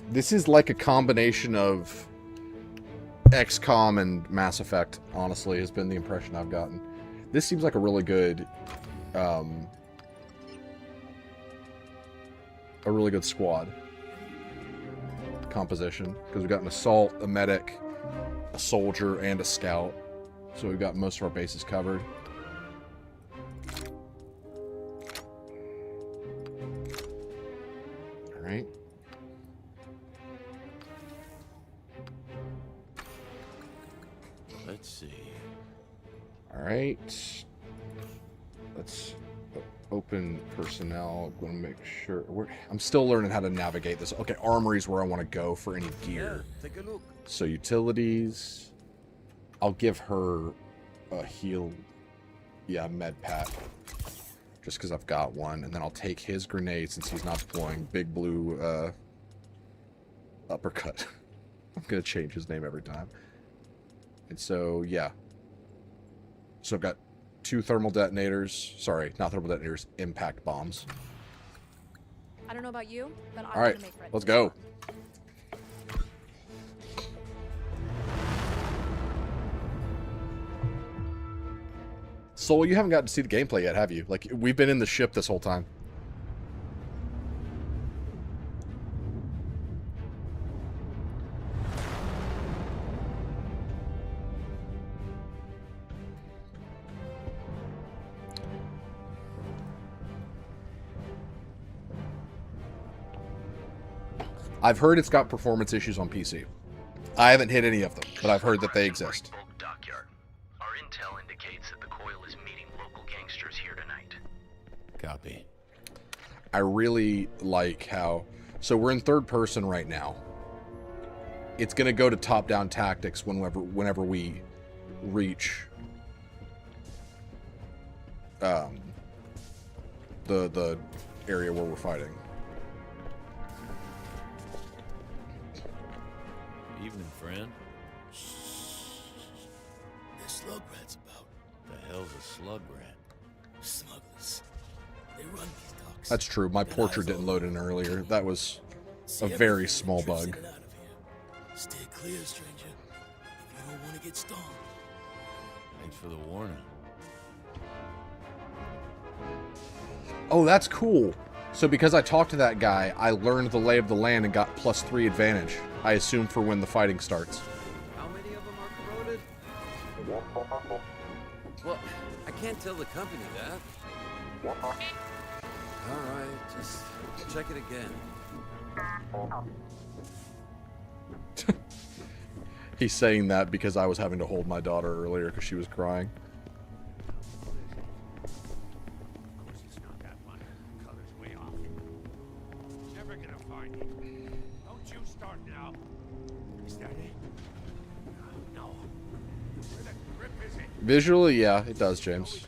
This is like a combination of XCOM and Mass Effect, honestly, has been the impression I've gotten. This seems like a really good squad composition, because we've got an assault, a medic, a soldier, and a scout. So we've got most of our bases covered. All right. Let's see. All right. Let's open personnel. I'm going to make sure. I'm still learning how to navigate this. Okay, armory's where I want to go for any gear. Yeah, take a look. So utilities. I'll give her a heal. Yeah, med pack. Just because I've got one. And then I'll take his grenade since he's not deploying. Big Blue uppercut. I'm going to change his name every time. And so, yeah. So I've got 2 thermal detonators. Sorry, not thermal detonators. Impact bombs. I don't know about you, but I'm All right, gonna make friends. let's go. Soul, you haven't gotten to see the gameplay yet, have you? Like, we've been in the ship this whole time. I've heard it's got performance issues on PC. I haven't hit any of them, but I've heard that they exist. Dockyard. Our intel indicates that the Coil is meeting local gangsters here tonight. Copy. I really like how... So we're in third person right now. It's going to go to top-down tactics whenever we reach the area where we're fighting. Evening, friend. There's slug rats about. The hell's a slug rat? Smugglers. They run these docks. That's true. My portrait didn't load in earlier. That was a very small bug. Stay clear, stranger. If you don't want to get stung. Thanks for the warning. Oh, that's cool. So because I talked to that guy, I learned the lay of the land and got +3 advantage. I assume for when the fighting starts. How many of them are corroded? Well, I can't tell the company that. Alright, just check it again. He's saying that because I was having to hold my daughter earlier because she was crying. Don't you start now. Steady. No. now. Visually, yeah, it does, James.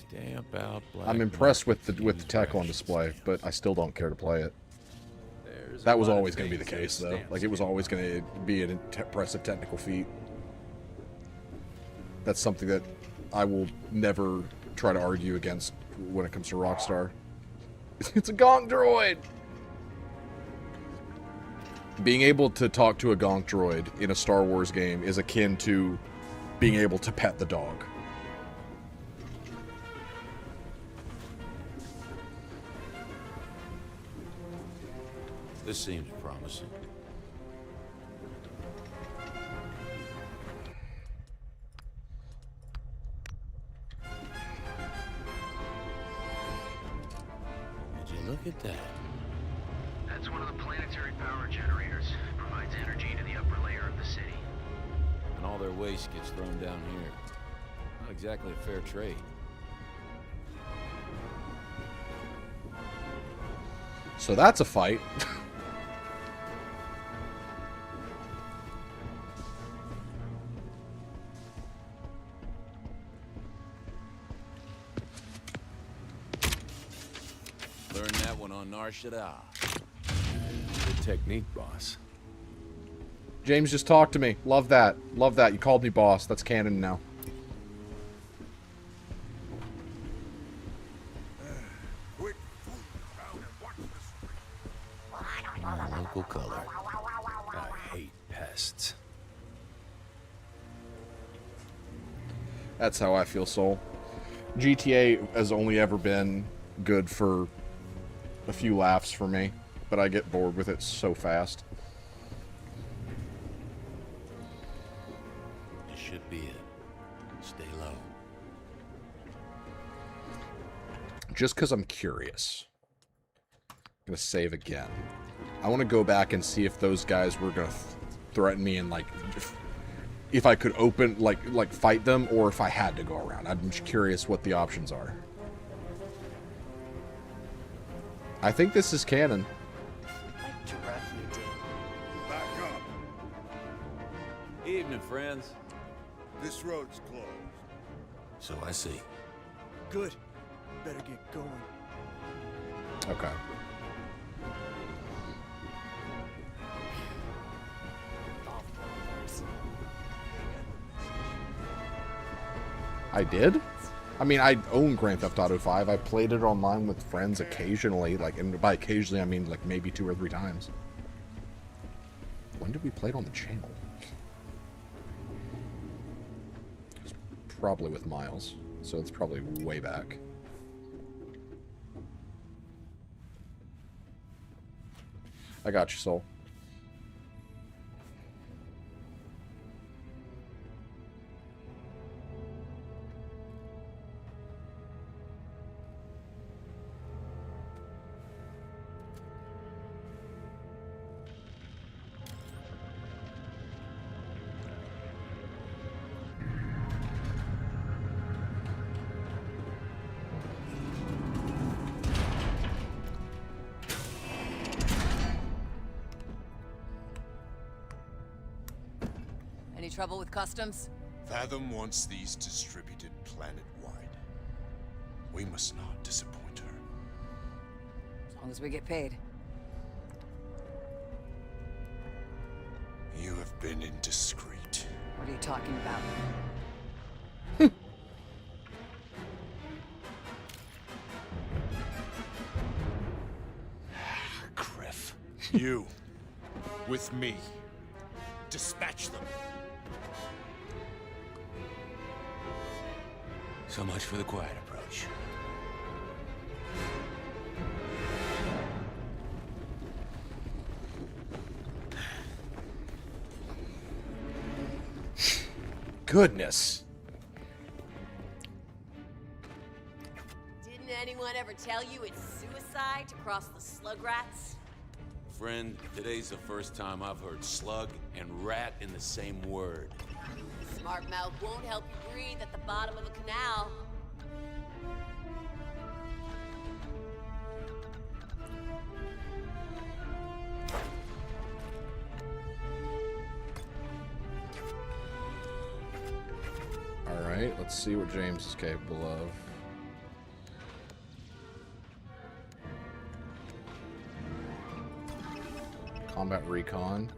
Stamp out black I'm impressed with the market tech on fuse display, but I still don't care to play it. There's That a was lot of always going to be the things case, those though. stamps Like, it was can always going to be an impressive technical feat. That's something that I will never try to argue against when it comes to Rockstar. It's a gonk droid! Being able to talk to a gonk droid in a Star Wars game is akin to being able to pet the dog. This seems promising. Would you look at that? That's one of the planetary power generators. Provides energy to the upper layer of the city. And all their waste gets thrown down here. Not exactly a fair trade. So that's a fight. Learned that one on Nar Shaddaa. Good technique, boss. James, just talk to me. Love that. Love that. You called me boss. That's canon now. Local color. I hate pests. That's how I feel, Soul. GTA has only ever been good for a few laughs for me, but I get bored with it so fast. This should be it. Stay low. Just because I'm curious. I'm going to save again. I want to go back and see if those guys were going to threaten me and, like, if I could open, like fight them, or if I had to go around. I'm just curious what the options are. I think this is canon. Back up. Evening, friends. This road's closed. So I see. Good. Better get going. Okay. I did? I mean, I own Grand Theft Auto 5. I played it online with friends occasionally. Like, and by occasionally, I mean, like, maybe 2 or 3 times. When did we play it on the channel? It's probably with Miles. So it's probably way back. I got you, Soul. Any trouble with customs? Fathom wants these distributed planet-wide. We must not disappoint her. As long as we get paid. You have been indiscreet. What are you talking about? Griff. You. With me. Dispatch them. So much for the quiet approach. Goodness. Didn't anyone ever tell you it's suicide to cross the slug rats? Friend, today's the first time I've heard slug and rat in the same word. Smart mouth won't help you breathe at the bottom of a canal. Alright, let's see what James is capable of. Combat recon.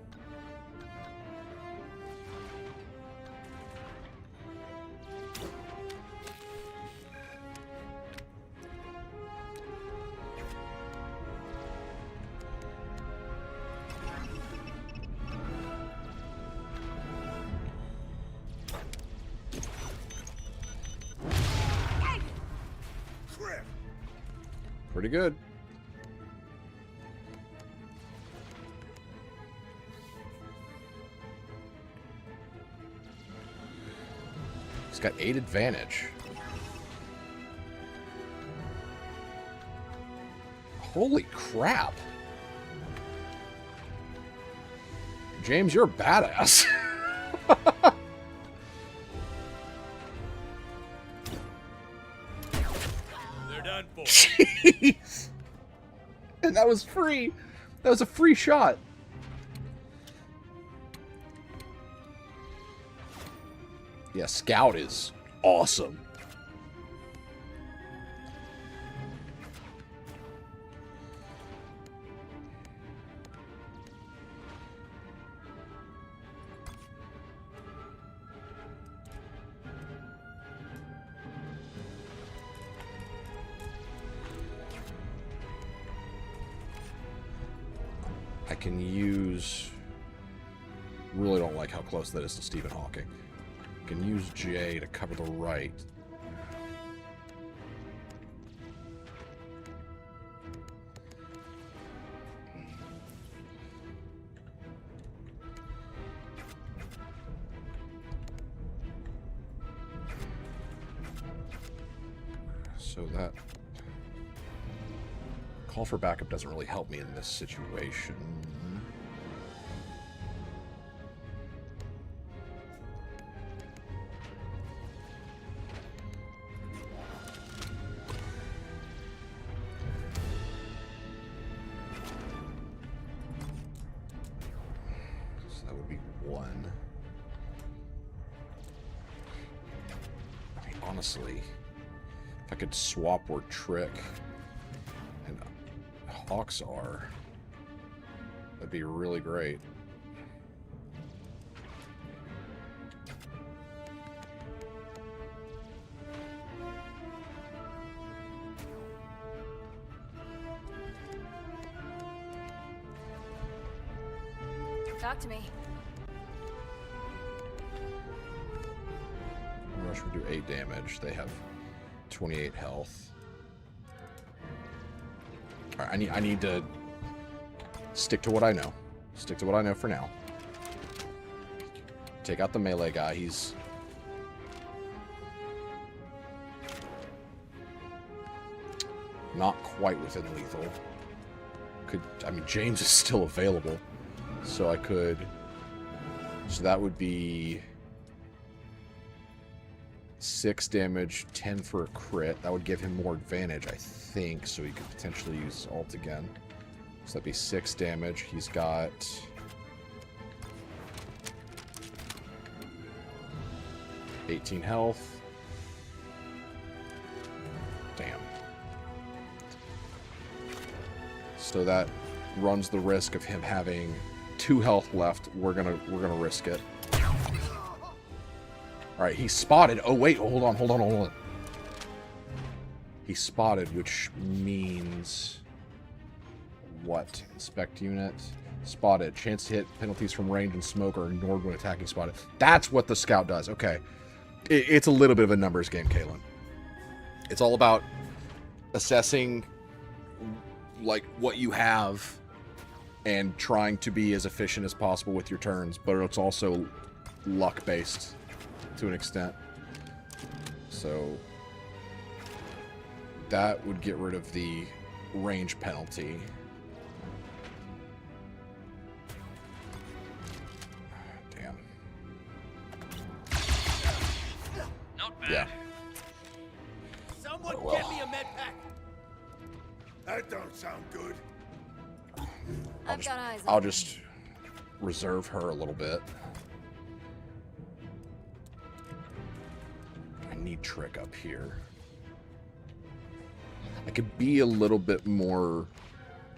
Pretty good. He's got 8 advantage. Holy crap. James, you're a badass. They're done for. Jeez. And that was free. That was a free shot. Yeah, Scout is awesome. I can use... Really don't like how close that is to Stephen Hawking. I can use J to cover the right. So that... Call for backup doesn't really help me in this situation. So that would be 1. I mean, honestly, if I could swap where Trick and Hawks are, that'd be really great. Talk to me. Rush would do 8 damage. They have 28 health. Alright, I need to stick to what I know. Stick to what I know for now. Take out the melee guy. He's... not quite within lethal. I mean, James is still available. So I could... So that would be... 6 damage, 10 for a crit. That would give him more advantage, I think, so he could potentially use ult again. So that'd be 6 damage. He's got... 18 health. Damn. So that runs the risk of him having 2 health left. We're gonna risk it. Alright, he's spotted. Oh, wait. Hold on. He's spotted, which means... What? Inspect unit. Spotted. Chance to hit. Penalties from range and smoke are ignored when attacking spotted. That's what the scout does. Okay. It's a little bit of a numbers game, Kalen. It's all about assessing, like, what you have and trying to be as efficient as possible with your turns, but it's also luck-based to an extent. So that would get rid of the range penalty. Damn. Not bad. Yeah. Someone Oh, well. get me a med pack. That don't sound good. I'll just reserve her a little bit. need Trick up here. I could be a little bit more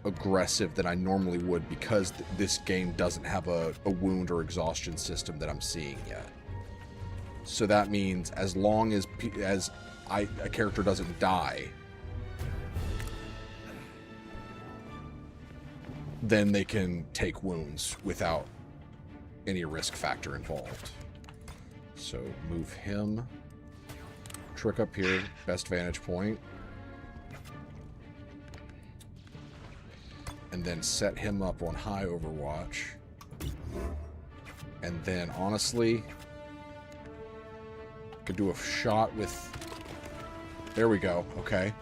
aggressive than I normally would because this game doesn't have a wound or exhaustion system that I'm seeing yet. So that means as long as a character doesn't die, then they can take wounds without any risk factor involved. So move him. Trick up here, best vantage point. And then set him up on high overwatch. And then, honestly, could do a shot with... There we go, okay.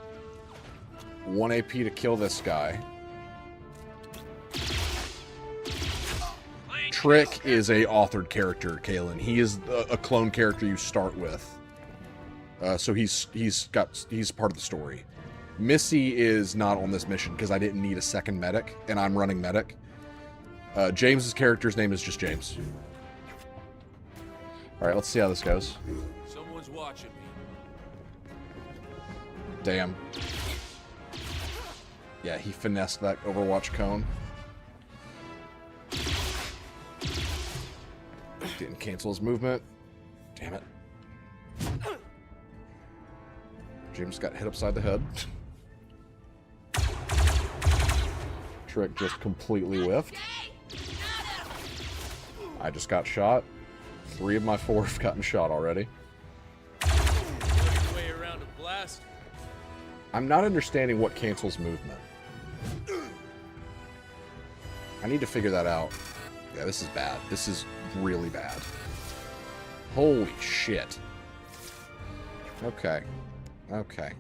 1 AP to kill this guy. Trick is a authored character, Kalen. He is a clone character you start with. So he's part of the story. Missy is not on this mission because I didn't need a second medic, and I'm running medic. James's character's name is just James. Alright, let's see how this goes. Someone's watching me. Damn. Yeah, he finessed that Overwatch cone. Didn't cancel his movement. Damn it. James got hit upside the head. Trick just completely whiffed. I just got shot. 3 of my 4 have gotten shot already. Way around a blast. I'm not understanding what cancels movement. I need to figure that out. Yeah, this is bad. This is really bad. Holy shit. Okay. Okay.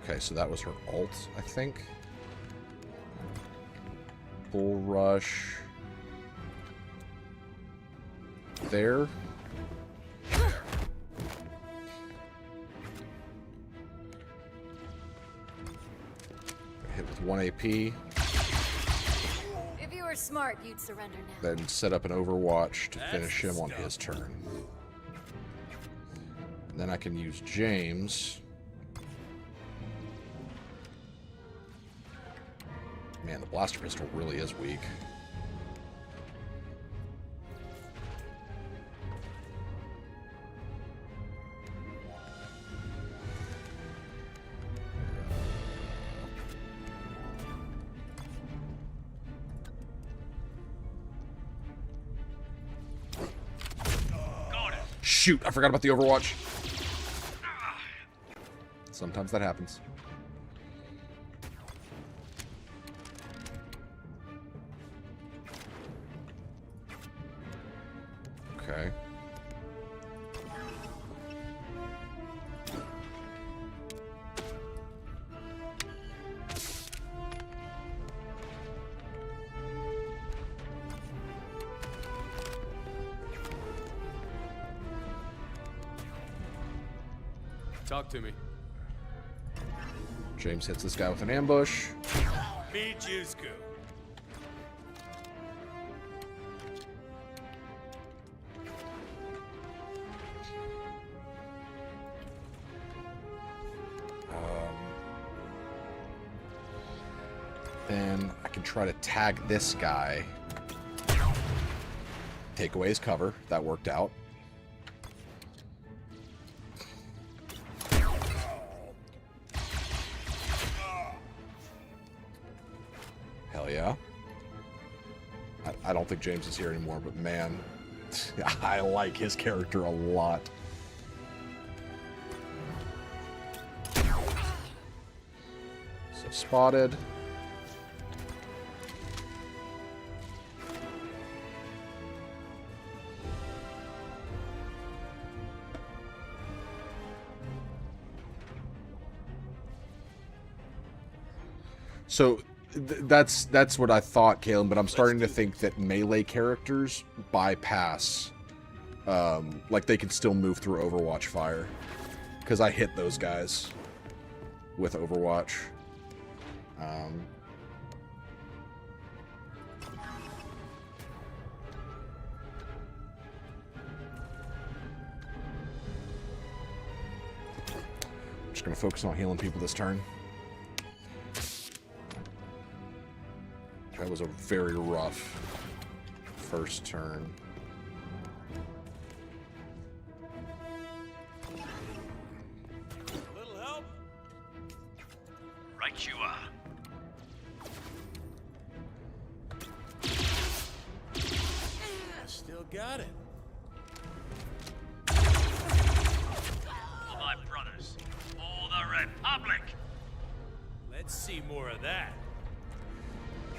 Okay, so that was her ult, I think. Bull rush. There. Hit with 1 AP. If you were smart, you'd surrender now. Then set up an Overwatch to finish him on his turn. And then I can use James. Man, the blaster pistol really is weak. Shoot, I forgot about the Overwatch. Sometimes that happens. Okay. Talk to me. James hits this guy with an ambush. Me, Juiceku. Then I can try to tag this guy. Take away his cover. That worked out. Hell yeah. I don't think James is here anymore, but man, I like his character a lot. So spotted. So that's what I thought, Caleb, but I'm starting to think that melee characters bypass, like they can still move through Overwatch fire. Because I hit those guys with Overwatch. Just gonna focus on healing people this turn. That was a very rough first turn. Little help? Right you are. Still got it. For my brothers, for the Republic. Let's see more of that.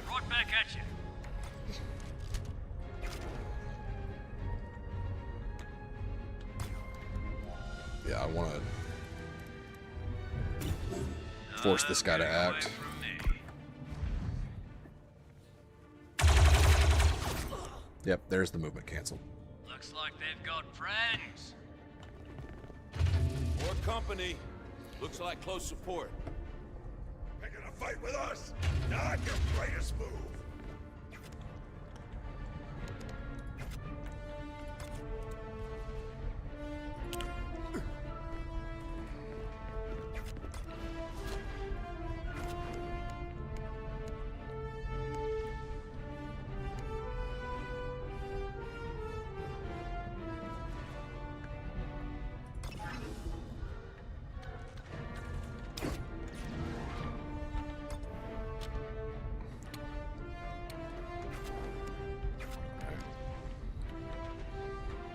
Right back at you. Yeah, I want to force this guy to act. Yep, there's the movement cancel. Looks like they've got friends. More company. Looks like close support. Picking a fight with us? Not your greatest move.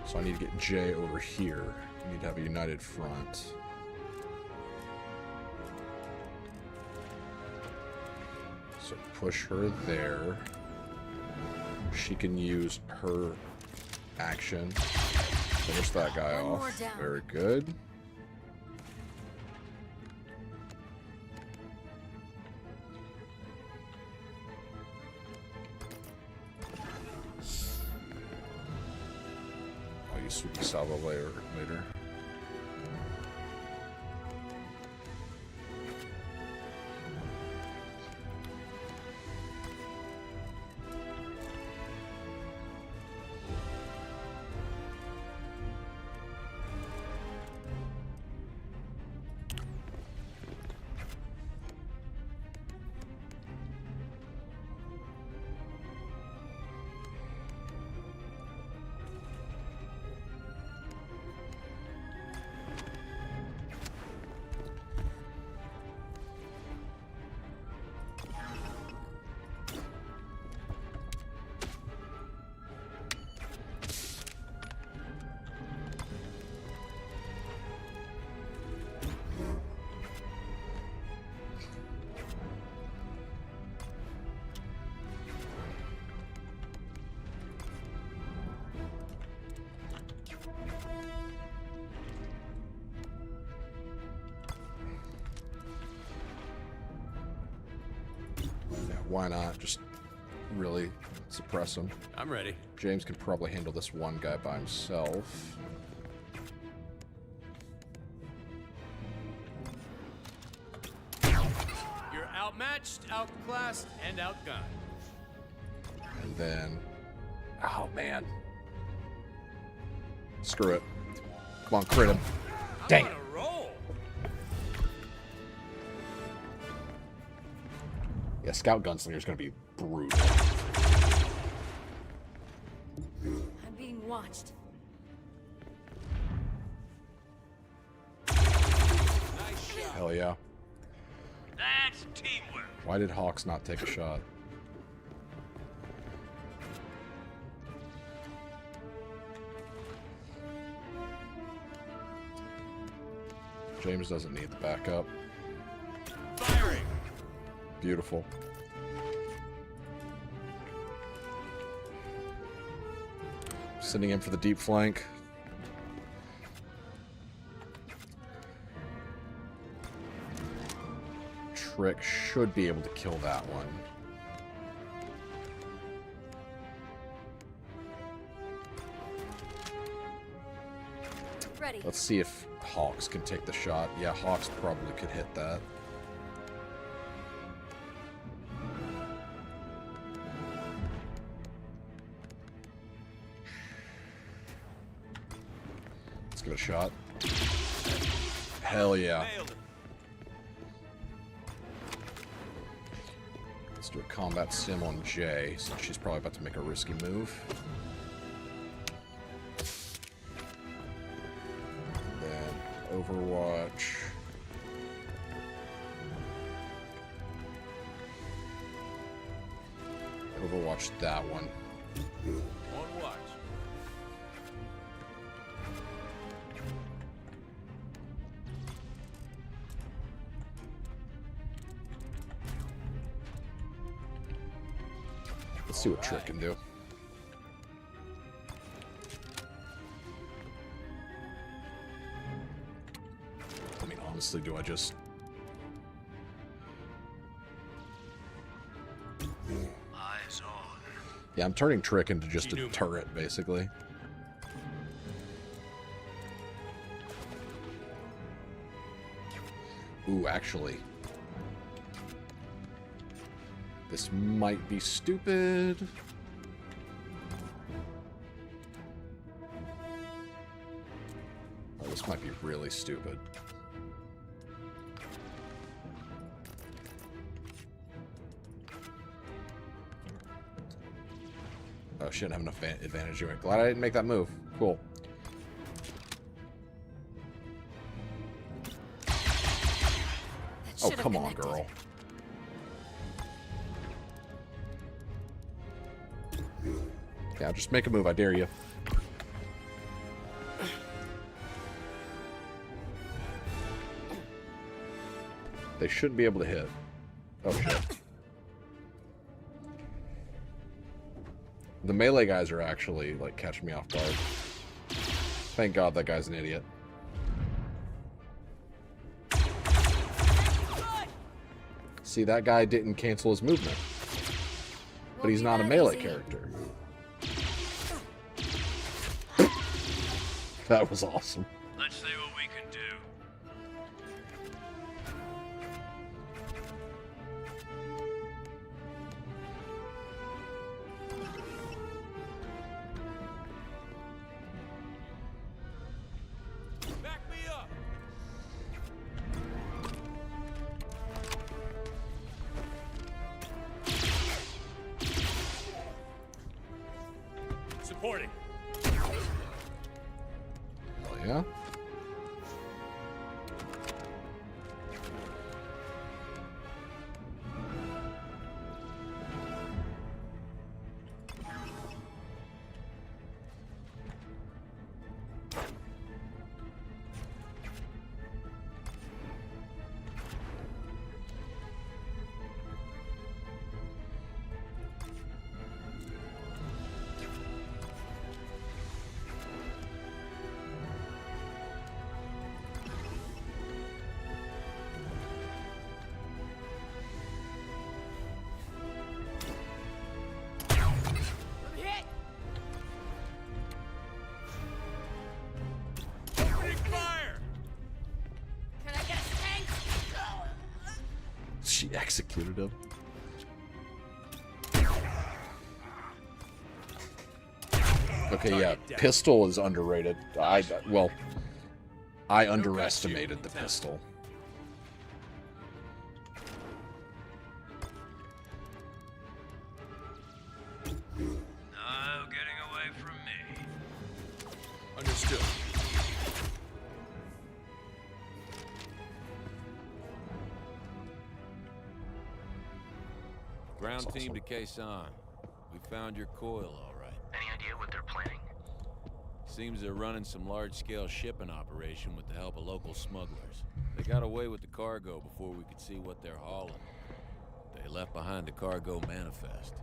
So I need to get Jay over here. I need to have a united front. So push her there. She can use her action. Finish that guy off. Very good. I'll use Sweetie Salvo later. Why not? Just really suppress him. I'm ready. James can probably handle this one guy by himself. You're outmatched, outclassed, and outgunned. And then... Oh, man. Screw it. Come on, crit him. Dang it. Yeah, Scout Gunslinger's gonna be brutal. I'm being watched. Hell yeah. That's teamwork. Why did Hawks not take a shot? James doesn't need the backup. Firing. Beautiful. Sending in for the deep flank. Trick should be able to kill that one. Ready. Let's see if Hawks can take the shot. Yeah, Hawks probably could hit that. Let's give it a shot. Hell yeah. Let's do a combat sim on Jay, since she's probably about to make a risky move. Then Overwatch. Overwatch that one. On watch. Let's see what Trick can do. I mean, honestly, do I just... Eyes on. Yeah, I'm turning Trick into just a turret, basically. Ooh, actually. This might be stupid. Oh, this might be really stupid. Oh, shouldn't have enough advantage anyway. Glad I didn't make that move. Cool. Oh, come on, girl. Yeah, just make a move, I dare you. They shouldn't be able to hit. Oh, shit. The melee guys are actually, like, catching me off guard. Thank God that guy's an idiot. See, that guy didn't cancel his movement. But he's not a melee character. That was awesome. Let's see what we can do. Back me up. Supporting. Oh, yeah? She executed him. Okay, yeah, pistol is underrated. I underestimated the pistol. No getting away from me. Understood. Ground team to Quezon. We found your coil, all right. Any idea what they're planning? Seems they're running some large-scale shipping operation with the help of local smugglers. They got away with the cargo before we could see what they're hauling. They left behind the cargo manifest.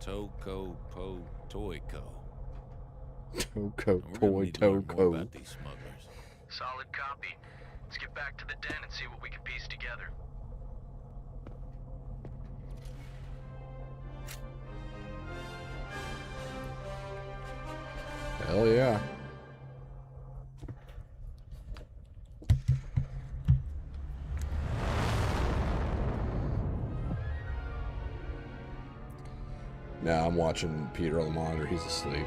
Toko Po Toy Co. Toko We're gonna Poi need to learn more Toko. about these smugglers. Solid copy. Let's get back to the den and see what we can piece together. Hell yeah. Now I'm watching Peter on the monitor. He's asleep.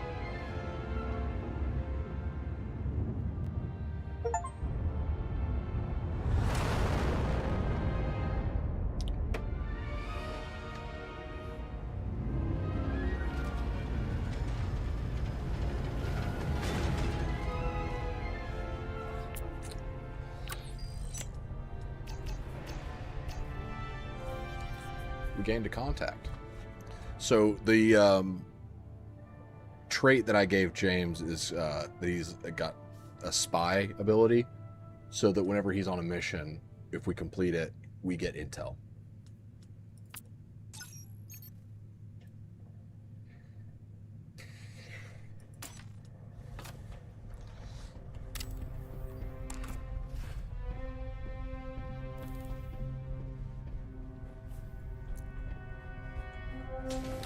We gained a contact. So the trait that I gave James is that he's got a spy ability, so that whenever he's on a mission, if we complete it, we get intel.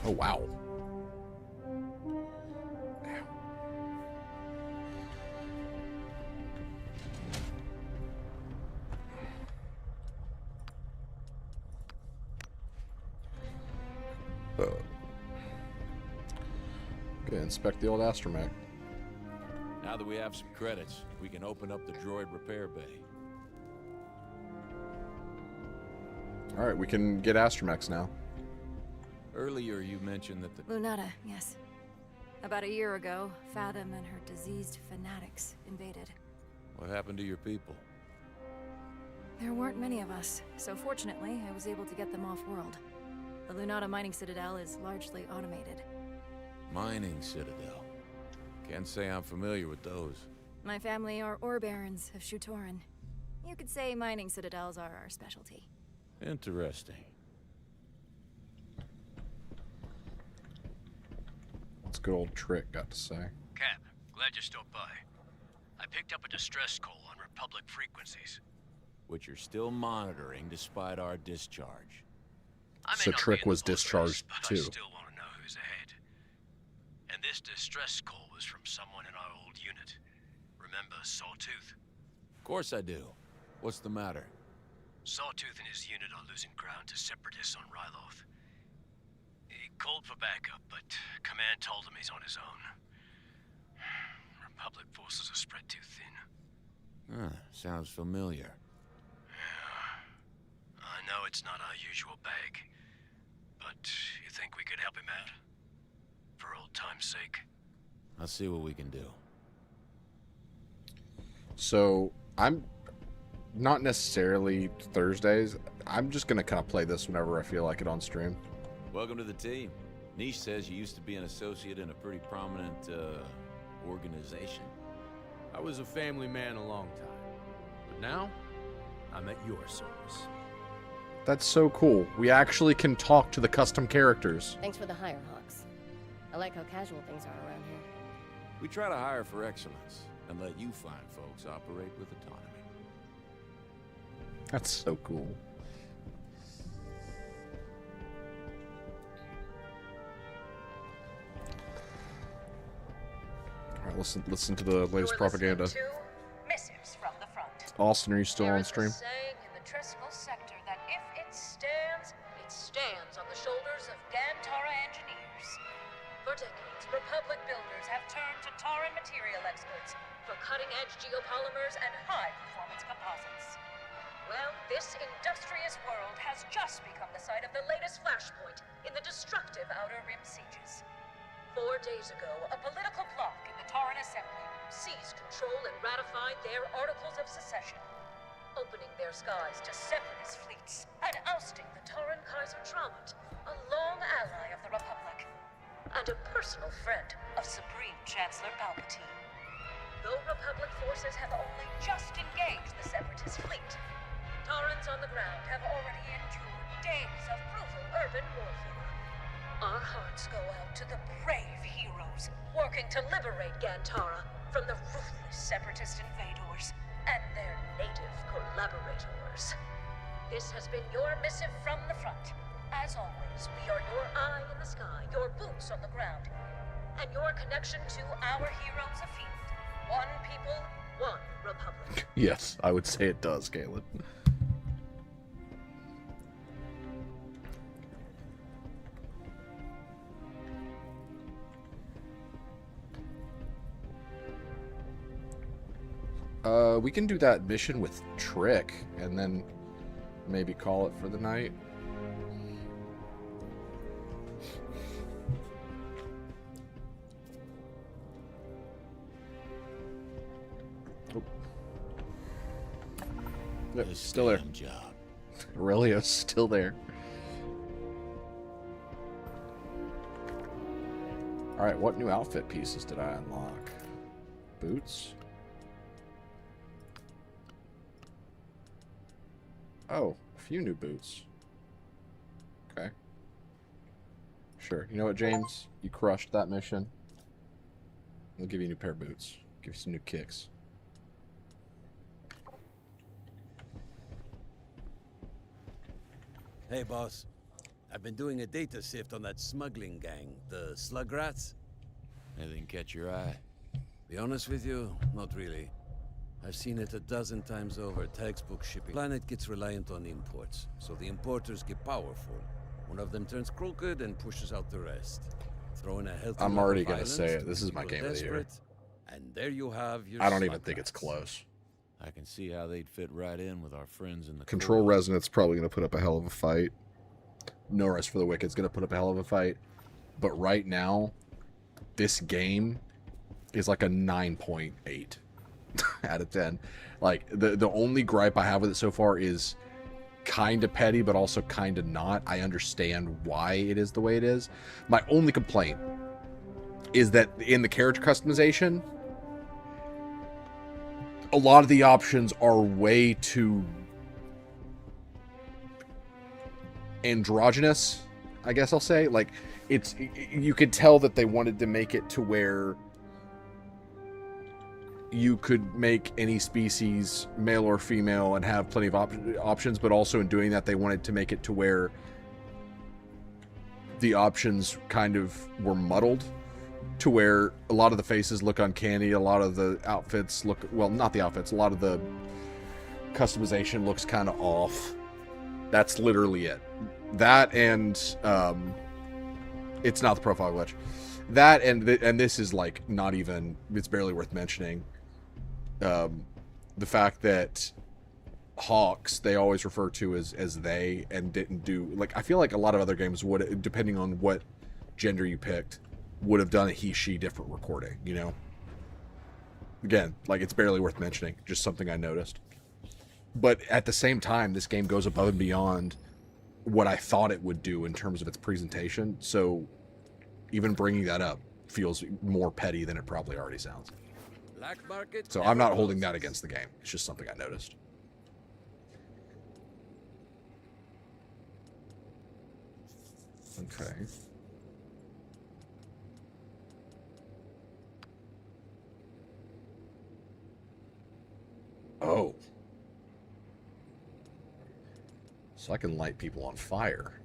Oh, wow. Okay, inspect the old astromech. Now that we have some credits, we can open up the droid repair bay. Alright, we can get astromechs now. Earlier you mentioned that the... Lunata, yes. About a year ago, Fathom and her diseased fanatics invaded. What happened to your people? There weren't many of us, so fortunately, I was able to get them off-world. The Lunata mining citadel is largely automated. Mining citadel. Can't say I'm familiar with those. My family are ore barons of Shutoran. You could say mining citadels are our specialty. Interesting. What's good old Trick got to say? Cap, glad you stopped by. I picked up a distress call on Republic frequencies. Which you're still monitoring despite our discharge. So Trick was discharged but too. I still want to know who's ahead. And this distress call was from someone in our old unit. Remember Sawtooth? Of course I do. What's the matter? Sawtooth and his unit are losing ground to separatists on Ryloth. He called for backup, but command told him he's on his own. Republic forces are spread too thin. Huh, sounds familiar. I know it's not our usual bag, but you think we could help him out? For old time's sake? I'll see what we can do. So, I'm not necessarily Thursdays. I'm just going to kind of play this whenever I feel like it on stream. Welcome to the team. Niche says you used to be an associate in a pretty prominent, organization. I was a family man a long time, but now I'm at your service. That's so cool. We actually can talk to the custom characters. Thanks for the hire, Hawks. I like how casual things are around here. We try to hire for excellence and let you fine folks operate with autonomy. That's so cool. All right, listen to the latest propaganda. Missives from the front. Austin, are you still There on is a stream? saying in the Trescal sector that if it stands on the shoulders of Gantara engineers. For decades, Republic builders have turned to Tauran material experts for cutting-edge geopolymers and high-performance composites. Well, this industrious world has just become the site of the latest flashpoint in the destructive Outer Rim sieges. 4 days ago, a political bloc in the Tauran Assembly seized control and ratified their Articles of Secession, opening their skies to separatist fleets and ousting the Tauran Kaiser Traumut, a long ally of the Republic, and a personal friend of Supreme Chancellor Palpatine. Though Republic forces have only just engaged the separatist fleet, Taurans on the ground have already endured days of brutal urban warfare. Our hearts go out to the brave heroes working to liberate Gantara from the ruthless separatist invaders and their native collaborators. This has been your missive from the front. As always, we are your eye in the sky, your boots on the ground. and your connection to our heroes afield. One people, one republic. Yes, I would say it does, Caitlin. We can do that mission with Trick, and then maybe call it for the night. Oh. Yep, still there. Job. Aurelio's still there. Alright, what new outfit pieces did I unlock? Boots? Oh, a few new boots. Okay. Sure. You know what, James? You crushed that mission. We'll give you a new pair of boots. Give you some new kicks. Hey, boss. I've been doing a data sift on that smuggling gang, the Slug Rats. Anything catch your eye? Be honest with you, not really. I've seen it a dozen times over, textbook shipping. Planet gets reliant on imports, so the importers get powerful. One of them turns crooked and pushes out the rest. Throw in a healthy I'm level already of gonna violence say it. to This is my people game of the year. desperate, and there you have your I don't even Slug think Rats. it's close. I can see how they'd fit right in with our friends in the Control Chortle. Resonance probably going to put up a hell of a fight. No Rest for the Wicked's going to put up a hell of a fight. But right now, this game is like a 9.8 out of 10. Like, the only gripe I have with it so far is kind of petty, but also kind of not. I understand why it is the way it is. My only complaint is that in the character customization, a lot of the options are way too androgynous, I guess I'll say. Like, you could tell that they wanted to make it to where you could make any species male or female and have plenty of options, but also in doing that they wanted to make it to where the options kind of were muddled, to where a lot of the faces look uncanny, a lot of the outfits look, well, not the outfits, a lot of the customization looks kind of off. That's literally it. That and it's not the profile glitch. That and this is like not even, it's barely worth mentioning. The fact that Hawks they always refer to as they, and didn't do, like, I feel like a lot of other games would, depending on what gender you picked, would have done a he/she different recording, you know? Again, like, it's barely worth mentioning, just something I noticed. But at the same time, this game goes above and beyond what I thought it would do in terms of its presentation, so even bringing that up feels more petty than it probably already sounds. Black market So I'm not holding that against the game. It's just something I noticed. Okay. Oh. So I can light people on fire.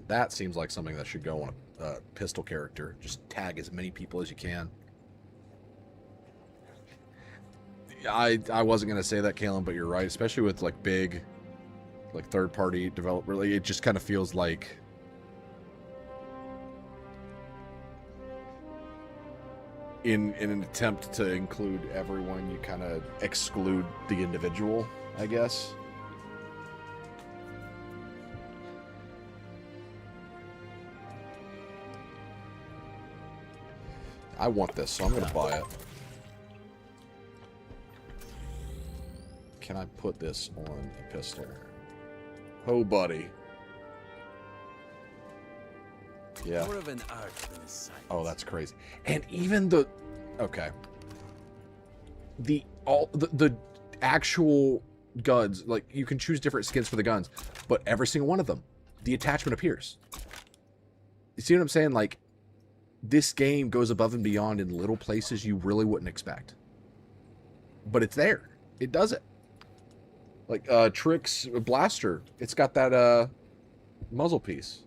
That seems like something that should go on a pistol character. Just tag as many people as you can. I wasn't going to say that, Kalen, but you're right. Especially with, like, big, like, third-party developer. Like, it just kind of feels like in an attempt to include everyone, you kind of exclude the individual, I guess. I want this, so I'm going to buy it. Can I put this on a pistol? Oh, buddy. Yeah. More of an art than a science. Oh, that's crazy. And even the... Okay. The actual guns, like, you can choose different skins for the guns, but every single one of them, the attachment appears. You see what I'm saying? Like, this game goes above and beyond in little places you really wouldn't expect. But it's there. It does it. Like, Trick's blaster. It's got that, muzzle piece.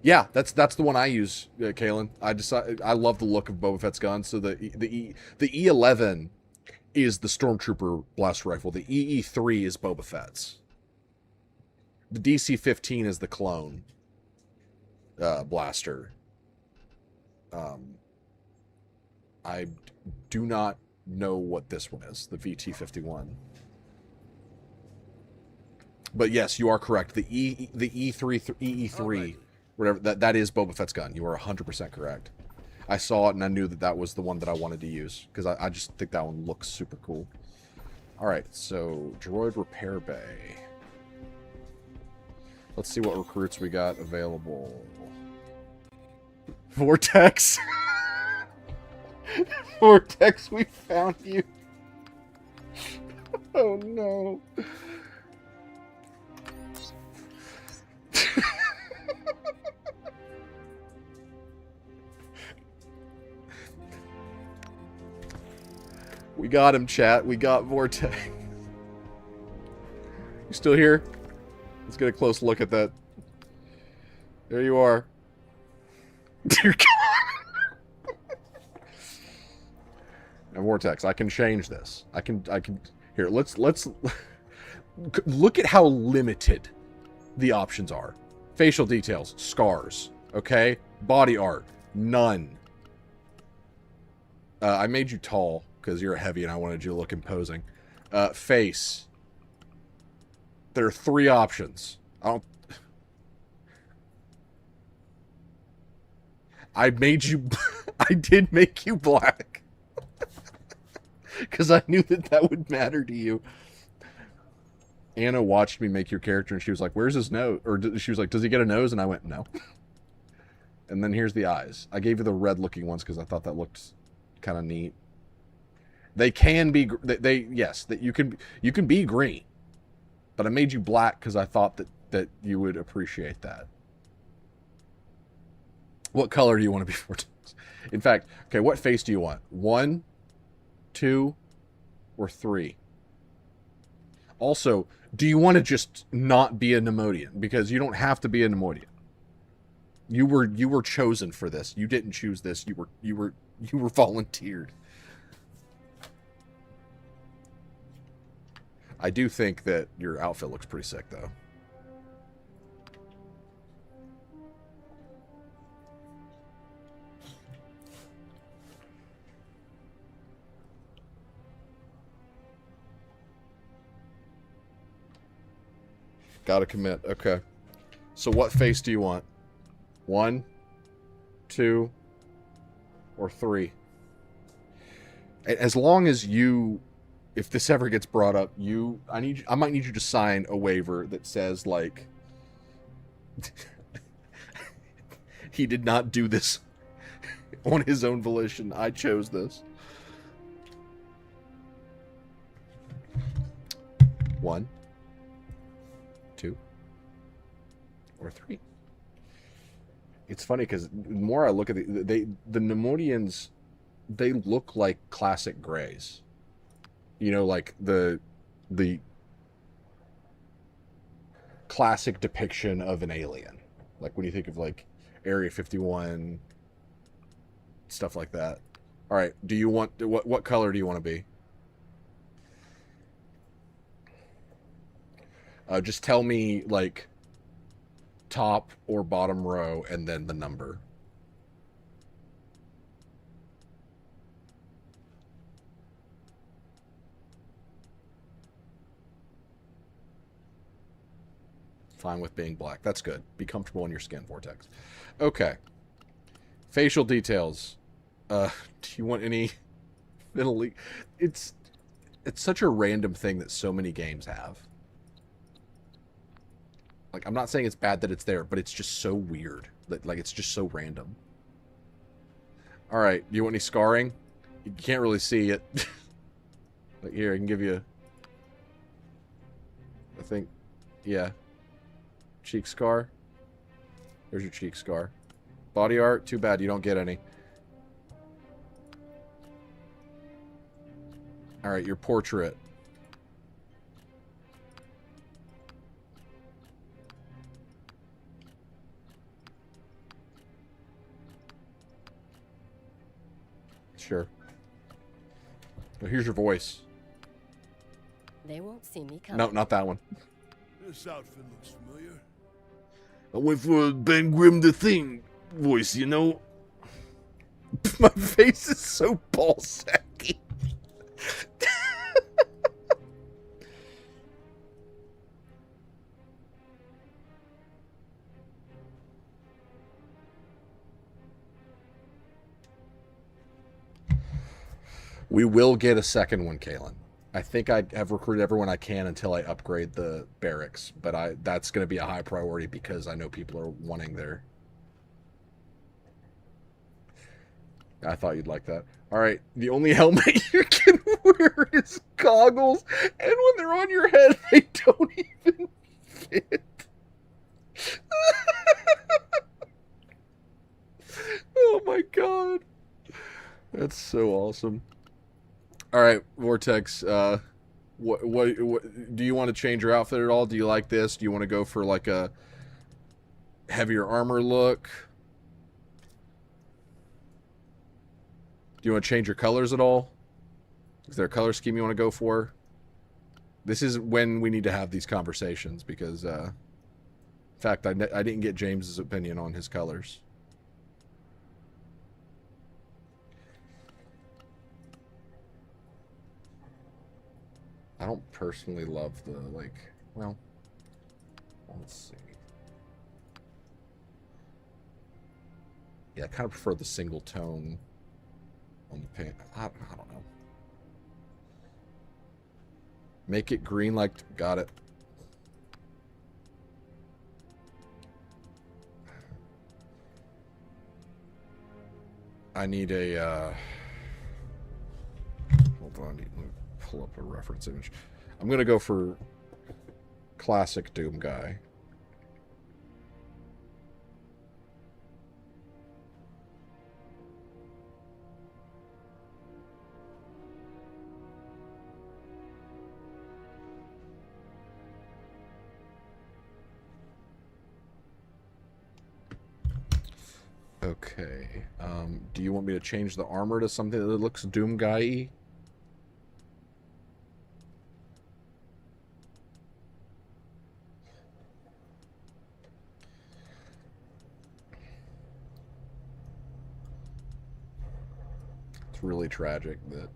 Yeah, that's the one I use, Kalen. I love the look of Boba Fett's gun. So the E11 is the Stormtrooper blaster rifle. The EE3 is Boba Fett's. The DC-15 is the clone blaster. I do not know what this one is, the VT-51. But yes, you are correct. The EE3, whatever, that is Boba Fett's gun. You are 100% correct. I saw it and I knew that was the one that I wanted to use because I just think that one looks super cool. All right, so droid repair bay. Let's see what recruits we got available. Vortex. Vortex, we found you. Oh no. We got him, chat. We got Vortex. You still here? Let's get a close look at that. There you are. Dear God. Now, Vortex, I can change this. I can here, let's look at how limited the options are. Facial details, scars, okay? Body art, none. I made you tall because you're heavy and I wanted you to look imposing. Face. There are 3 options. I made you I did make you black. Because I knew that would matter to you. Anna watched me make your character and she was like, where's his nose? Or she was like, does he get a nose? And I went, no. And then here's the eyes. I gave you the red looking ones because I thought that looked kind of neat. They can be, yes, that you can be green. But I made you black because I thought that you would appreciate that. What color do you want to be for? In fact, okay, what face do you want? 1, 2, or 3? Also, do you want to just not be a Neimoidian? Because you don't have to be a Neimoidian. You were chosen for this. You didn't choose this. You were volunteered. I do think that your outfit looks pretty sick, though. Gotta commit. Okay. So what face do you want? 1, 2, or 3? As long as you, if this ever gets brought up, I might need you to sign a waiver that says, like, he did not do this on his own volition. I chose this. 1, 2, or 3. It's funny because the more I look at the Neimoidians, they look like classic grays. You know, like the classic depiction of an alien. Like when you think of like Area 51, stuff like that. All right, do you want what color do you want to be? Just tell me like top or bottom row and then the number. Fine with being black. That's good. Be comfortable in your skin, Vortex. Okay. Facial details. Do you want any middle? It's such a random thing that so many games have. Like, I'm not saying it's bad that it's there, but it's just so weird. Like, it's just so random. Alright, do you want any scarring? You can't really see it. Like, here, I can give you... I think... Yeah. Cheek scar. There's your cheek scar. Body art, too bad you don't get any. Alright, your portrait. Sure. But here's your voice. They won't see me coming. No, not that one. This outfit looks familiar. I went for a Ben Grimm the Thing voice, you know? My face is so ballsacky. We will get a second one, Kalen. I think I have recruited everyone I can until I upgrade the barracks, but that's going to be a high priority because I know people are wanting there. I thought you'd like that. All right, the only helmet you can wear is goggles, and when they're on your head, they don't even fit. Oh my god. That's so awesome. All right, Vortex, what do you want to change your outfit at all? Do you like this? Do you want to go for like a heavier armor look? Do you want to change your colors at all? Is there a color scheme you want to go for? This is when we need to have these conversations because, in fact, I didn't get James's opinion on his colors. I don't personally love the, like, well, let's see. Yeah, I kind of prefer the single tone on the paint. I don't know. Make it green like, got it. I need a, hold on, let me pull up a reference image. I'm going to go for classic Doom guy. Okay. Do you want me to change the armor to something that looks Doom guy-y? It's really tragic that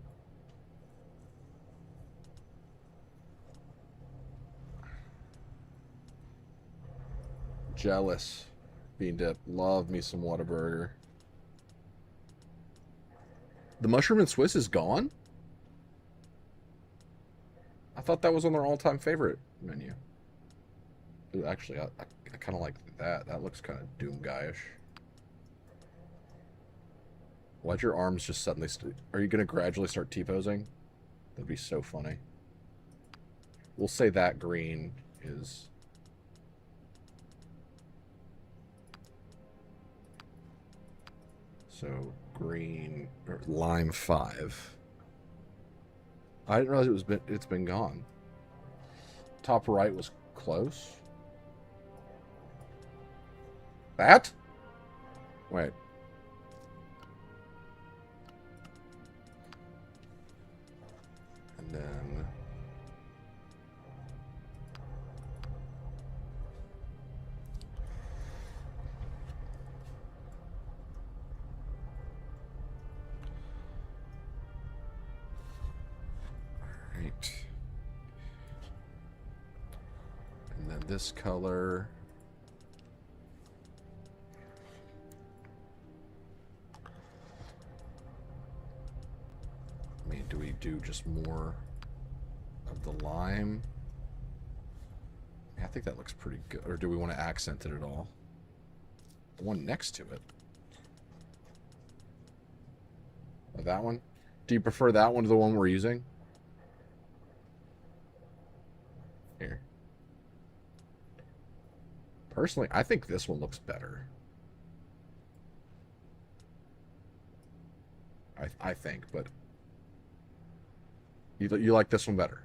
jealous. Bean dip. Love me some Whataburger. The mushroom and Swiss is gone? I thought that was on their all-time favorite menu. Ooh, actually, I kind of like that. That looks kind of Doom guy-ish. Why'd your arms just suddenly... Are you going to gradually start T-posing? That'd be so funny. We'll say that green is... So, green... Or lime 5. I didn't realize it's been gone. Top right was close. That? Wait. And then... Right. And then this color... I mean, do we do just more of the lime? I think that looks pretty good. Or do we want to accent it at all? The one next to it. Oh, that one? Do you prefer that one to the one we're using? Here. Personally, I think this one looks better. I think, but... You like this one better?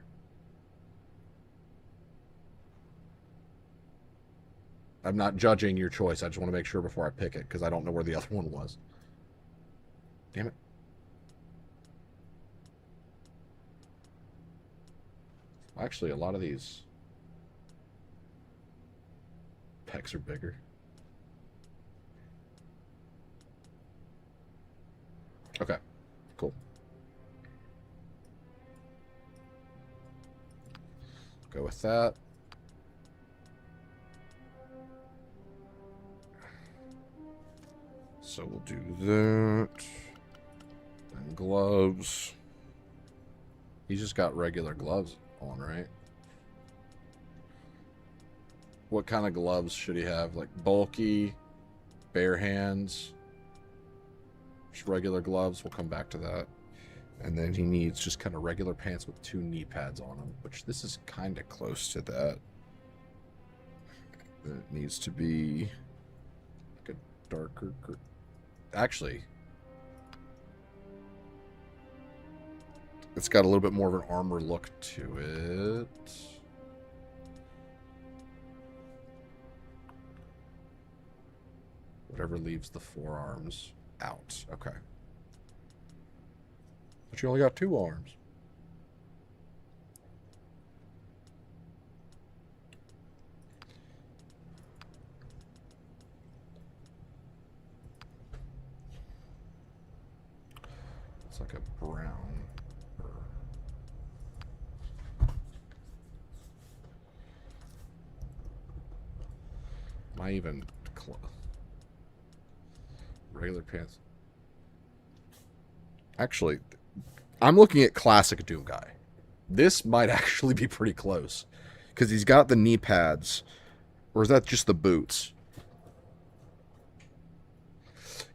I'm not judging your choice. I just want to make sure before I pick it, because I don't know where the other one was. Damn it. Actually, a lot of these pecs are bigger. Okay, cool. Go with that. So we'll do that. And gloves. He's just got regular gloves on, right? What kind of gloves should he have? Like bulky, bare hands, just regular gloves. We'll come back to that. And then he needs just kind of regular pants with 2 knee pads on them, which this is kind of close to that. It needs to be like a darker... Actually, it's got a little bit more of an armor look to it. Whatever leaves the forearms out. Okay. But you only got 2 arms. It's like a brown. Am I even close? Regular pants. Actually, I'm looking at classic Doom guy. This might actually be pretty close. Because he's got the knee pads. Or is that just the boots?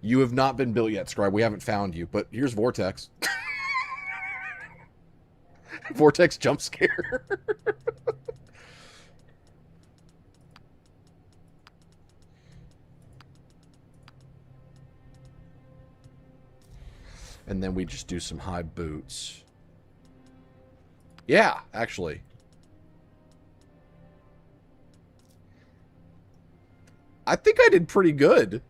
You have not been built yet, Scribe. We haven't found you. But here's Vortex. Vortex jump scare. And then we just do some high boots. Yeah, actually. I think I did pretty good.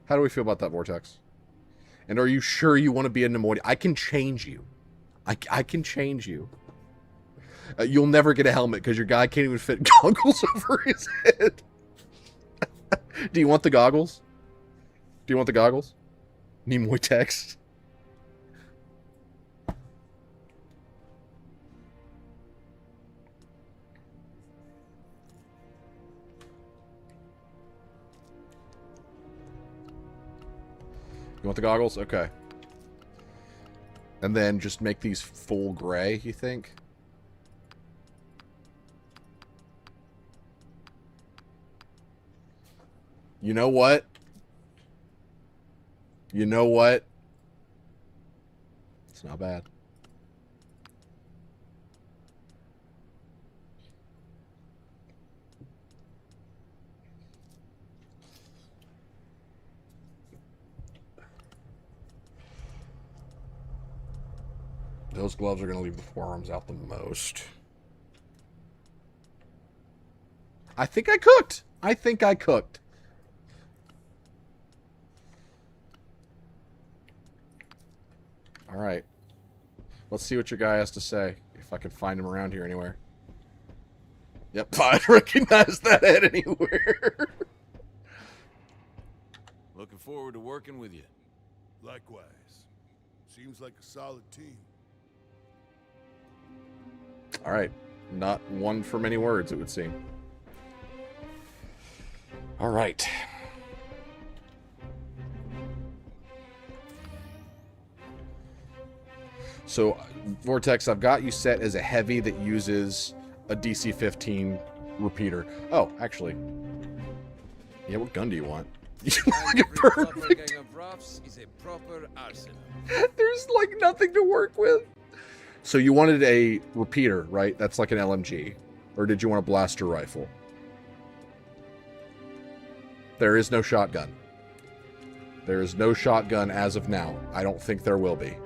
How do we feel about that, Vortex? And are you sure you want to be a Nemoidian? I can change you. I can change you. You'll never get a helmet because your guy can't even fit goggles over his head. Do you want the goggles? Do you want the goggles? Nimoy text. You want the goggles? Okay. And then just make these full gray, you think? You know what? You know what? It's not bad. Those gloves are going to leave the forearms out the most. I think I cooked. I think I cooked. All right. Let's see what your guy has to say. If I can find him around here anywhere. Yep, I recognize that head anywhere. Looking forward to working with you. Likewise. Seems like a solid team. All right. Not one for many words, it would seem. All right. So, Vortex, I've got you set as a heavy that uses a DC-15 repeater. Oh, actually. Yeah, what gun do you want? You look like a perfect... Is a proper arsenal. There's, like, nothing to work with. So you wanted a repeater, right? That's like an LMG. Or did you want a blaster rifle? There is no shotgun. There is no shotgun as of now. I don't think there will be.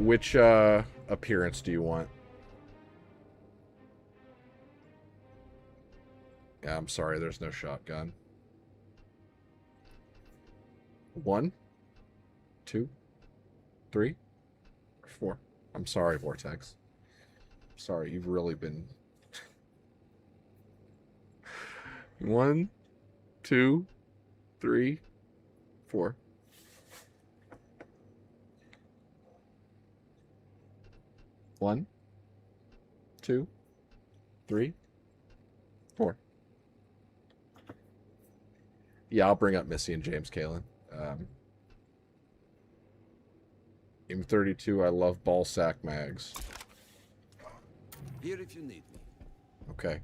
Which appearance do you want? Yeah, I'm sorry, there's no shotgun. 1, 2, 3, 4. I'm sorry, Vortex. Sorry, you've really been... 1, 2, 3, 4. One, 2, 3, 4. Yeah, I'll bring up Missy and James Kalen. M32, I love ball sack mags. Here if you need me. Okay.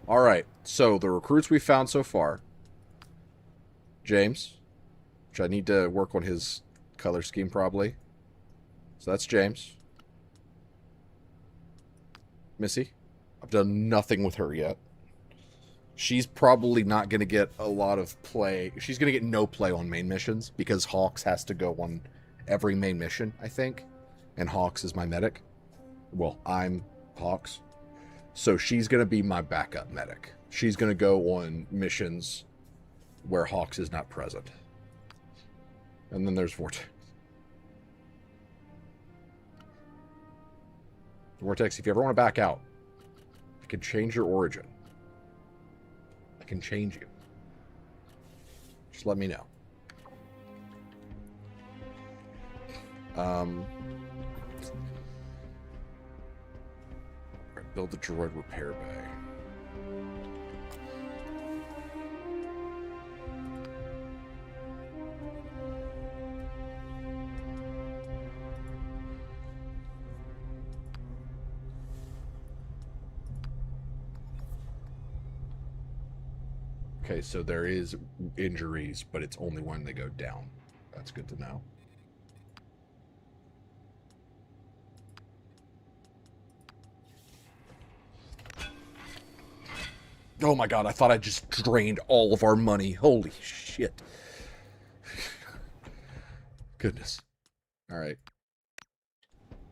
All right. So the recruits we found so far. James, which I need to work on his color scheme probably. So that's James. Missy, I've done nothing with her yet. She's probably not going to get a lot of play. She's going to get no play on main missions because Hawks has to go on every main mission, I think. And Hawks is my medic. Well, I'm Hawks. So she's going to be my backup medic. She's going to go on missions where Hawks is not present. And then there's Vortex. Vortex, if you ever want to back out, I can change your origin. I can change you. Just let me know. Build the droid repair bay. Okay, so there is injuries, but it's only when they go down. That's good to know. Oh my god, I thought I just drained all of our money. Holy shit. Goodness. Alright.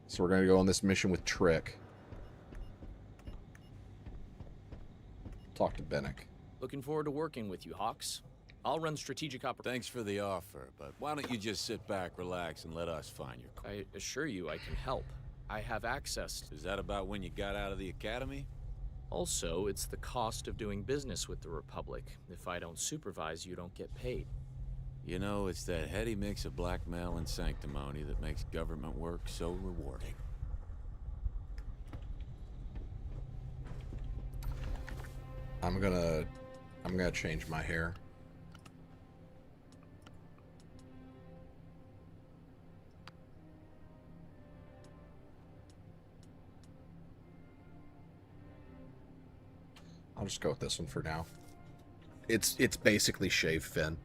So we're going to go on this mission with Trick. Talk to Bennick. Looking forward to working with you, Hawks. I'll run strategic operations. Thanks for the offer, but why don't you just sit back, relax, and let us find your car? I assure you I can help. I have access. Is that about when you got out of the academy? Also, it's the cost of doing business with the Republic. If I don't supervise, you don't get paid. You know, it's that heady mix of blackmail and sanctimony that makes government work so rewarding. I'm gonna change my hair. I'll just go with this one for now. It's basically shave Finn,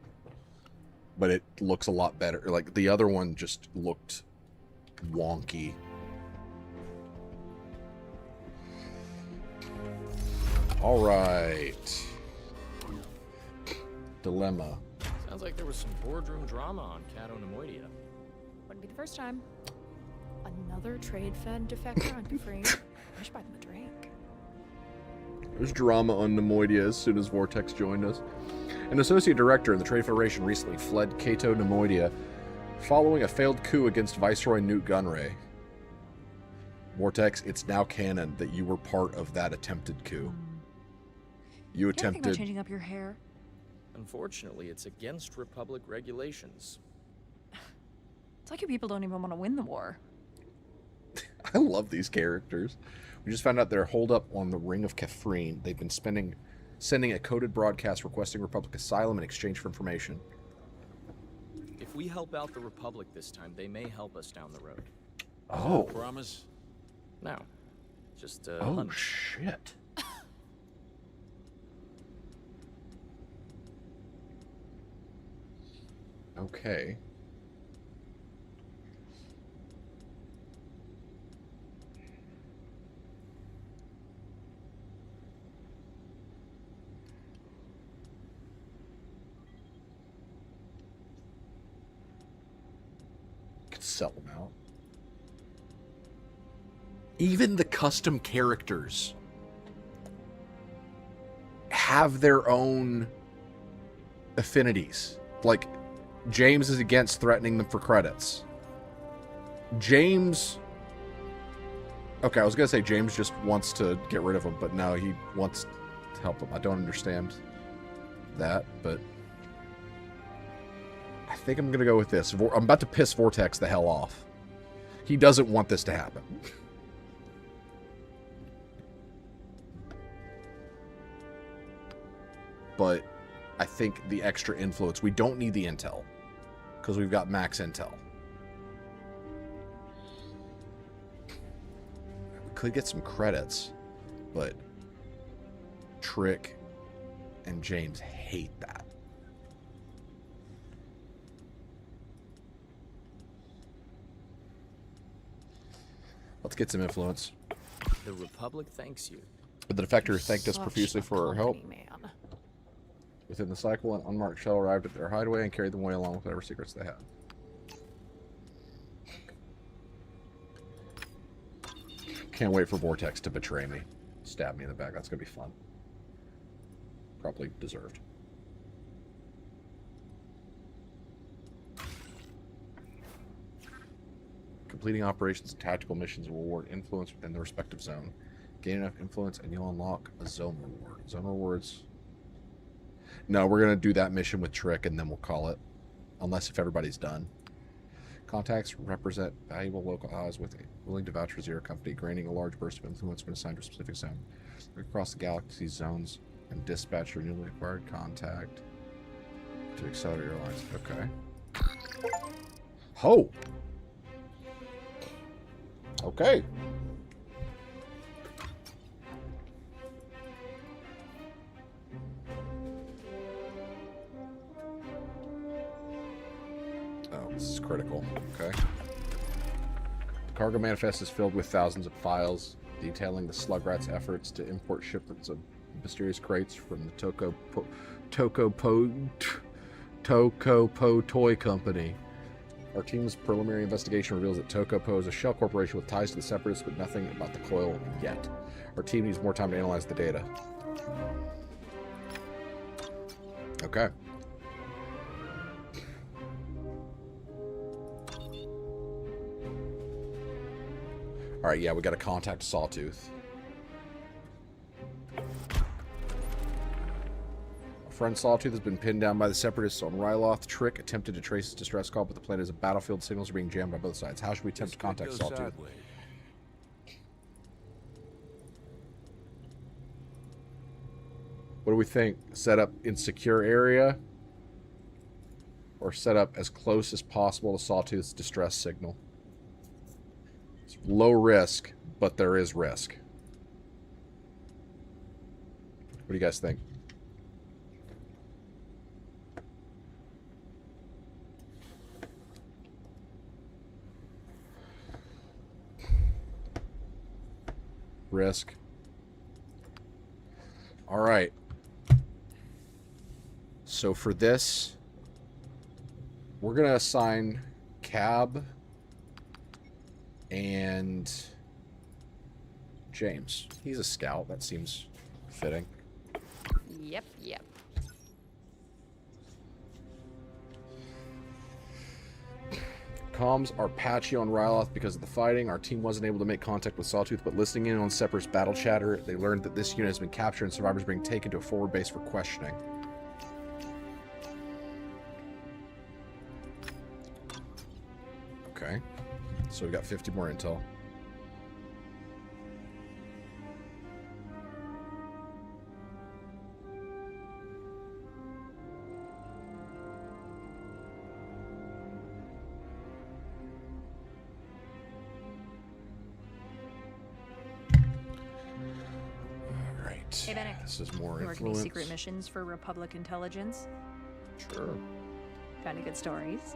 but it looks a lot better. Like the other one just looked wonky. All right. Dilemma. Sounds like there was some boardroom drama on Cato Nemoidia. Wouldn't be the first time. Another trade Fed defector on Kafrene. I should buy them a drink. There's drama on Nemoidia as soon as Vortex joined us. An associate director in the Trade Federation recently fled Cato Nemoidia following a failed coup against Viceroy Newt Gunray. Vortex, it's now canon that you were part of that attempted coup. You attempted... Think about changing up your hair? Unfortunately, it's against Republic regulations. It's like you people don't even want to win the war. I love these characters. We just found out they're holed up on the Ring of Kafrene. They've been sending a coded broadcast requesting Republic asylum in exchange for information. If we help out the Republic this time, they may help us down the road. Oh. Promise? No. Just oh, hunch. Shit. Okay. Could sell them out. Even the custom characters have their own affinities. Like, James is against threatening them for credits. James... Okay, I was going to say James just wants to get rid of him, but no, he wants to help him. I don't understand that, but... I think I'm going to go with this. I'm about to piss Vortex the hell off. He doesn't want this to happen. But I think the extra influence... We don't need the intel, because we've got max intel. We could get some credits, but Trick and James hate that. Let's get some influence. The Republic thanks you. But the defector thanked us Such profusely a for our help. company man. Within the cycle, an unmarked shuttle arrived at their hideaway and carried them away along with whatever secrets they had. Can't wait for Vortex to betray me. Stab me in the back. That's going to be fun. Probably deserved. Completing operations and tactical missions will reward influence within the respective zone. Gain enough influence and you'll unlock a zone reward. Zone rewards... No, we're going to do that mission with Trick and then we'll call it. Unless if everybody's done. Contacts represent valuable local allies with willing to vouch for Zero Company, granting a large burst of influence when assigned to a specific zone. Look across the galaxy's zones and dispatch your newly acquired contact to accelerate your alliance. Okay. Ho! Okay. Oh, this is critical. Okay. The cargo manifest is filled with thousands of files detailing the Slugrat's efforts to import shipments of mysterious crates from the Tokopo Toy Company. Our team's preliminary investigation reveals that Tokopo is a shell corporation with ties to the Separatists, but nothing about the coil yet. Our team needs more time to analyze the data. Okay. Alright, yeah, we gotta contact Sawtooth. Friend Sawtooth has been pinned down by the Separatists on Ryloth. Trick attempted to trace his distress call, but the planet is a battlefield. Signals are being jammed by both sides. How should we attempt to contact Sawtooth? Sideways. What do we think? Set up in secure area? Or set up as close as possible to Sawtooth's distress signal? It's low risk, but there is risk. What do you guys think? Risk. All right. So for this, we're going to assign Cab and James. He's a scout. That seems fitting. Yep, yep. Comms are patchy on Ryloth because of the fighting. Our team wasn't able to make contact with Sawtooth, but listening in on Separ's battle chatter, they learned that this unit has been captured and survivors being taken to a forward base for questioning. Okay. So we got 50 more intel. Hey, Bennett. This is more You work any influence. secret missions for Republic intelligence? Sure. Got any good stories?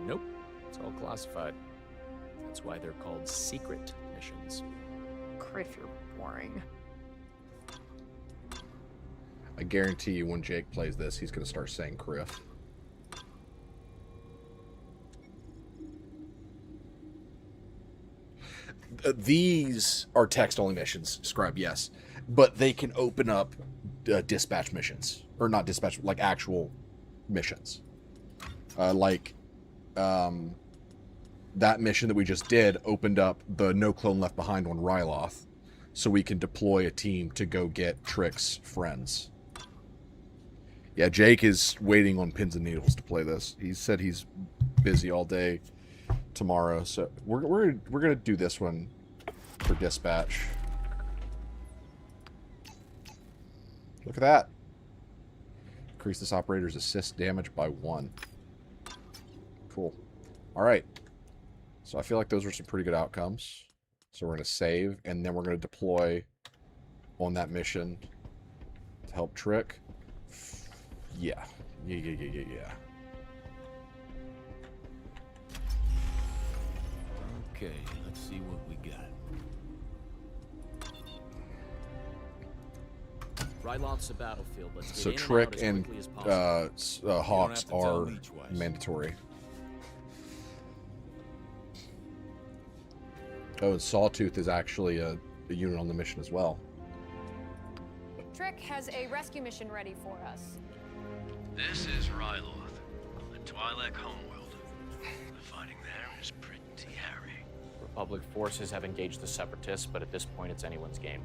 Nope. It's all classified. That's why they're called secret missions. Criff, you're boring. I guarantee you when Jake plays this, he's going to start saying Criff. these are text-only missions, Scribe, yes. But they can open up dispatch missions. Or not dispatch, like actual missions. That mission that we just did opened up the No Clone Left Behind on Ryloth, so we can deploy a team to go get Trick's friends. Yeah, Jake is waiting on pins and needles to play this. He said he's busy all day tomorrow, so we're gonna do this one for dispatch. Look at that. Increase this operator's assist damage by 1. Cool. All right. So I feel like those are some pretty good outcomes. So we're going to save, and then we're going to deploy on that mission to help Trick. Yeah. Yeah. Okay, let's see what we got. Ryloth's a battlefield. Let's get So in Trick and out as quickly as possible. Hawks are mandatory. Oh, and Sawtooth is actually a unit on the mission as well. Trick has a rescue mission ready for us. This is Ryloth, the Twi'lek homeworld. The fighting there is pretty hairy. Republic forces have engaged the Separatists, but at this point it's anyone's game.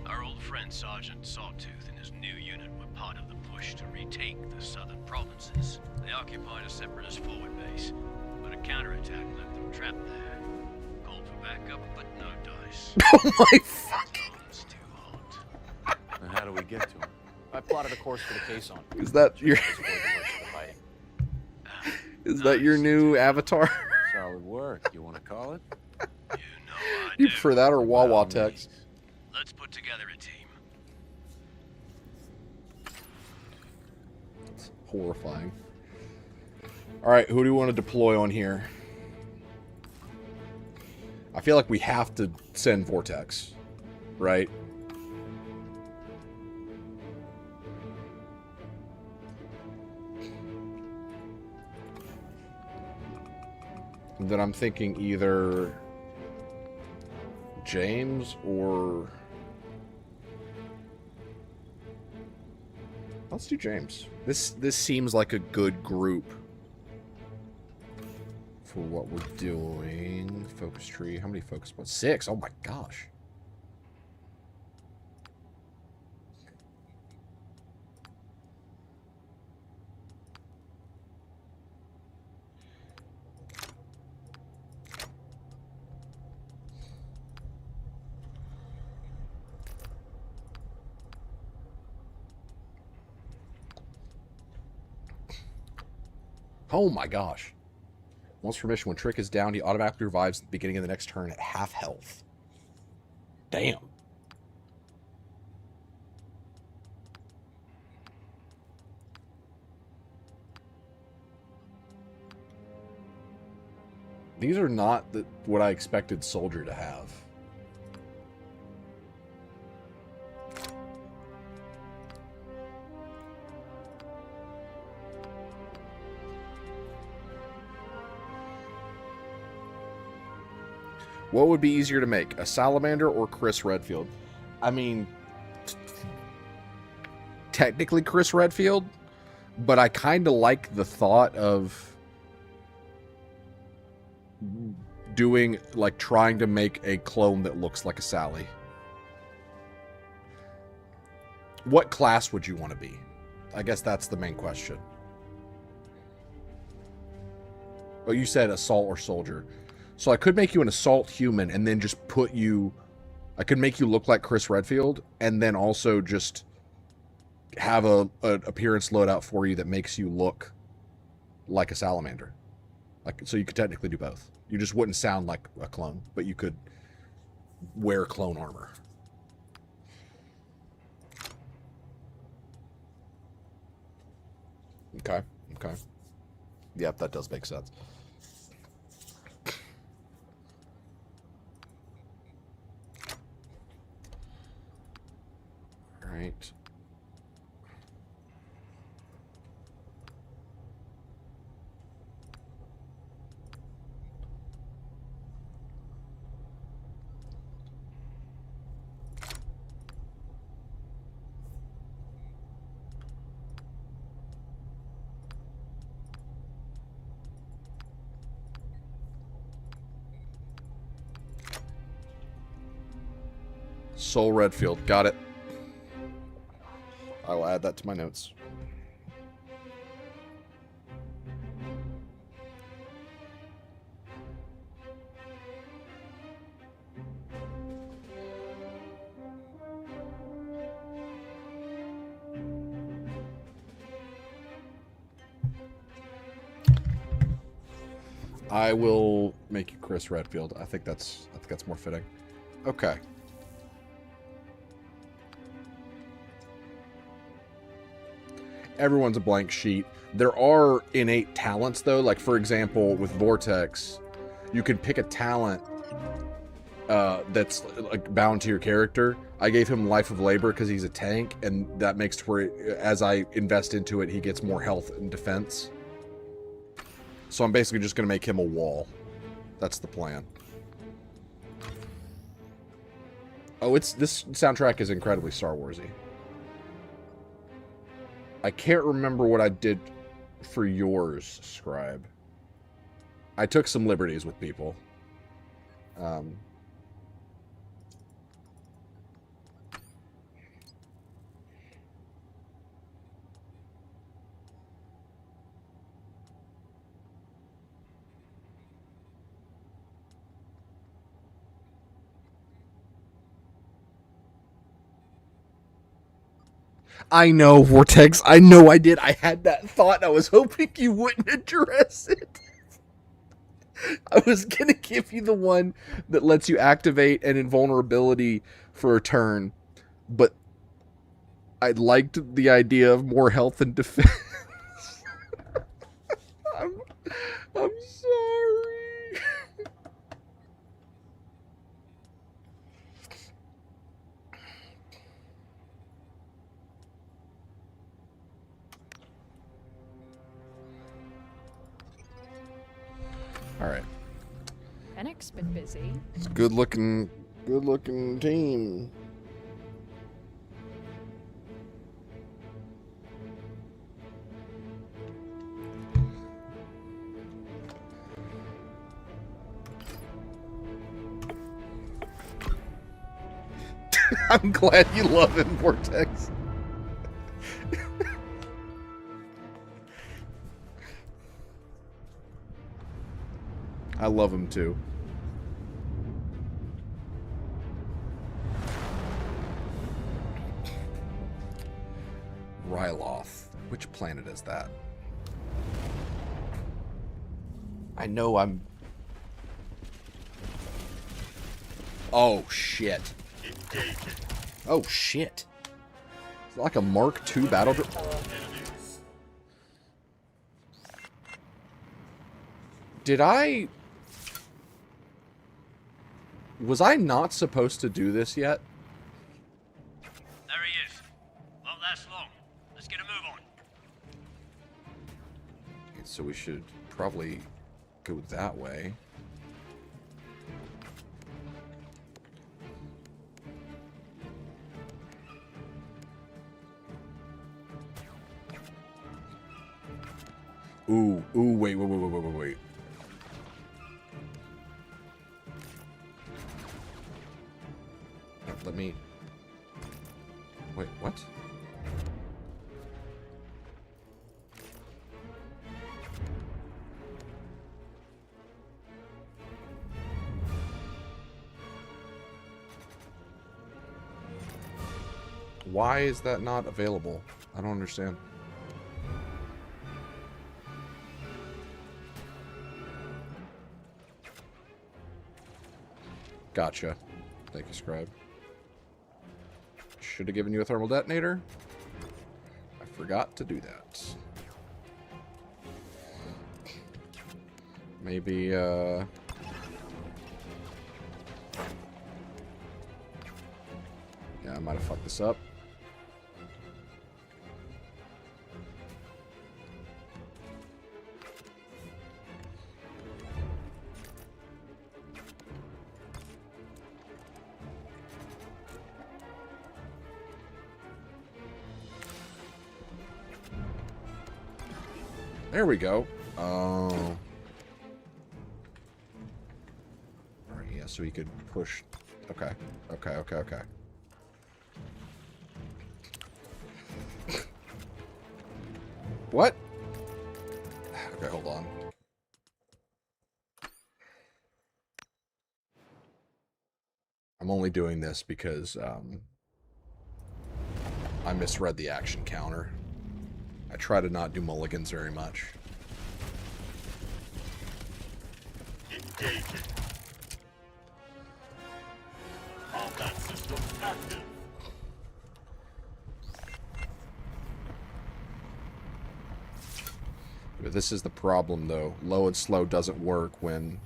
Our old friend Sergeant Sawtooth and his new unit were part of the push to retake the southern provinces. They occupied a Separatist forward base, but a counterattack left them trapped there. Called for backup, but no dice. Oh my fucking... It's too hot. And how do we get to him? I plotted a course for the caisson. Is that your... Is that your new avatar? Solid work. You want to call it? You prefer that or Wawa text? Let's put together a team. It's horrifying. Alright, who do we want to deploy on here? I feel like we have to send Vortex, right? And then I'm thinking either James or... Let's do James. This seems like a good group for what we're doing. Focus tree. How many focus points? 6. Oh my gosh. Oh my gosh. Once per mission, when Trick is down, he automatically revives at the beginning of the next turn at half health. Damn. These are not what I expected Soldier to have. What would be easier to make, a Salamander or Chris Redfield? I mean, technically Chris Redfield, but I kind of like the thought of doing, like, trying to make a clone that looks like a Sally. What class would you want to be? I guess that's the main question. Oh, you said assault or soldier. So I could make you an assault human and then just put you... I could make you look like Chris Redfield and then also just have an appearance loadout for you that makes you look like a salamander. Like, so you could technically do both. You just wouldn't sound like a clone, but you could wear clone armor. Okay, okay. Yep, that does make sense. Right. Soul Redfield. Got it. I will add that to my notes. I will make you Chris Redfield. I think that's more fitting. Okay. Everyone's a blank sheet. There are innate talents though. Like for example, with Vortex, you can pick a talent that's like bound to your character. I gave him Life of Labor because he's a tank, and that makes to where as I invest into it, he gets more health and defense. So I'm basically just going to make him a wall. That's the plan. Oh, this soundtrack is incredibly Star Warsy. I can't remember what I did for yours, Scribe. I took some liberties with people. I know, Vortex. I know I did. I had that thought. I was hoping you wouldn't address it. I was going to give you the one that lets you activate an invulnerability for a turn, but I liked the idea of more health and defense. I'm sorry. All right. Fennec's been busy. It's a good looking team. I'm glad you love him, Vortex. I love him too. Ryloth. Which planet is that? I know I'm... Oh, shit. Oh, shit. Is it like a Mark II battle drone? Did I... Was I not supposed to do this yet? There he is. Won't last long. Let's get a move on. So we should probably go that way. Ooh, wait. Let me... Wait, what? Why is that not available? I don't understand. Gotcha. Thank you, Scribe. Should have given you a thermal detonator. I forgot to do that. Maybe, yeah, I might have fucked this up. There we go. Oh. Alright, yeah, so he could push. Okay. What? Okay, hold on. I'm only doing this because I misread the action counter. I try to not do mulligans very much. Engaging. Combat system active. But this is the problem, though. Low and slow doesn't work when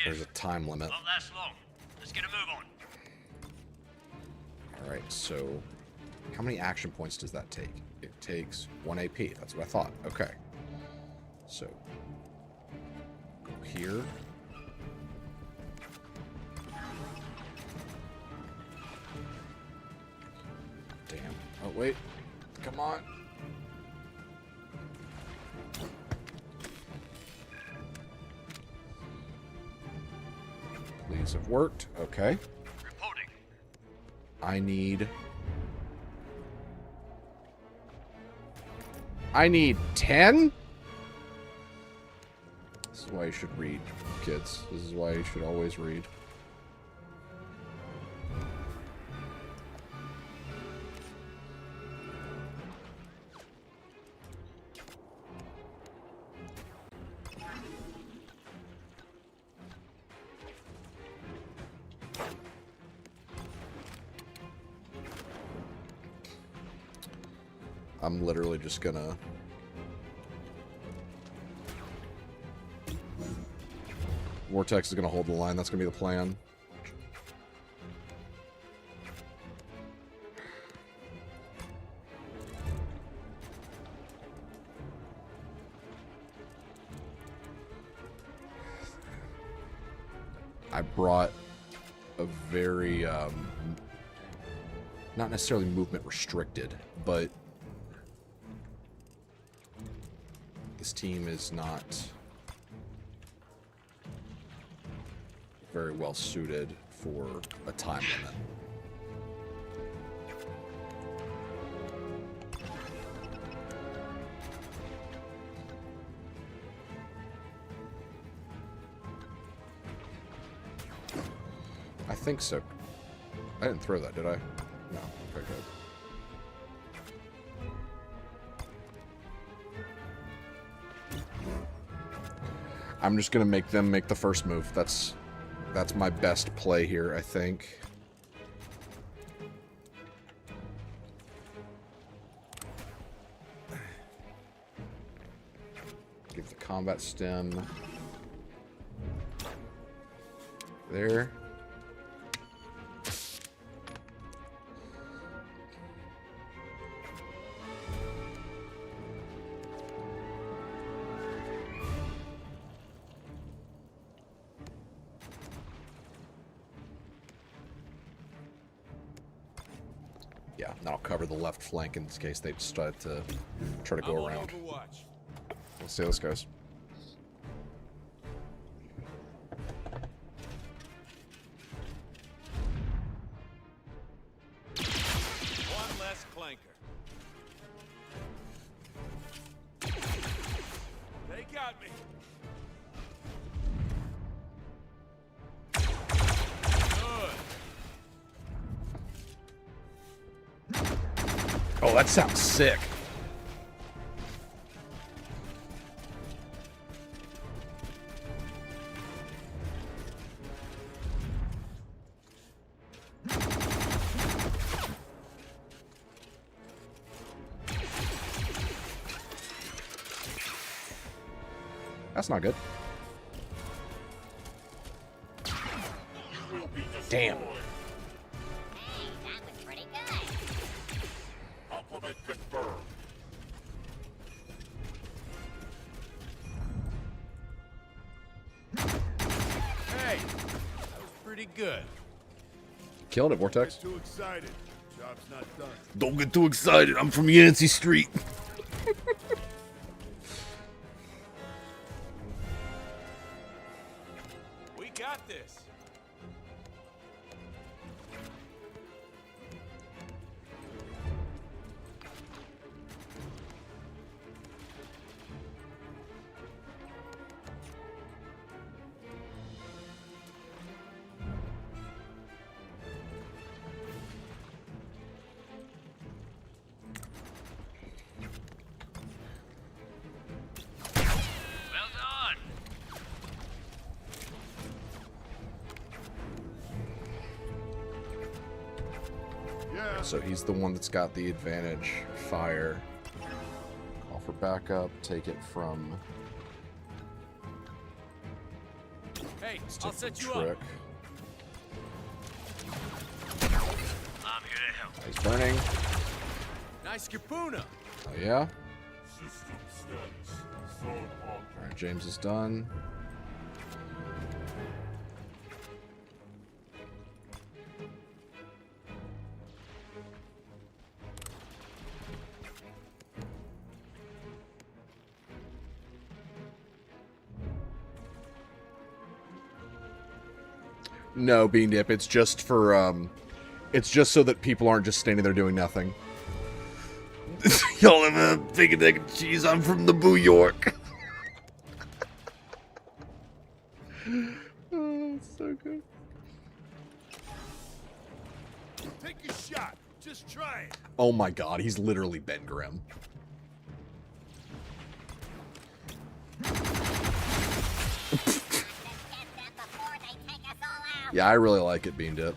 there's a time limit. Won't last long. Let's get a move on. Alright, so how many action points does that take? It takes 1 AP. That's what I thought. Okay. So, go here. Damn. Oh, wait. Come on. Please have worked. Okay. Reporting. I need 10? This is why you should read, kids. This is why you should always read. I'm literally just gonna... Vortex is gonna hold the line. That's gonna be the plan. I brought a very, not necessarily movement restricted, but this team is not very well suited for a time limit. I think so. I didn't throw that, did I? No. Okay, good. I'm just gonna make them make the first move. That's my best play here, I think. Give the combat stem there. Yeah, and I'll cover the left flank in this case they decide to try to go around. Let's see how this goes. One less clanker. They got me. Oh, that sounds sick. That's not good. Damn. Hey, that was pretty good. Killed it, Vortex. Too excited. Job's not done. Don't get too excited. I'm from Yancey Street. We got this. Yeah. So he's the one that's got the advantage. Fire. Call for backup. Take it from... Hey, Let's I'll take set from you Trick. I'm here to help. He's burning. Nice kapuna. Oh, yeah? Alright, James is done. No, Bean Dip, it's just for, it's just so that people aren't just standing there doing nothing. Y'all have a big egg and cheese, I'm from the Boo York. Oh, it's so good. Take a shot. Just try it. Oh my god, he's literally Ben Grimm. Yeah, I really like it, Bean Dip.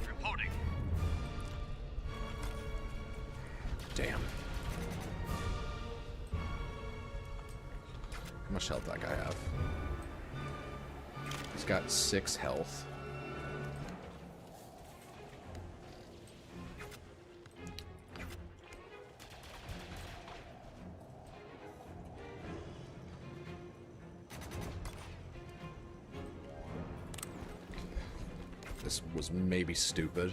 Reporting. Damn. How much health that guy have? He's got 6 health. This was maybe stupid.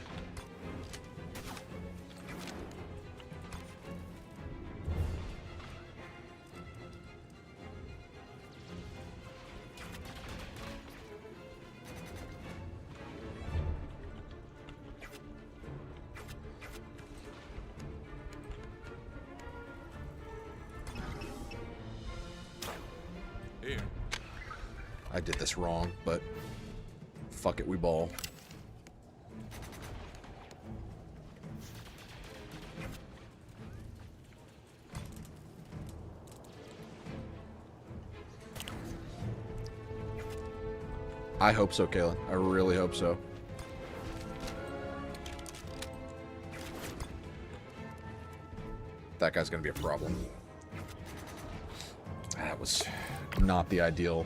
Here. I did this wrong, but fuck it, we ball. I hope so, Kayla. I really hope so. That guy's gonna be a problem. That was not the ideal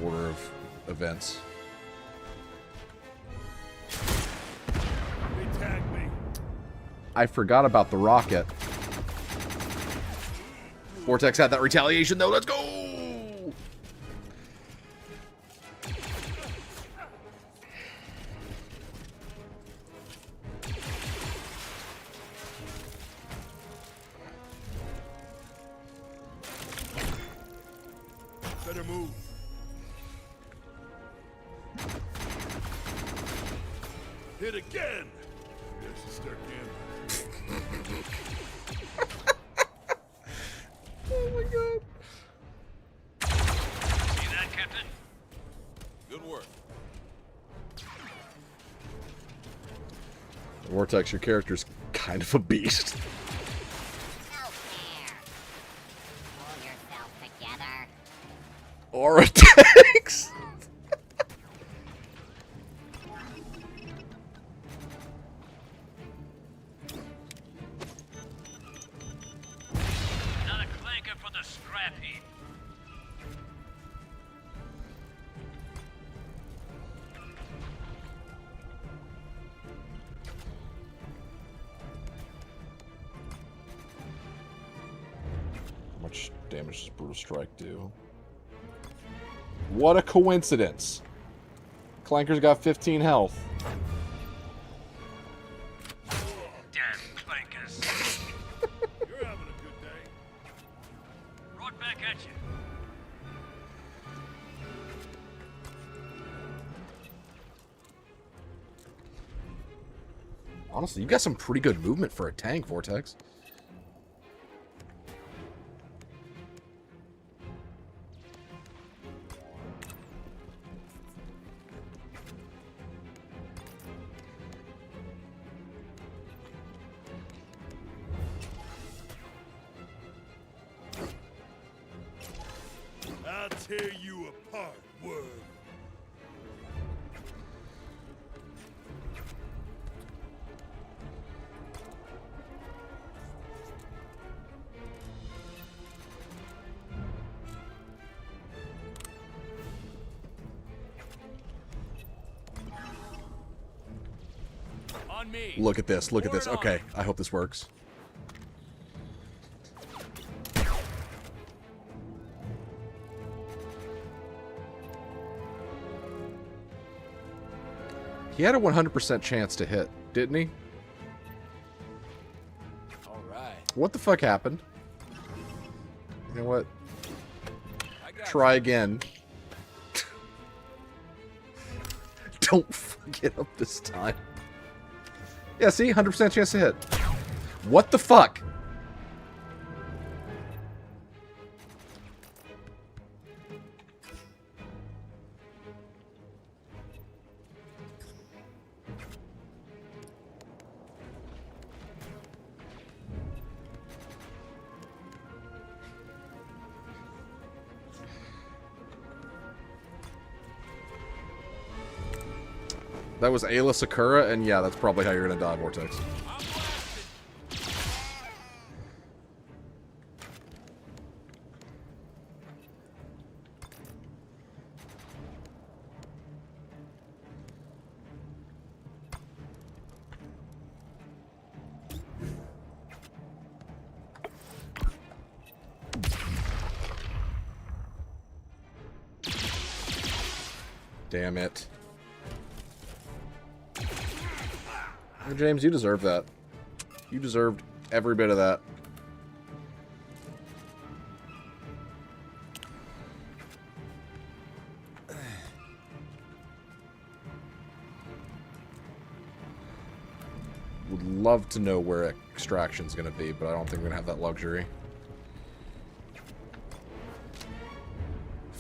order of events. They tagged me. I forgot about the rocket. Vortex had that retaliation though. Let's go! Better move. Hit again. There's the start gambling. Oh my god. See that, Captain? Good work. Vortex, your character's kind of a beast. Aura tanks. Another clanker for the scrap heap. How much damage does Brutal Strike do? What a coincidence. Clanker's got 15 health. Damn clankers. You're having a good day. Right back at you. Honestly, you got some pretty good movement for a tank, Vortex. I'll tear you apart, worm. On me. Look at this. Look at this. Okay, I hope this works. He had a 100% chance to hit, didn't he? All right. What the fuck happened? You know what? Try again. Don't fuck it up this time. Yeah, see? 100% chance to hit. What the fuck? That was Ayla Sakura, and yeah, that's probably how you're gonna die, Vortex. Damn it. Oh, James, you deserve that. You deserved every bit of that. Would love to know where extraction's gonna be, but I don't think we're gonna have that luxury.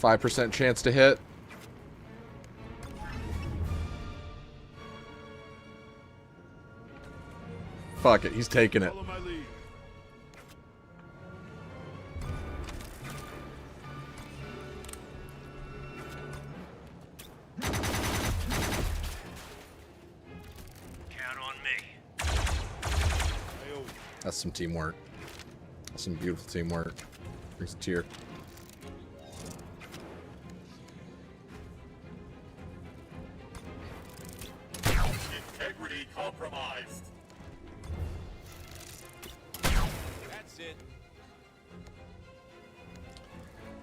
5% chance to hit. Fuck it, he's taking it. Count on me. That's some teamwork. That's some beautiful teamwork. Brings a tear. Integrity compromised. That's it.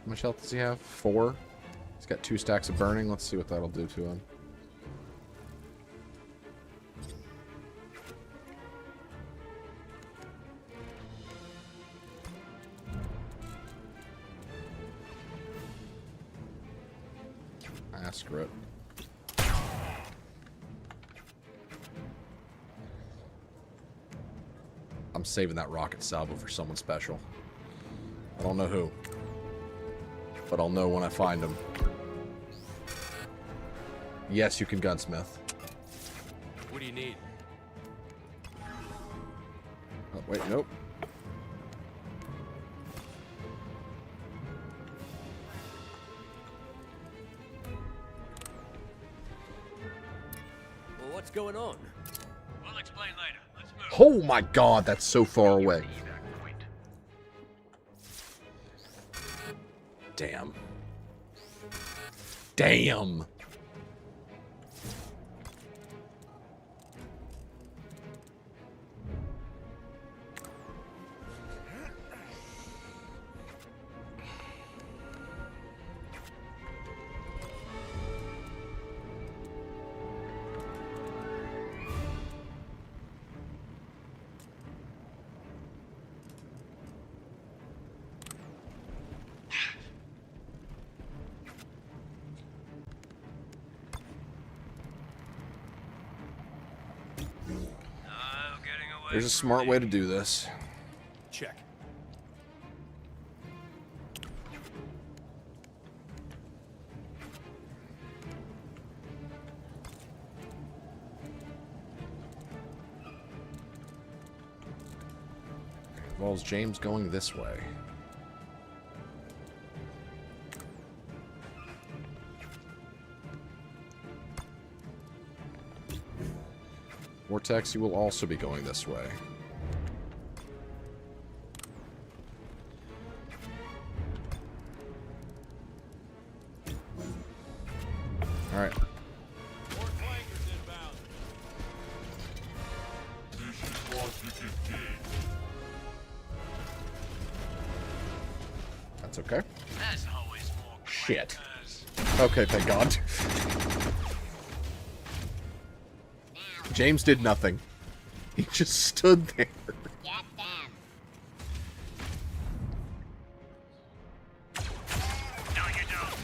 How much health does he have? 4. He's got 2 stacks of burning. Let's see what that'll do to him. Ah, screw it. I'm saving that rocket salvo for someone special. I don't know who, but I'll know when I find him. Yes, you can gunsmith. What do you need? Oh, wait, nope. Well, what's going on? We'll explain later. Let's move. Oh my god, that's so far away. Damn. Damn. There's a smart way to do this. Check. Involves James going this way. Vortex, you will also be going this way. All right. That's okay. There's always more Shit. Okay, thank God. James did nothing. He just stood there. Get them. No, you don't.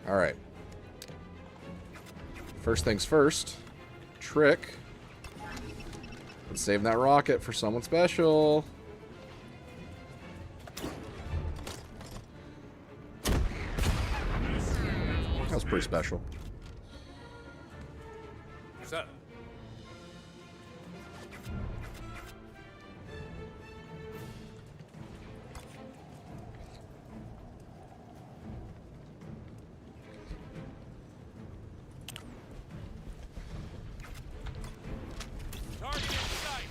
Alright. First things first. Trick. Let's save that rocket for someone special. That was pretty special. What's up? Target in sight.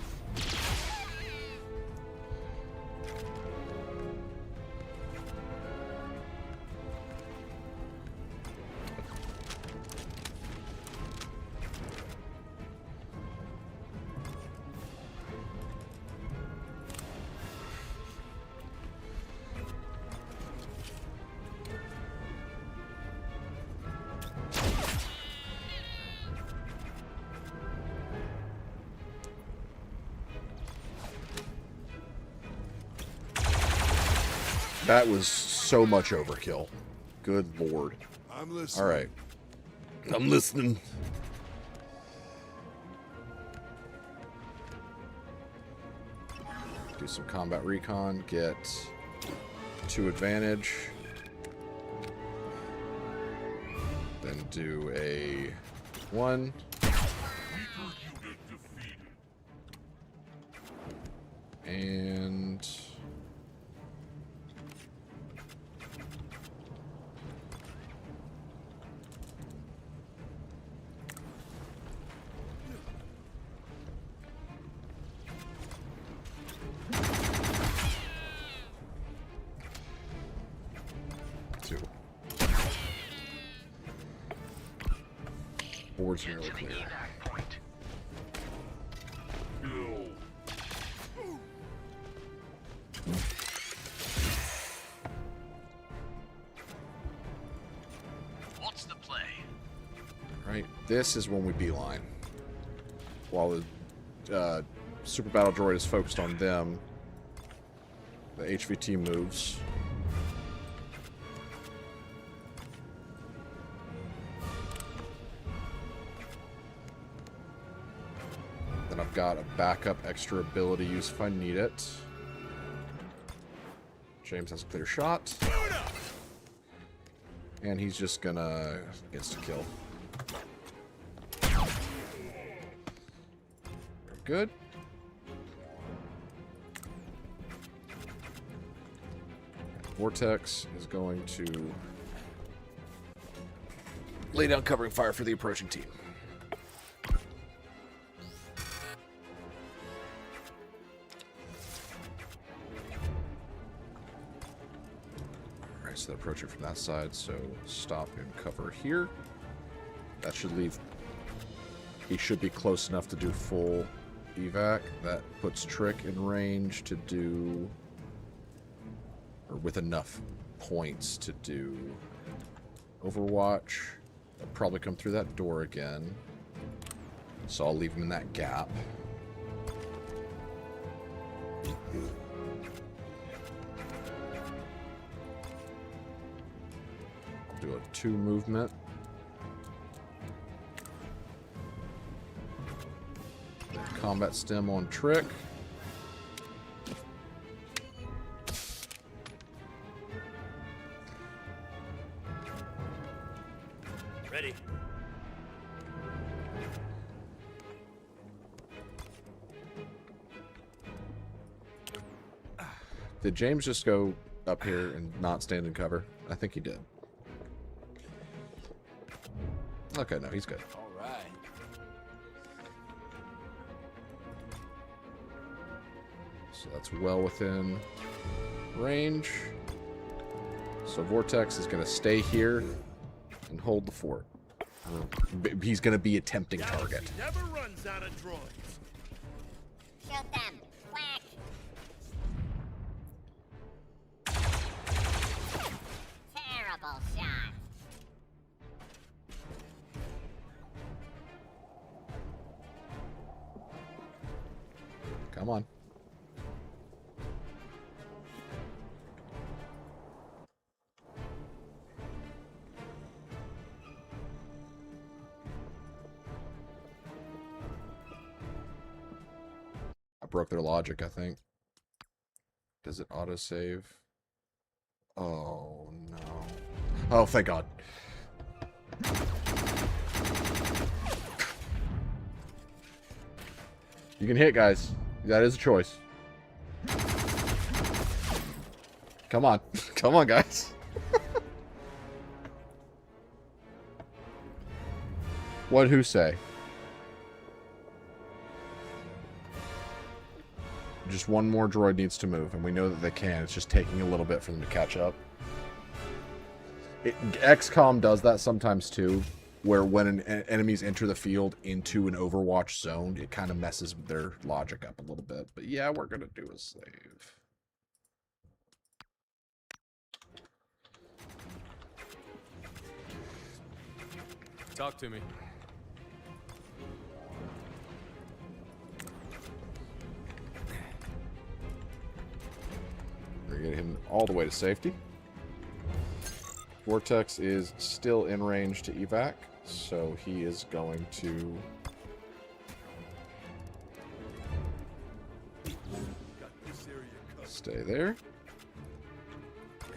That was so much overkill. Good lord. I'm listening. Alright. I'm listening. Do some combat recon. Get 2 advantage. Then do a 1. And... board's nearly clear. What's the play? Right, this is when we beeline. While the super battle droid is focused on them, the HVT moves. Then I've got a backup extra ability use if I need it. James has a clear shot. And he's just gonna insta-kill. Very good. Vortex is going to lay down covering fire for the approaching team. Alright, so they're approaching from that side, so stop and cover here. That should leave... He should be close enough to do full evac. That puts Trick in range to do... or with enough points to do Overwatch. They'll probably come through that door again. So I'll leave him in that gap. I'll do a 2 movement. combat stim on Trick. Ready. Did James just go up here and not stand in cover? I think he did. Okay, no, he's good. All right. So that's well within range. So Vortex is going to stay here and hold the fort. He's going to be a tempting target. Never runs out of droids. Shoot them. Whack. Terrible shot. Come on. I broke their logic, I think. Does it autosave? Oh, no. Oh, thank God. You can hit, guys. That is a choice. Come on. Come on, guys. What'd who say? Just one more droid needs to move, and we know that they can. It's just taking a little bit for them to catch up. XCOM does that sometimes too, where when enemies enter the field into an Overwatch zone, it kind of messes their logic up a little bit. But yeah, we're going to do a save. Talk to me. We're going to get him all the way to safety. Vortex is still in range to evac, so he is going to stay there.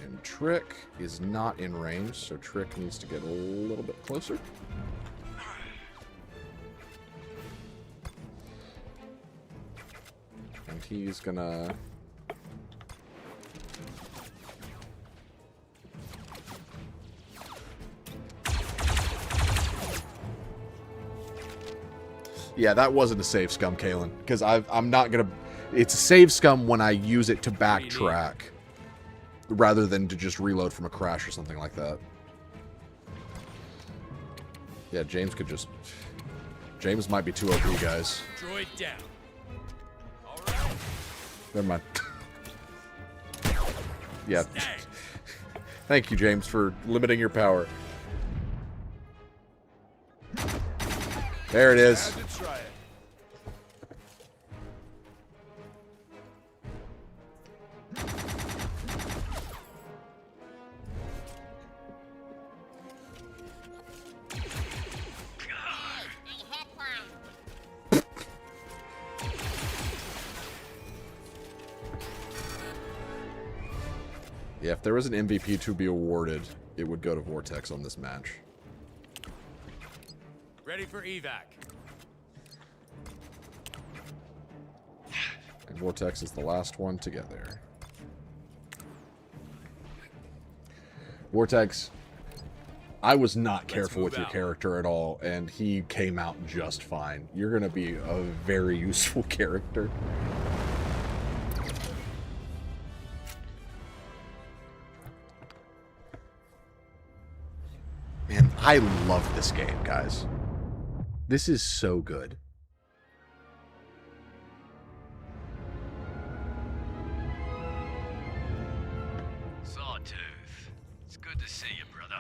And Trick is not in range, so Trick needs to get a little bit closer. And he's gonna... Yeah, that wasn't a save scum, Kalen, because I'm not gonna... It's a save scum when I use it to backtrack, rather than to just reload from a crash or something like that. Yeah, James could just... James might be too OP, guys. Droid down. Never mind. Yeah. Thank you, James, for limiting your power. There it is. Yeah, if there was an MVP to be awarded, it would go to Vortex on this match. Ready for evac. And Vortex is the last one to get there. Vortex, I was not careful with your character at all, and he came out just fine. You're going to be a very useful character. Man, I love this game, guys. This is so good. Sawtooth. It's good to see you, brother.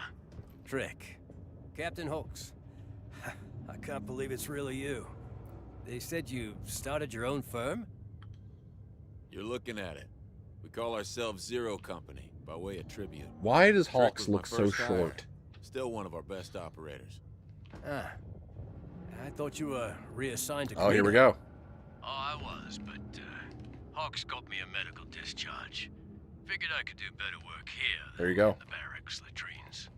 Trick. Captain Hawks. I can't believe it's really you. They said you started your own firm? You're looking at it. We call ourselves Zero Company, by way of tribute. Why does Trick Hawks was my look so first hire. short? Still one of our best operators. Ah. I thought you were reassigned to Oh, here we Cleanup. go. I was, but Hawks got me a medical discharge. Figured I could do better work here There you go. than in the barracks latrines.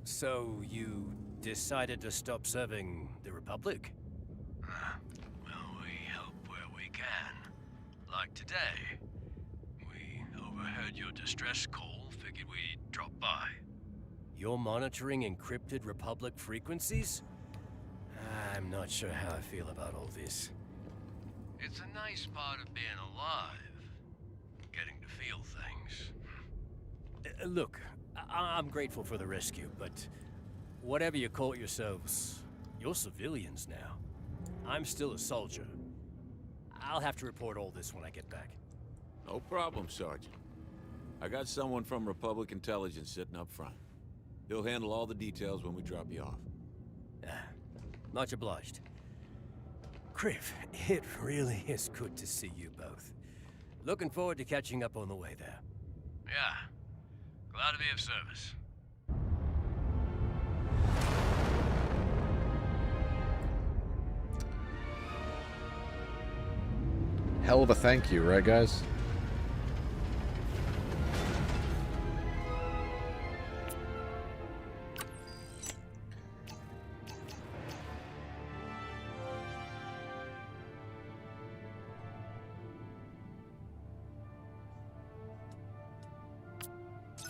So you decided to stop serving the Republic? Well, we help where we can. Like today. We overheard your distress call, figured we'd drop by. You're monitoring encrypted Republic frequencies? I'm not sure how I feel about all this. It's a nice part of being alive. Getting to feel things. Look, I'm grateful for the rescue, but whatever you call yourselves, you're civilians now. I'm still a soldier. I'll have to report all this when I get back. No problem, Sergeant. I got someone from Republic Intelligence sitting up front. He'll handle all the details when we drop you off. Much obliged. Kriv, it really is good to see you both. Looking forward to catching up on the way there. Yeah. Glad to be of service. Hell of a thank you, right, guys?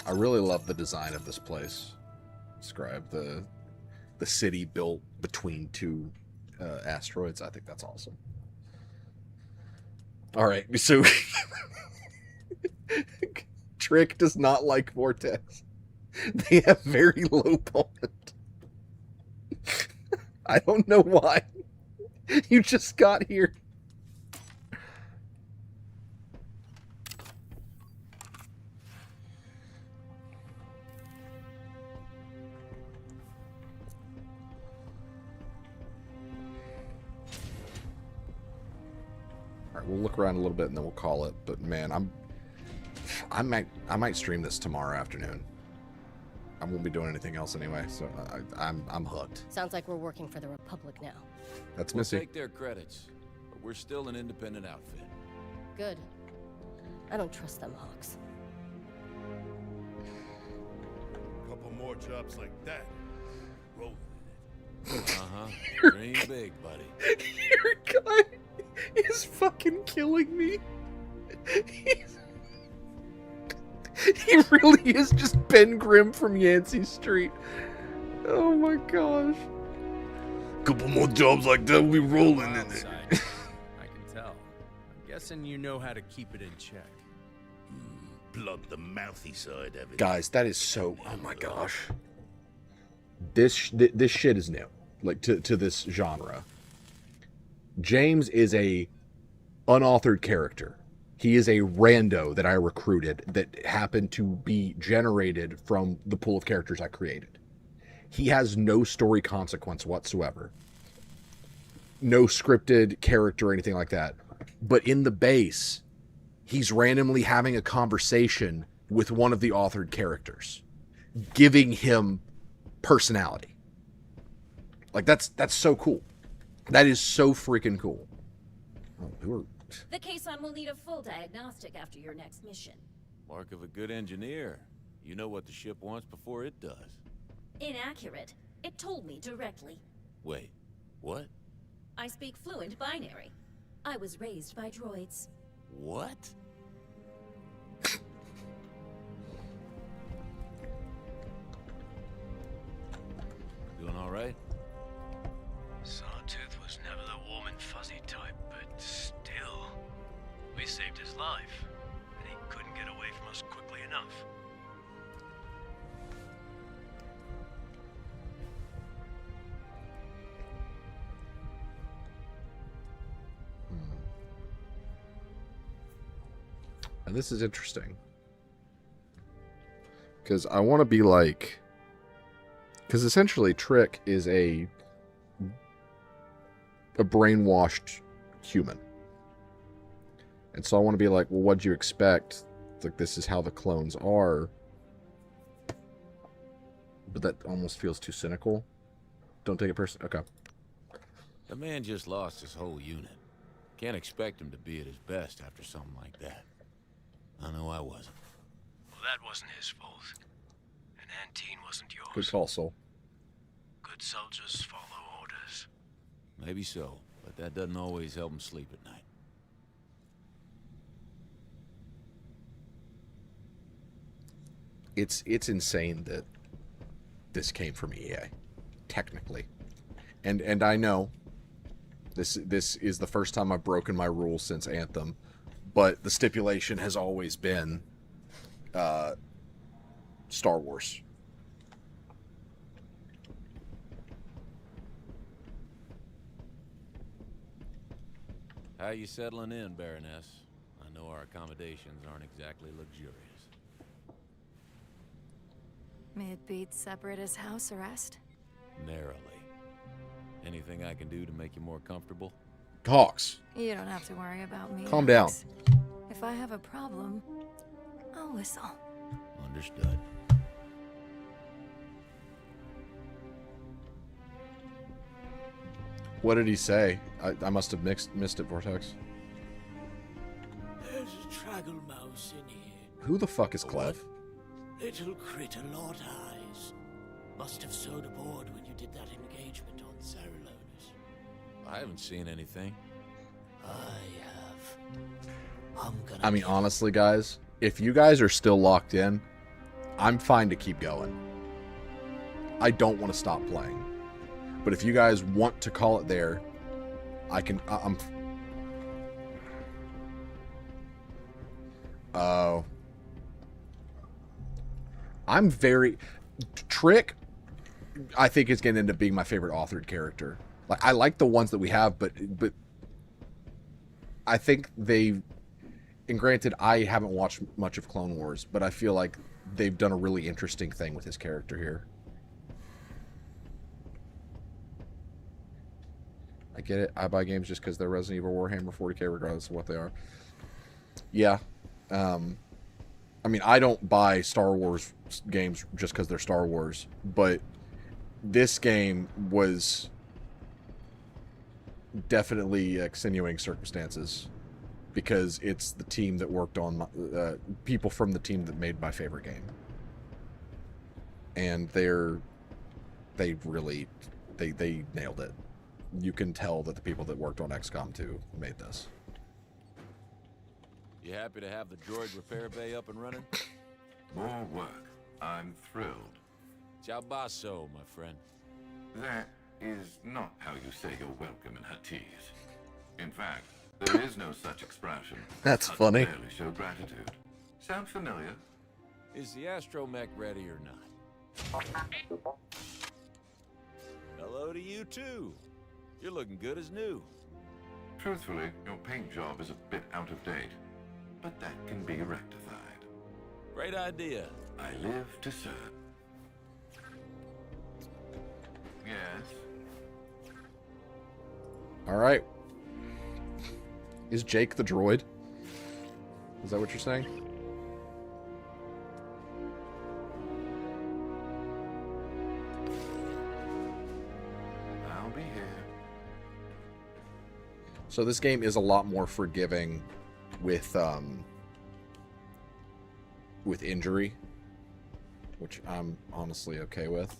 I really love the design of this place. Describe the city built between two asteroids. I think that's awesome. All right, so Trick does not like Vortex. They have very low pulpit. I don't know why. You just got here. We'll look around a little bit and then we'll call it. But man, I might stream this tomorrow afternoon. I won't be doing anything else anyway, so I'm hooked. Sounds like we're working for the Republic now. That's We'll Missy. take their credits, but we're still an independent outfit. Good. I don't trust them Hawks. Couple more jobs like that. Roll Uh-huh. Dream big, buddy. Your guy is fucking killing me. He really is just Ben Grimm from Yancey Street. Oh my gosh. Couple more jobs like that, we rolling in it. I can tell. I'm guessing you know how to keep it in check. Blood the mouthy side of it. Guys, that is so. Oh my gosh. This shit is new, like to this genre. James is a unauthored character. He is a rando that I recruited that happened to be generated from the pool of characters I created. He has no story consequence whatsoever. No scripted character or anything like that. But in the base, he's randomly having a conversation with one of the authored characters, giving him personality. Like that's so cool. That is so freaking cool. Oh, The caisson will need a full diagnostic after your next mission. Mark of a good engineer. You know what the ship wants before it does. Inaccurate. It told me directly. Wait, what? I speak fluent binary. I was raised by droids. What? Doing all right? Sawtooth was never the warm and fuzzy type, but still. We saved his life, and he couldn't get away from us quickly enough. And this is interesting. Because I want to be like... Because essentially Trick is a brainwashed human. And so I want to be like, well, what'd you expect? Like, this is how the clones are. But that almost feels too cynical. Don't take it personally. Okay. The man just lost his whole unit. Can't expect him to be at his best after something like that. I know I wasn't. Well, that wasn't his fault. And Antine wasn't yours. Good call, Soul. Good soldiers follow orders. Maybe so, but that doesn't always help him sleep at night. It's insane that this came from EA, technically. And I know this is the first time I've broken my rules since Anthem, but the stipulation has always been Star Wars. How you settling in, Baroness? I know our accommodations aren't exactly luxurious. May it beat Separatist house arrest? Narrowly. Anything I can do to make you more comfortable? Hawks. You don't have to worry about me. Calm down. Alex. If I have a problem, I'll whistle. Understood. What did he say? I must have missed it, Vortex. There's a traggle mouse in here. Who the fuck is Clev? Little critter, Lord Eyes. Must have sewed aboard when you did that engagement on Saralonis. I haven't seen anything. I have. I mean, honestly, guys, if you guys are still locked in, I'm fine to keep going. I don't want to stop playing. But if you guys want to call it there, I can... Oh. I'm very... Trick, I think, is going to end up being my favorite authored character. Like, I like the ones that we have, but I think they... And granted, I haven't watched much of Clone Wars, but I feel like they've done a really interesting thing with his character here. I get it. I buy games just because they're Resident Evil, Warhammer 40k, regardless of what they are. Yeah. I mean, I don't buy Star Wars games just because they're Star Wars, but this game was definitely extenuating circumstances because it's the team that worked on people from the team that made my favorite game, and they really nailed it. You can tell that the people that worked on XCOM 2 made this. You happy to have the droid repair bay up and running? More work. I'm thrilled. Ciao basso, my friend. That is not how you say you're welcome in Huttese. In fact, there is no such expression. That's Hutt funny. Rarely show gratitude. Sound familiar? Is the astromech ready or not? Hello to you too. You're looking good as new. Truthfully, your paint job is a bit out of date, but that can be rectified. Great idea. I live to serve. Yes? All right. Is Jake the droid? Is that what you're saying? I'll be here. So this game is a lot more forgiving with injury, which I'm honestly okay with.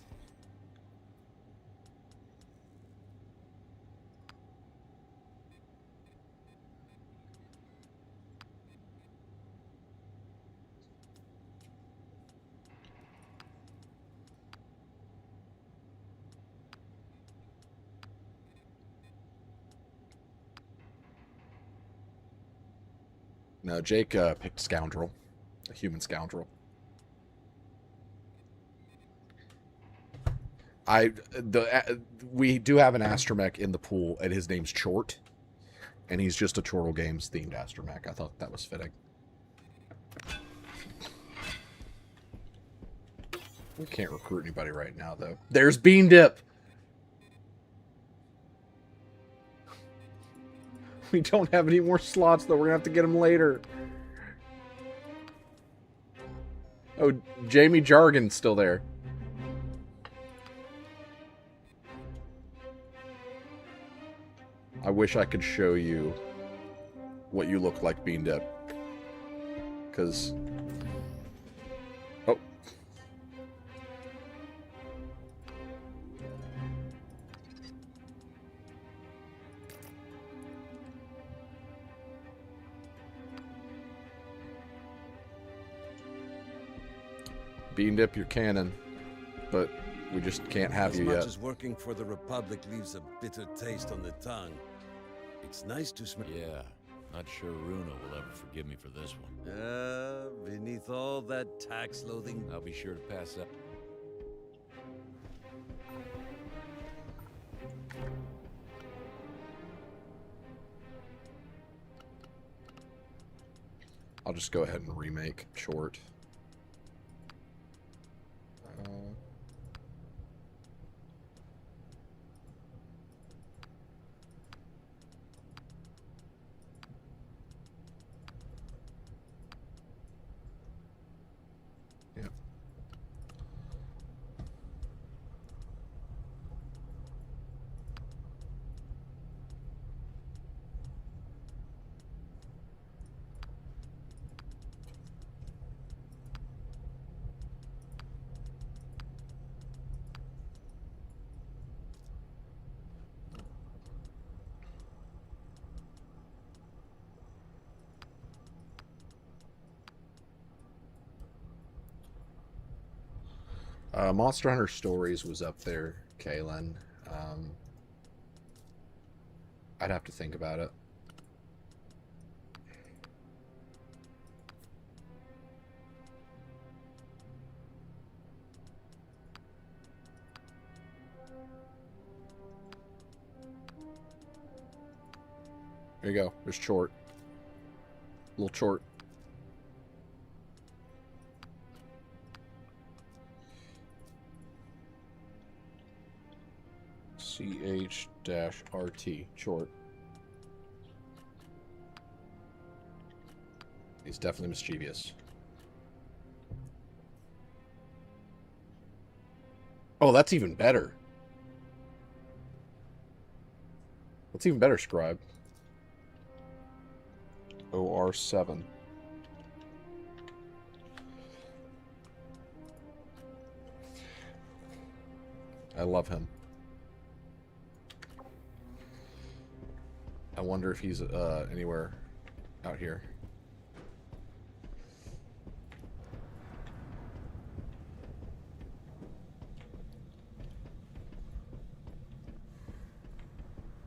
No, Jake picked Scoundrel, a human scoundrel. We do have an astromech in the pool, and his name's Chort, and he's just a Chortle Games themed astromech. I thought that was fitting. We can't recruit anybody right now, though. There's Bean Dip. We don't have any more slots, though. We're gonna have to get them later. Oh, Jamie Jargon's still there. I wish I could show you what you look like, Bean Dip. Because... Oh. Bean Dip, you're canon. But we just can't have you yet. As much as working for the Republic leaves a bitter taste on the tongue, it's nice to smell. Yeah, not sure Runa will ever forgive me for this one. Beneath all that tax-loathing, I'll be sure to pass that. I'll just go ahead and remake short. Monster Hunter Stories was up there, Kaylin. I'd have to think about it. There you go. There's Chort. Little Chort. CH-RT, Chort. He's definitely mischievous. Oh, that's even better. That's even better, Scribe. OR7. I love him. I wonder if he's anywhere out here.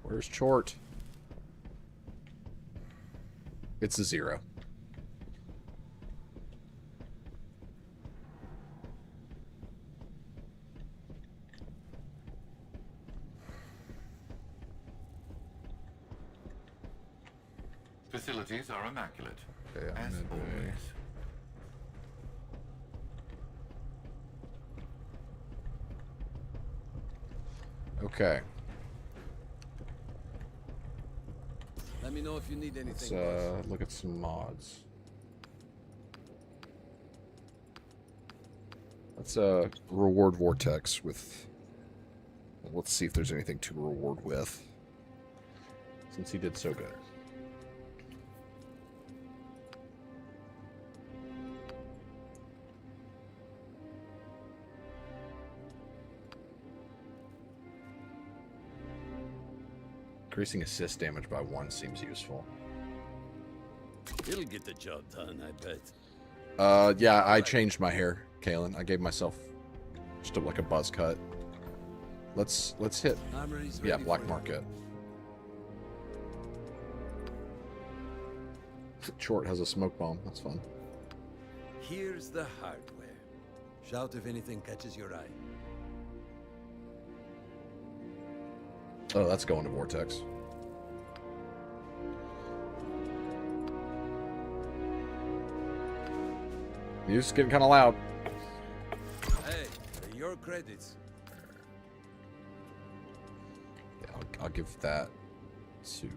Where's Chort? It's a 0. Facilities are immaculate, Okay, as always. Okay. let me know if you need anything. Let's look at some mods. Let's reward Vortex with... Let's see if there's anything to reward with, since he did so good. Increasing assist damage by 1 seems useful. It'll get the job done, I bet. Yeah, I changed my hair, Kalen. I gave myself just like a buzz cut. Let's hit. Yeah, black market. Chort has a smoke bomb. That's fun. Here's the hardware. Shout if anything catches your eye. Oh, that's going to Vortex. Music's getting kind of loud. Hey, they're your credits. Yeah, I'll give that to...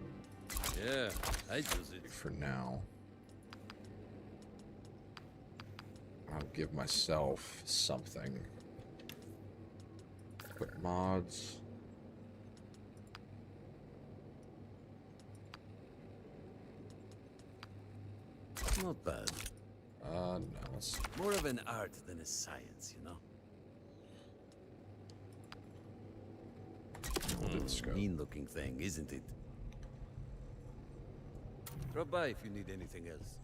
Yeah, I use it. For now. I'll give myself something. Put mods. Not bad. No. It's More of an art than a science, you know? Mean-looking thing, isn't it? Drop by if you need anything else.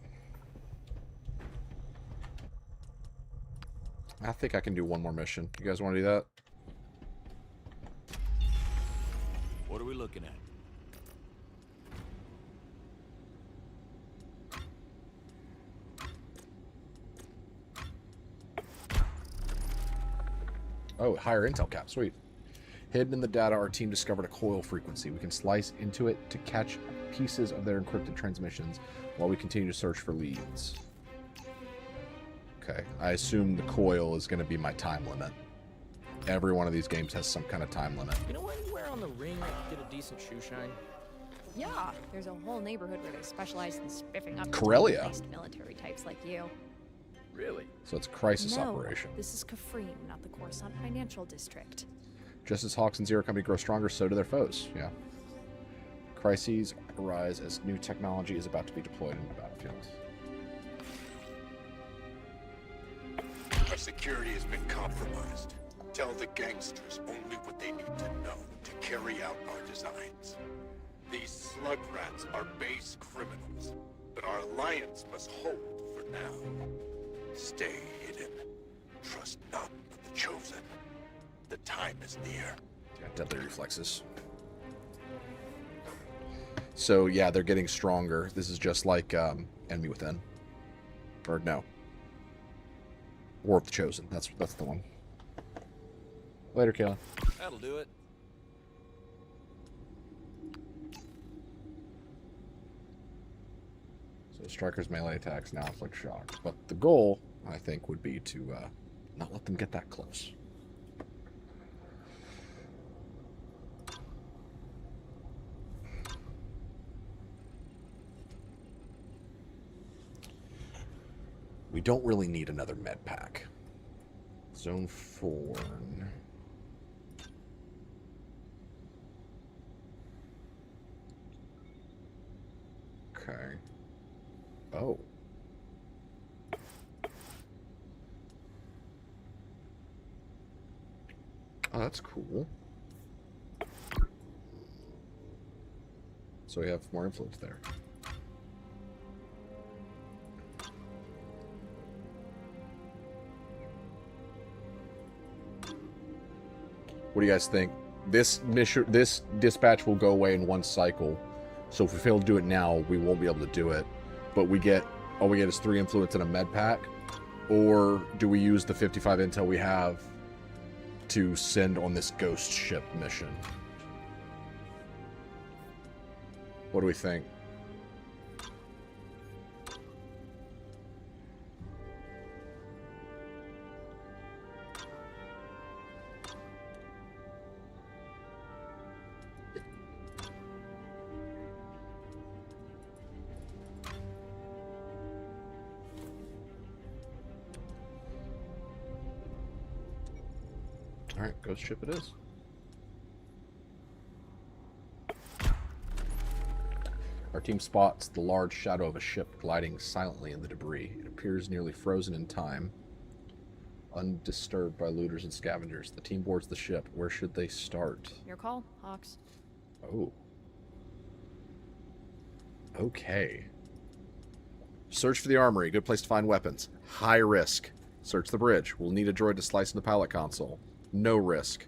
I think I can do one more mission. You guys want to do that? What are we looking at? Oh, higher intel cap. Sweet. Hidden in the data, our team discovered a coil frequency. We can slice into it to catch pieces of their encrypted transmissions while we continue to search for leads. Okay. I assume the coil is going to be my time limit. Every one of these games has some kind of time limit. You know anywhere on the ring I could get a decent shoe shine? Yeah, there's a whole neighborhood where they specialize in spiffing up Corellia. based military types like you. Really? So it's a crisis No, operation. this is Kafrine, not the Coruscant Financial District. Just as Hawks and Zero Company grow stronger, so do their foes. Yeah. Crises arise as new technology is about to be deployed in the battlefield. Our security has been compromised. Tell the gangsters only what they need to know to carry out our designs. These slug rats are base criminals, but our alliance must hold for now. Stay hidden. Trust none of the chosen. The time is near. Yeah, deadly reflexes. So yeah, they're getting stronger. This is just like Enemy Within. Or no. War of the Chosen. That's the one. Later, Kayla. That'll do it. So Striker's melee attacks now inflict shock. But the goal, I think, would be to not let them get that close. We don't really need another med pack. Zone 4. Okay. Oh. Oh, that's cool. So we have more influence there. What do you guys think? This mission, this dispatch will go away in one cycle. So if we fail to do it now, we won't be able to do it. But we get, all we get is 3 influence and a med pack. Or do we use the 55 intel we have to send on this ghost ship mission? What do we think? Alright, ghost ship it is. Our team spots the large shadow of a ship gliding silently in the debris. It appears nearly frozen in time, undisturbed by looters and scavengers. The team boards the ship. Where should they start? Your call, Hawks. Oh. Okay. Search for the armory. Good place to find weapons. High risk. Search the bridge. We'll need a droid to slice in the pilot console. No risk.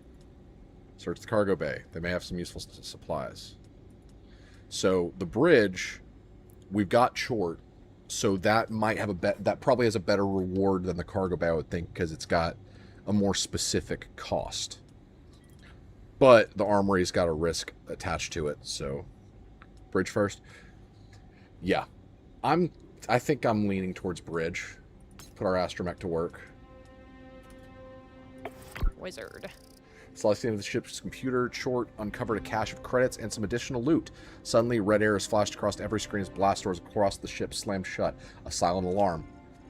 Search the cargo bay. They may have some useful supplies. So the bridge, we've got short, so that might have that probably has a better reward than the cargo bay, I would think, because it's got a more specific cost. But the armory's got a risk attached to it, so bridge first. Yeah, I think I'm leaning towards bridge. Put our astromech to work. Wizard. Slicing into the ship's computer, Chort uncovered a cache of credits and some additional loot. Suddenly, red arrows flashed across every screen as blast doors across the ship slammed shut. A silent alarm.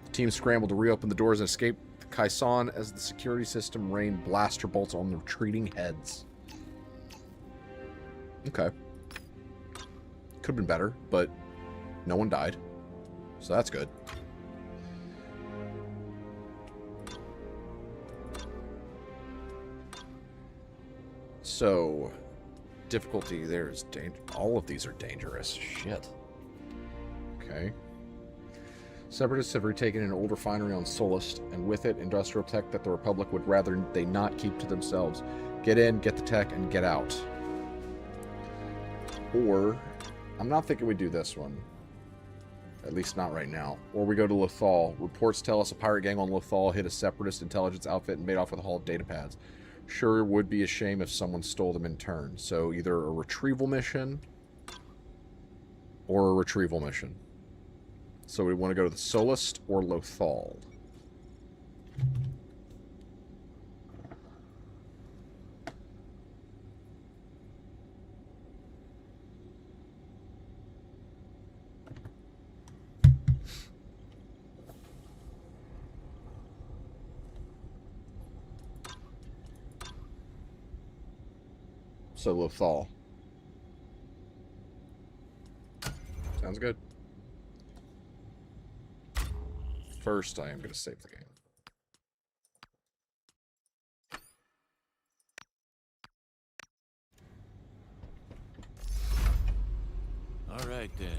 The team scrambled to reopen the doors and escape Kaisan as the security system rained blaster bolts on the retreating heads. Okay. Could have been better, but no one died. So that's good. So, difficulty there is all of these are dangerous. Shit. Okay. Separatists have retaken an old refinery on Solist, and with it, industrial tech that the Republic would rather they not keep to themselves. Get in, get the tech, and get out. Or, I'm not thinking we do this one. At least not right now. Or we go to Lothal. Reports tell us a pirate gang on Lothal hit a separatist intelligence outfit and made off with a haul of data pads. Sure would be a shame if someone stole them in turn. So either a retrieval mission or a retrieval mission. So we want to go to the Solist or Lothal. So Lothal. Sounds good. First, I am going to save the game. All right, then.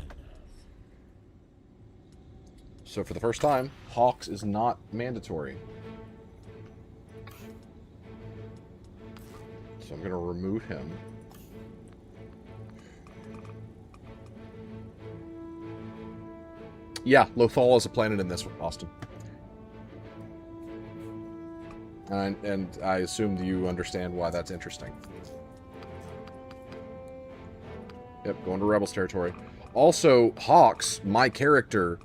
So for the first time, Hawks is not mandatory. So I'm going to remove him. Yeah, Lothal is a planet in this, Austin. And I assume you understand why that's interesting. Yep, going to Rebels territory. Also, Hawks, my character,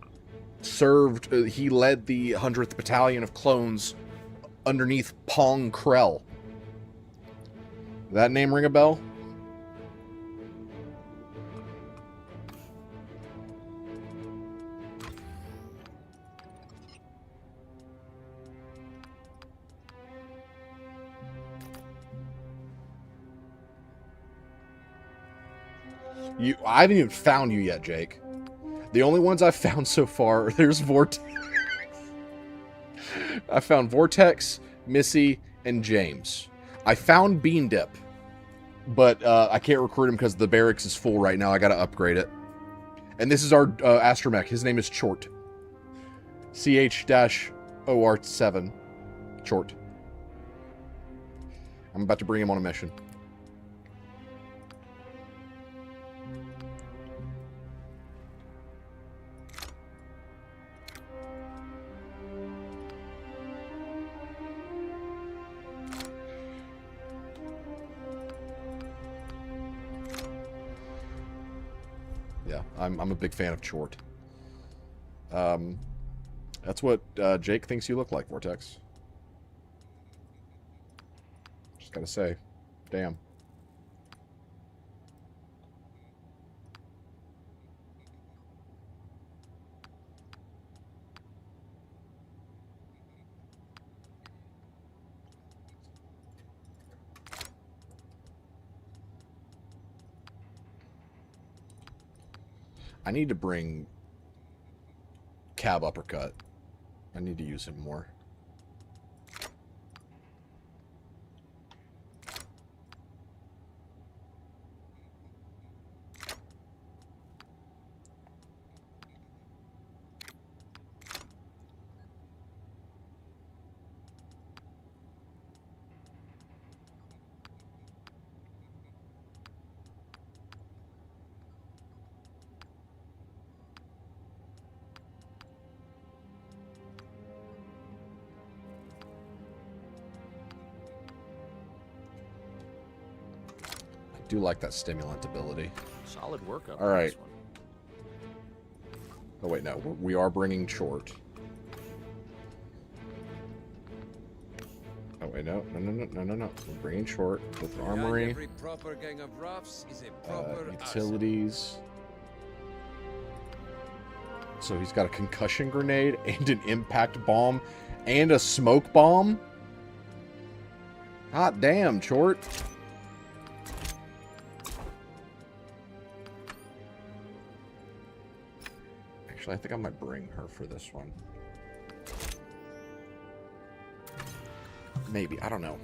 served, he led the 100th Battalion of Clones underneath Pong Krell. That name ring a bell? I haven't even found you yet, Jake. The only ones I've found so far, there's Vortex. I found Vortex, Missy, and James. I found Bean Dip, but I can't recruit him because the barracks is full right now. I gotta upgrade it. And this is our astromech. His name is Chort. CH-OR7. Chort. I'm about to bring him on a mission. Yeah, I'm a big fan of Chort. That's what Jake thinks you look like, Vortex. Just gotta say, damn. I need to bring Cab Uppercut. I need to use him more. Do like that stimulant ability. Solid work up. All right. Oh wait, no, we are bringing Chort. Oh wait, no. We're bringing Chort with armory, Every proper gang of roughs is a proper utilities. So he's got a concussion grenade and an impact bomb and a smoke bomb. Hot damn, Chort. Actually, I think I might bring her for this one. Maybe. I don't know.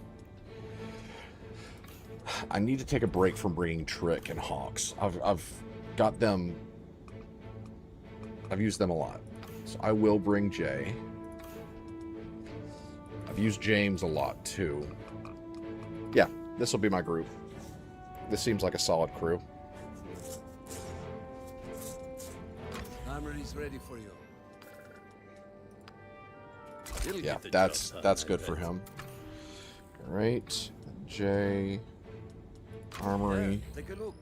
I need to take a break from bringing Trick and Hawks. I've got them... I've used them a lot. So I will bring Jay. I've used James a lot, too. Yeah, this will be my group. This seems like a solid crew. Armory's ready for you. It'll Yeah, get the that's job done, good I for bet. him. All right, Jay, Armory. Yeah, take a look.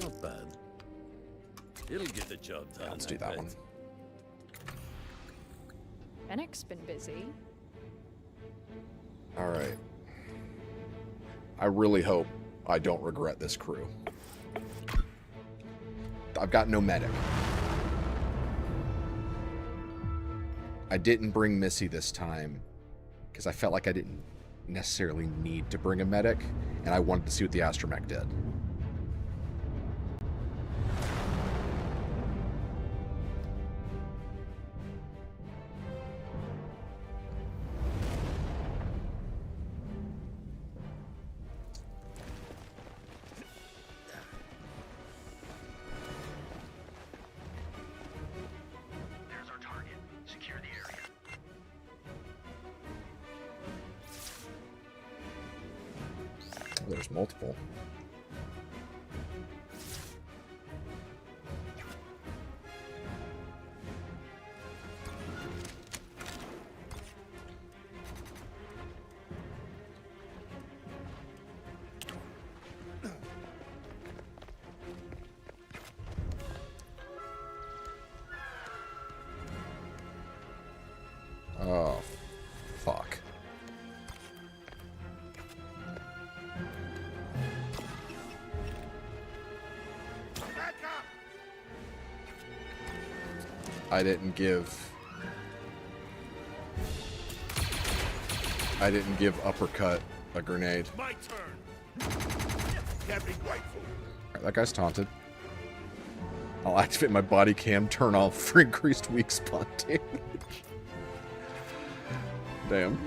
Not bad. It'll get the job done. Yeah, let's do I that bet. one. Fennec's been busy. All right. I really hope I don't regret this crew. I've got no medic. I didn't bring Missy this time because I felt like I didn't necessarily need to bring a medic, and I wanted to see what the astromech did. There's our target. Secure the area. There's multiple. Oh, fuck. I didn't give uppercut a grenade. My turn. Can't be grateful. Alright, that guy's taunted. I'll activate my body cam, turn off for increased weak spot damage. Damn.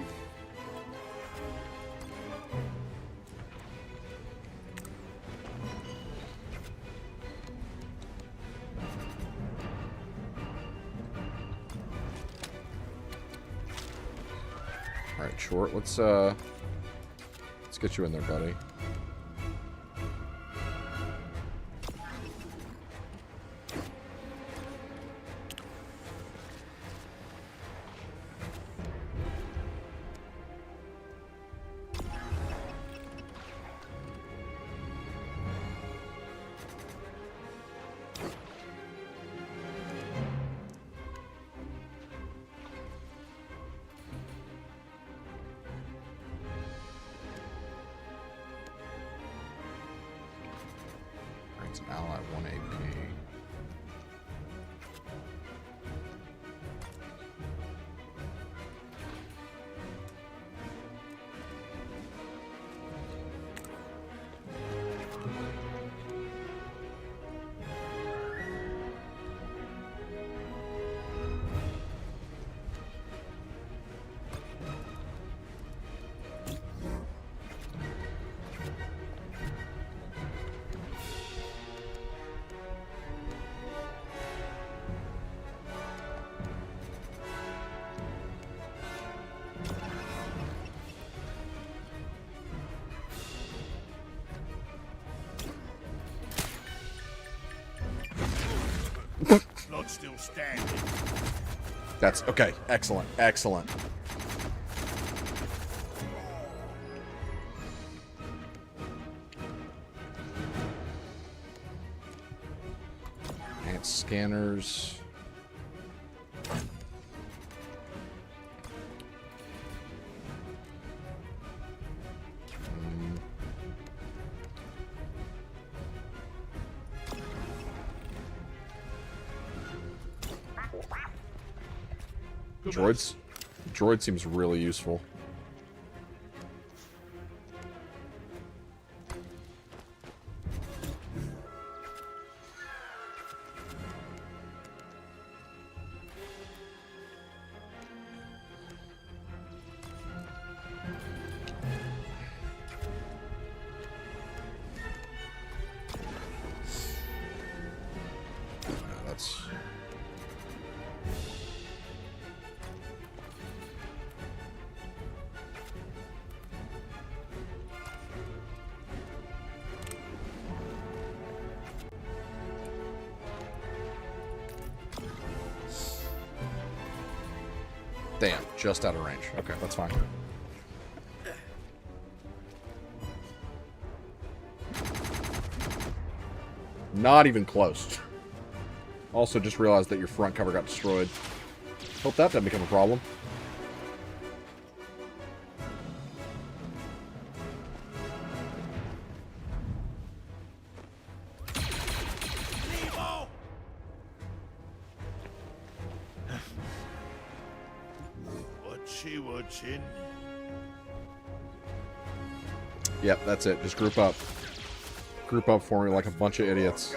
Alright, Short, let's get you in there, buddy. It's an ally, 1 AP. Blood still standing. That's okay. Excellent. Excellent. Advanced scanners. Droid seems really useful. Damn, just out of range. Okay, that's fine. Not even close. Also, just realized that your front cover got destroyed. Hope that doesn't become a problem. What's she watching? Yep, that's it. Just group up. Group up for me like a bunch of idiots.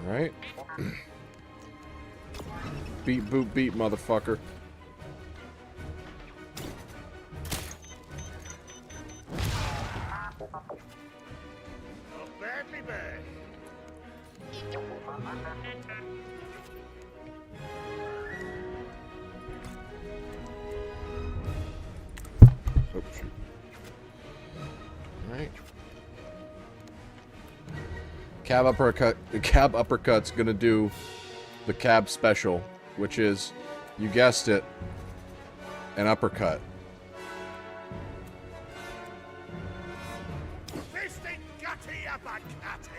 Alright. Beat, boot, beat, motherfucker. Alright. Cab uppercut. The cab uppercut's gonna do the cab special, which is, you guessed it, an uppercut. Fisting gutty uppercutty.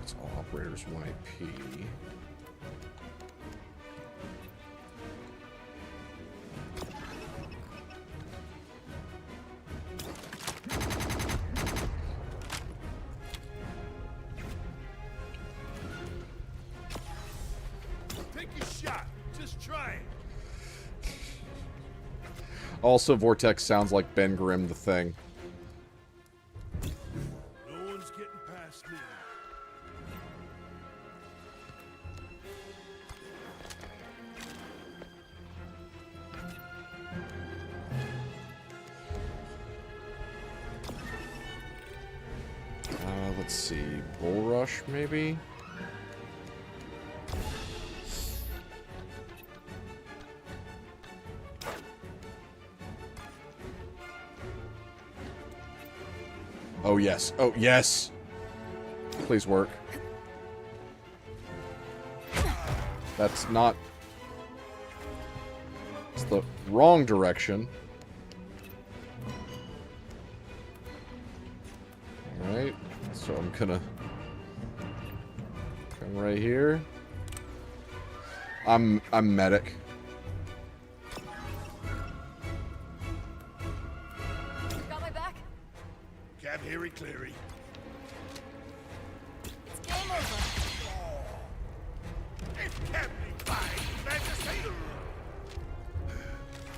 It's all operators 1 AP. Take a shot. Just try it. Also, Vortex sounds like Ben Grimm the Thing. No one's getting past me. Let's see. Bull Rush, maybe? Oh, yes. Oh, yes! Please work. That's not... It's the wrong direction. Alright. So I'm gonna... come right here. I'm medic. Got my back? Cab Harry Cleary. It's game over. It can't be fine, Majesty.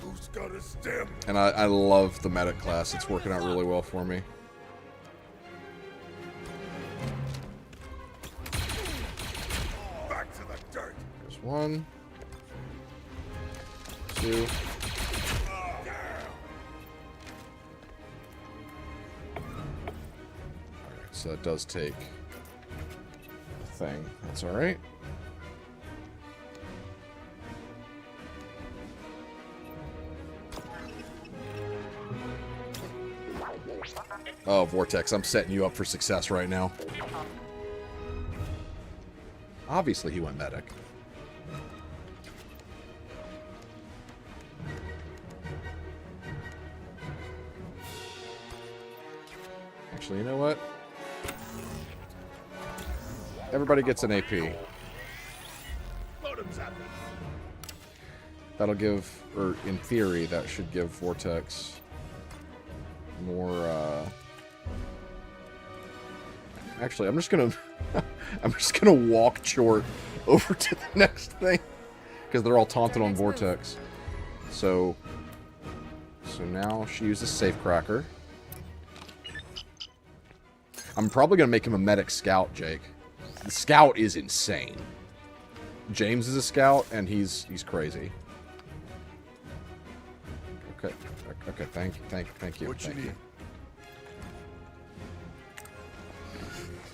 Who's got a stem? And I love the medic class. It's working out really well for me. Back to the dirt. There's 1. 2. Alright, so that does take a thing. That's alright. Oh, Vortex, I'm setting you up for success right now. Obviously he went medic. Actually, you know what? Everybody gets an AP. That'll give, or in theory, that should give Vortex more, Actually, I'm just gonna walk Chort over to the next thing. Because they're all taunted on Vortex. So now she uses Safecracker. I'm probably gonna make him a medic scout, Jake. The scout is insane. James is a scout, and he's crazy. Okay, thank you. What you need?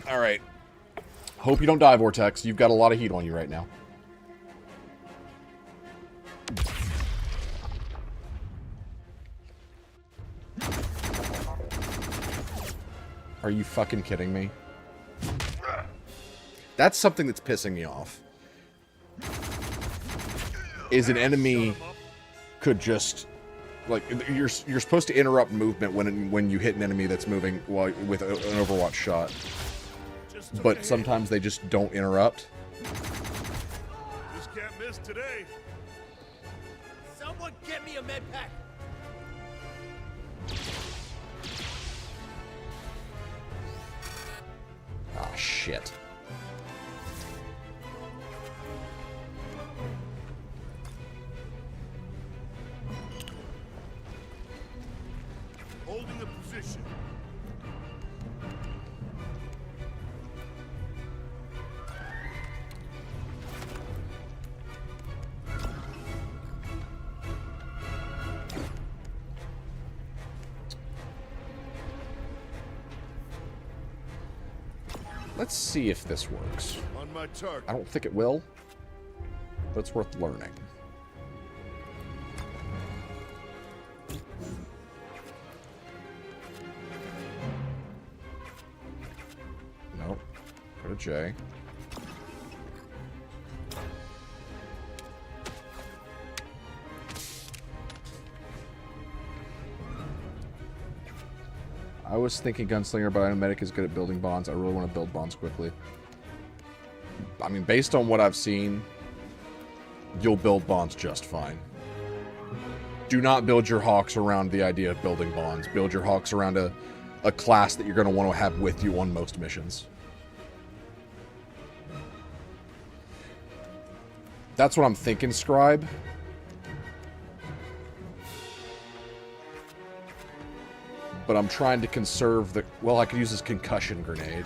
All right. Hope you don't die, Vortex. You've got a lot of heat on you right now. Are you fucking kidding me? That's something that's pissing me off. Is an enemy could just like you're supposed to interrupt movement when you hit an enemy that's moving while with an Overwatch shot. But sometimes they just don't interrupt. Just can't miss today. Someone get me a med pack. Ah, shit. Holding a position. Let's see if this works. On my target. I don't think it will, but it's worth learning. Nope. Go to J. I was thinking Gunslinger, but I know Medic is good at building bonds. I really want to build bonds quickly. I mean, based on what I've seen, you'll build bonds just fine. Do not build your Hawks around the idea of building bonds. Build your Hawks around a class that you're going to want to have with you on most missions. That's what I'm thinking, Scribe. But I'm trying to conserve the... Well, I could use this concussion grenade.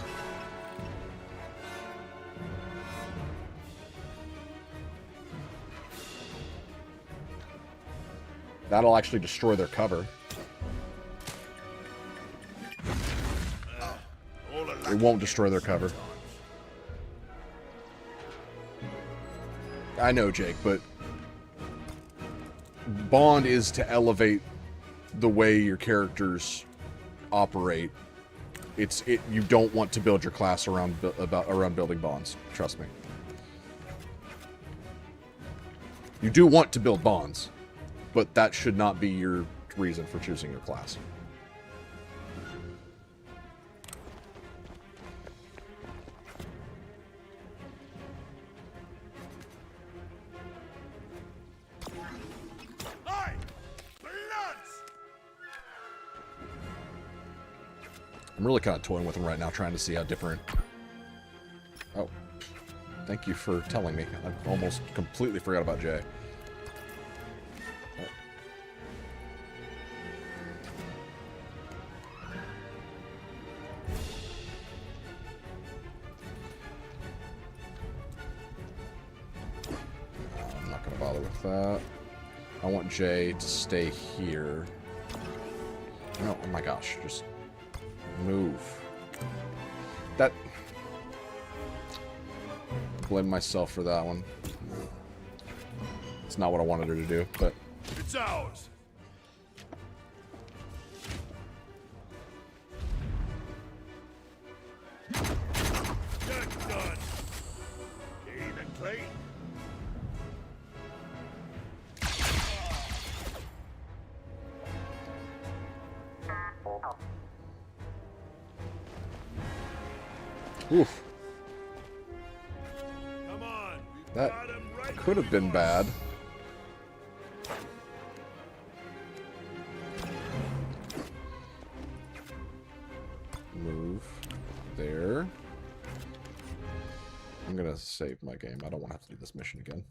That'll actually destroy their cover. It won't destroy their cover. I know, Jake, but... Bond is to elevate the way your characters operate. You don't want to build your class around building bonds. Trust me. You do want to build bonds, but that should not be your reason for choosing your class. I'm really kind of toying with them right now, trying to see how different... Oh. Thank you for telling me. I almost completely forgot about Jay. I'm not going to bother with that. I want Jay to stay here. No, oh my gosh, just... move. That... Blame myself for that one. It's not what I wanted her to do, but... It's ours! That's done! Clean and clean! Oof. Come on, That could have been bad. Move there. I'm gonna save my game. I don't want to have to do this mission again.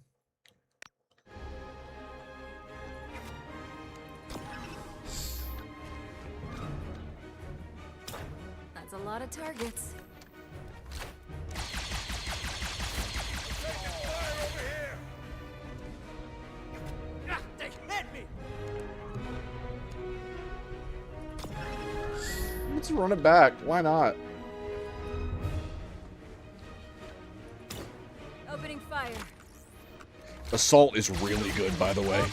That's a lot of targets. They hit me! Let's run it back. Why not? Opening fire. Assault is really good, by the way.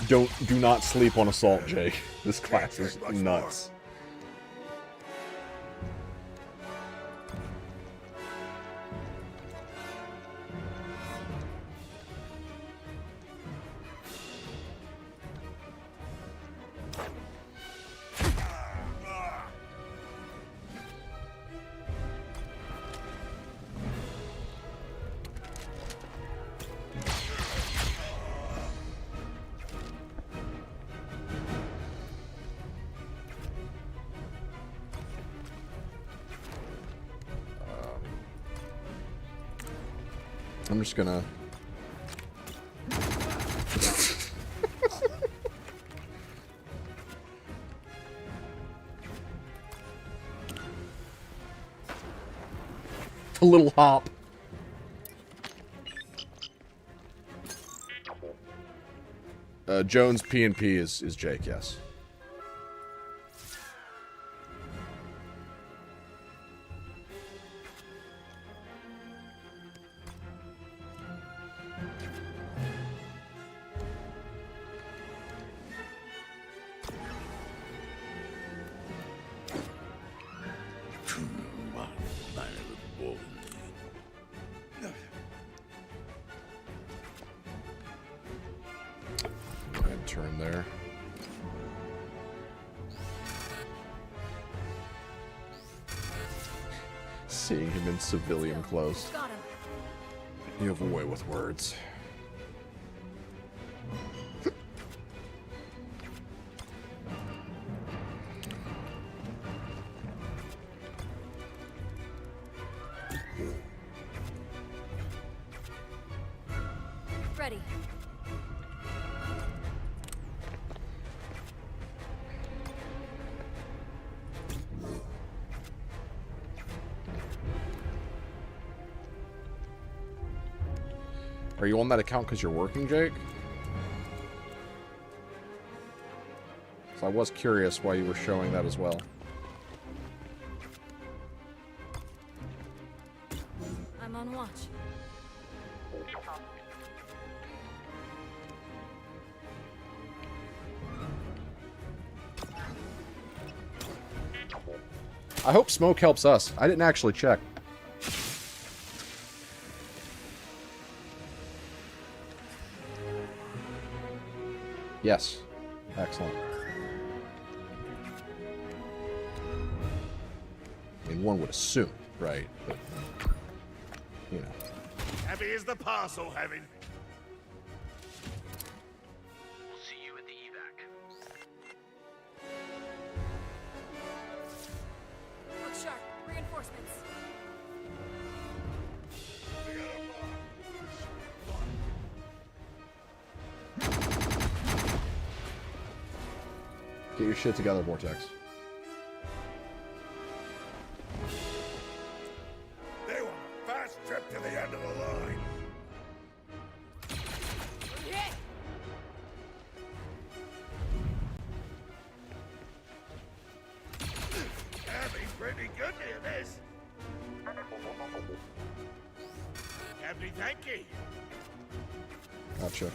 Do not sleep on Assault, Jake. This class is nuts. I'm just gonna... A little hop. Jones P&P is Jake, yes. Turn there. Seeing him in civilian clothes. You have a way with words. Ready. Are you on that account because you're working, Jake? So I was curious why you were showing that as well. I'm on watch. I hope smoke helps us. I didn't actually check. Yes. Excellent. I mean, one would assume, right? But, you know. Heavy is the parcel, Heaven. We'll see you at the evac. Look sharp. Reinforcements. Get your shit together, Vortex. They want a fast trip to the end of the line. Heavy, pretty good near this. Heavy, thank you. Gotcha.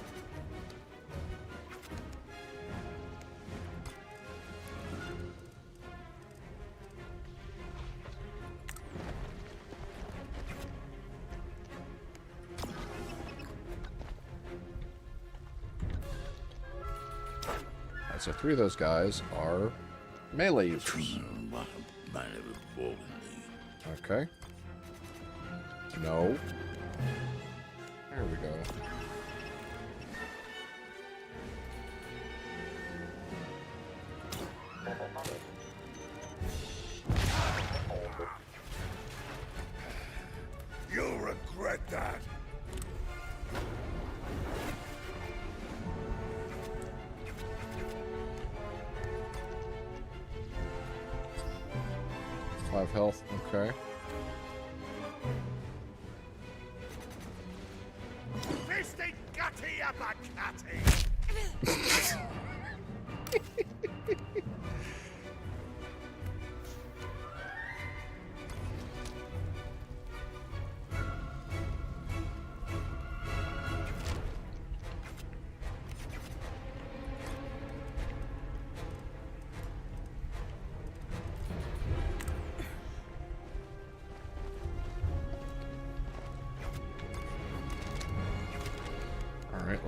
So 3 of those guys are melee users. Okay. No. There we go. You'll regret that. Five health, okay. Fisty gutty uppercutty.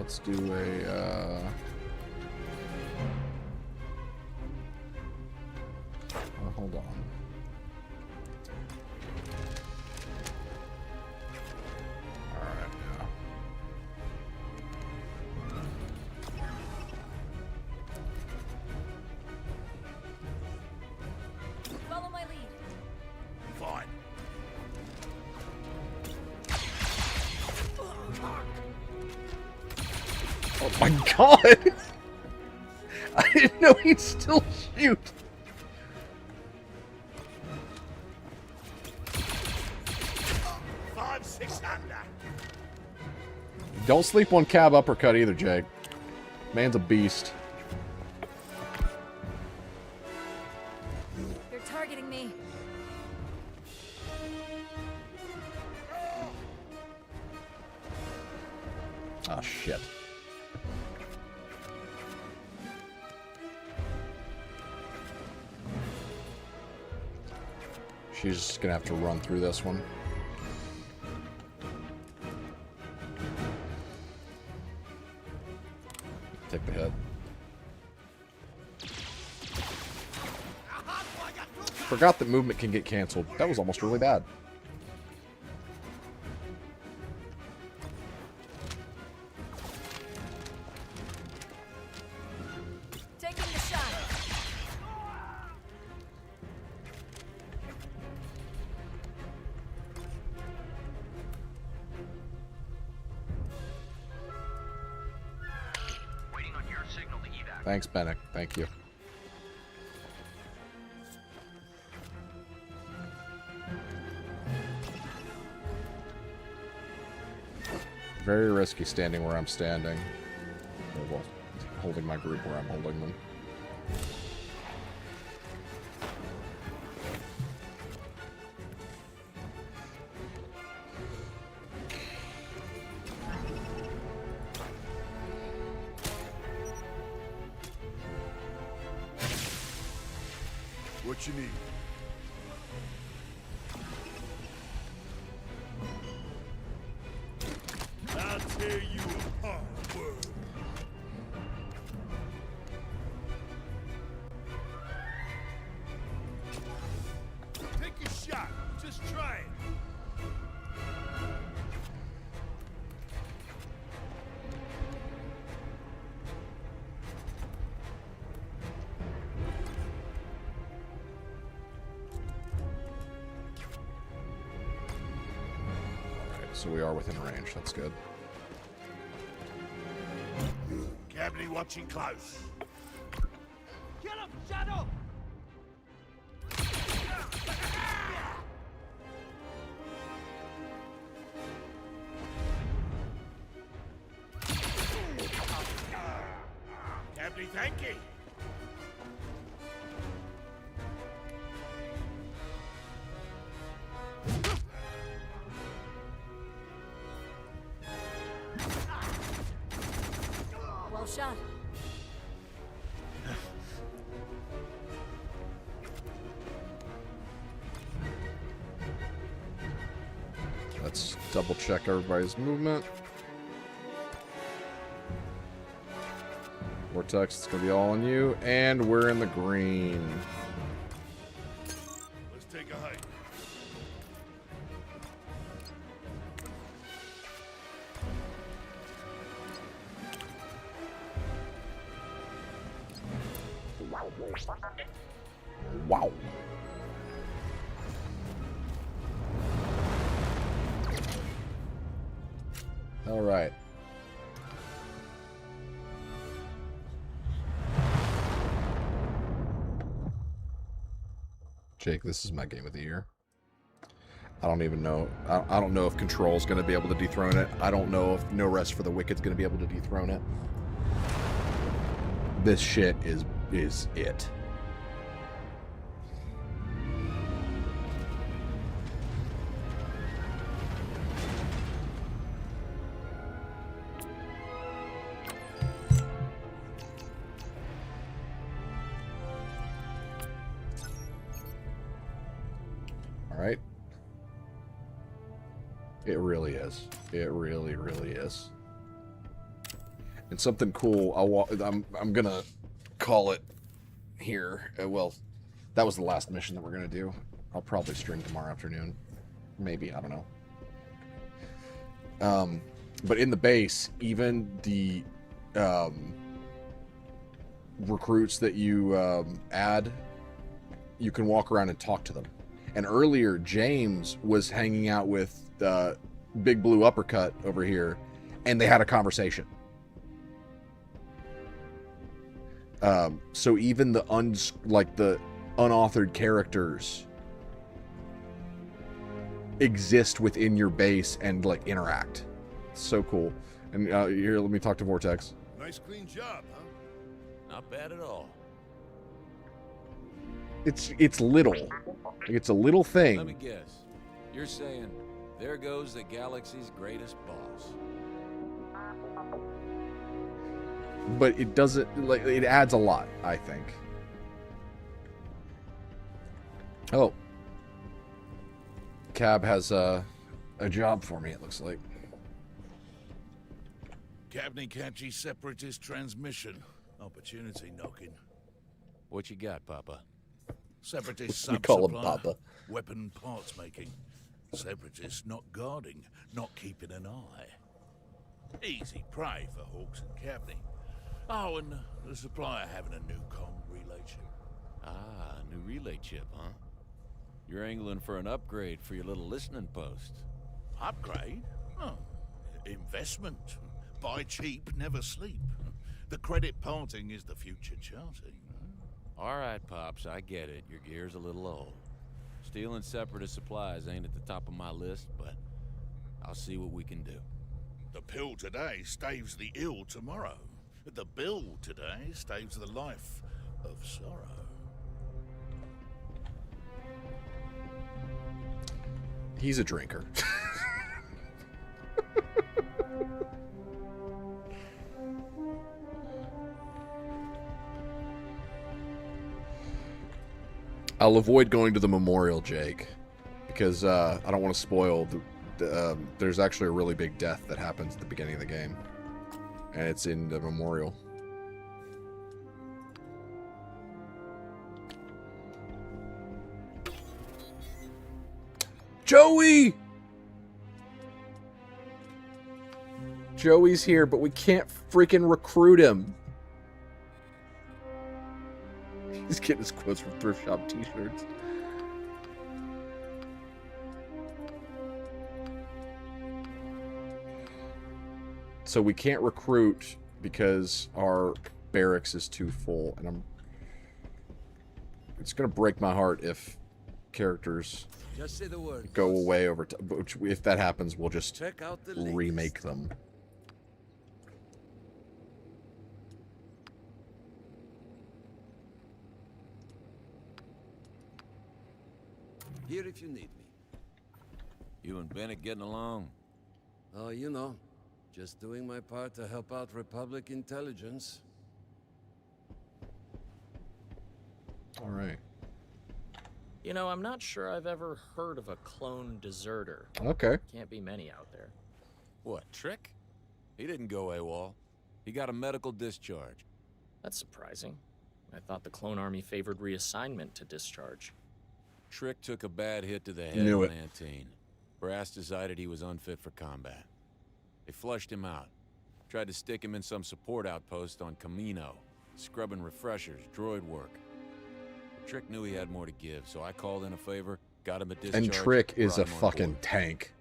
let's do a, hold on. Alright, yeah. Follow my lead. Fine. Oh my god! I didn't know he'd still shoot. 5-6 under. Don't sleep on cab uppercut either, Jake. Man's a beast. They're targeting me. Ah, shit. She's just gonna have to run through this one. Take the hit. Forgot that movement can get canceled. That was almost really bad. Taking the shot. Waiting on your signal to evac. Thanks, Bennick. Thank you. Very risky standing where I'm standing. Or, well, holding my group where I'm holding them. What you need? I'll tear you apart, word. Take a shot. Just try it. Alright, so we are within range. That's good. Cabinet watching close. Kill him, Shadow! Cabinet, thank you. Well shot. Let's double check everybody's movement. Vortex, it's gonna be all on you, and we're in the green. Let's take a hike. Wow. All right. Jake, this is my game of the year. I don't even know. I don't know if Control's going to be able to dethrone it. I don't know if No Rest for the Wicked's going to be able to dethrone it. This shit is it. All right. It really is. It really, really is. And something cool, I'm gonna call it here. Well, that was the last mission that we're gonna do. I'll probably stream tomorrow afternoon. Maybe, I don't know. But in the base, even the recruits that you add, you can walk around and talk to them. And earlier, James was hanging out with Big Blue Uppercut over here, and they had a conversation. So even the unauthored characters exist within your base and like interact. So cool. And here, let me talk to Vortex. Nice clean job, huh? Not bad at all. It's little. It's a little thing. Let me guess. You're saying, there goes the galaxy's greatest boss. But it doesn't, like, it adds a lot, I think. Oh. Cab has a job for me, it looks like. Capney catchy separatist transmission. Opportunity knocking. What you got, Papa? Separatist We call him sub-supplier, Papa. Weapon parts making. Separatists not guarding, not keeping an eye. Easy prey for Hawks and Capney. Oh, and the supplier having a new comm relay chip. Ah, new relay chip, huh? You're angling for an upgrade for your little listening post. Upgrade? Oh, investment. Buy cheap, never sleep. The credit parting is the future charting. All right, Pops, I get it. Your gear's a little old. Stealing separatist supplies ain't at the top of my list, but I'll see what we can do. The pill today staves the ill tomorrow. The bill today staves the life of sorrow. He's a drinker. I'll avoid going to the memorial, Jake, because I don't want to spoil there's actually a really big death that happens at the beginning of the game, and it's in the memorial. Joey! Joey's here, but we can't freaking recruit him. He's getting his quotes from thrift shop t-shirts. So we can't recruit because our barracks is too full, and it's gonna break my heart if characters Just say the word. go away over time. But if that happens, we'll just Check out the latest. remake them. Here if you need me. You and Bennett getting along? Oh, you know, just doing my part to help out Republic intelligence. All right. You know, I'm not sure I've ever heard of a clone deserter. Okay. Can't be many out there. What, Trick? He didn't go AWOL. He got a medical discharge. That's surprising. I thought the clone army favored reassignment to discharge. Trick took a bad hit to the head Knew on it. Antine. Brass decided he was unfit for combat. They flushed him out. Tried to stick him in some support outpost on Camino, scrubbing refreshers, droid work. But Trick knew he had more to give, so I called in a favor, got him a discharge. And Trick is brought a him on fucking board. tank.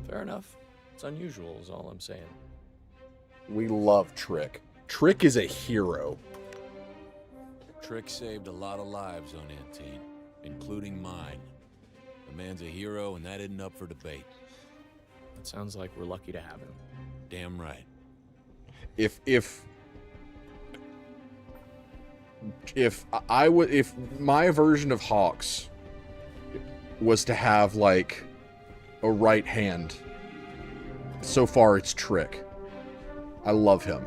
Fair enough. It's unusual is all I'm saying. We love Trick. Trick is a hero. Trick saved a lot of lives on Antine, including mine. The man's a hero, and that isn't up for debate. It sounds like we're lucky to have him. Damn right. If my version of Hawks was to have like a right hand, so far it's Trick. I love him.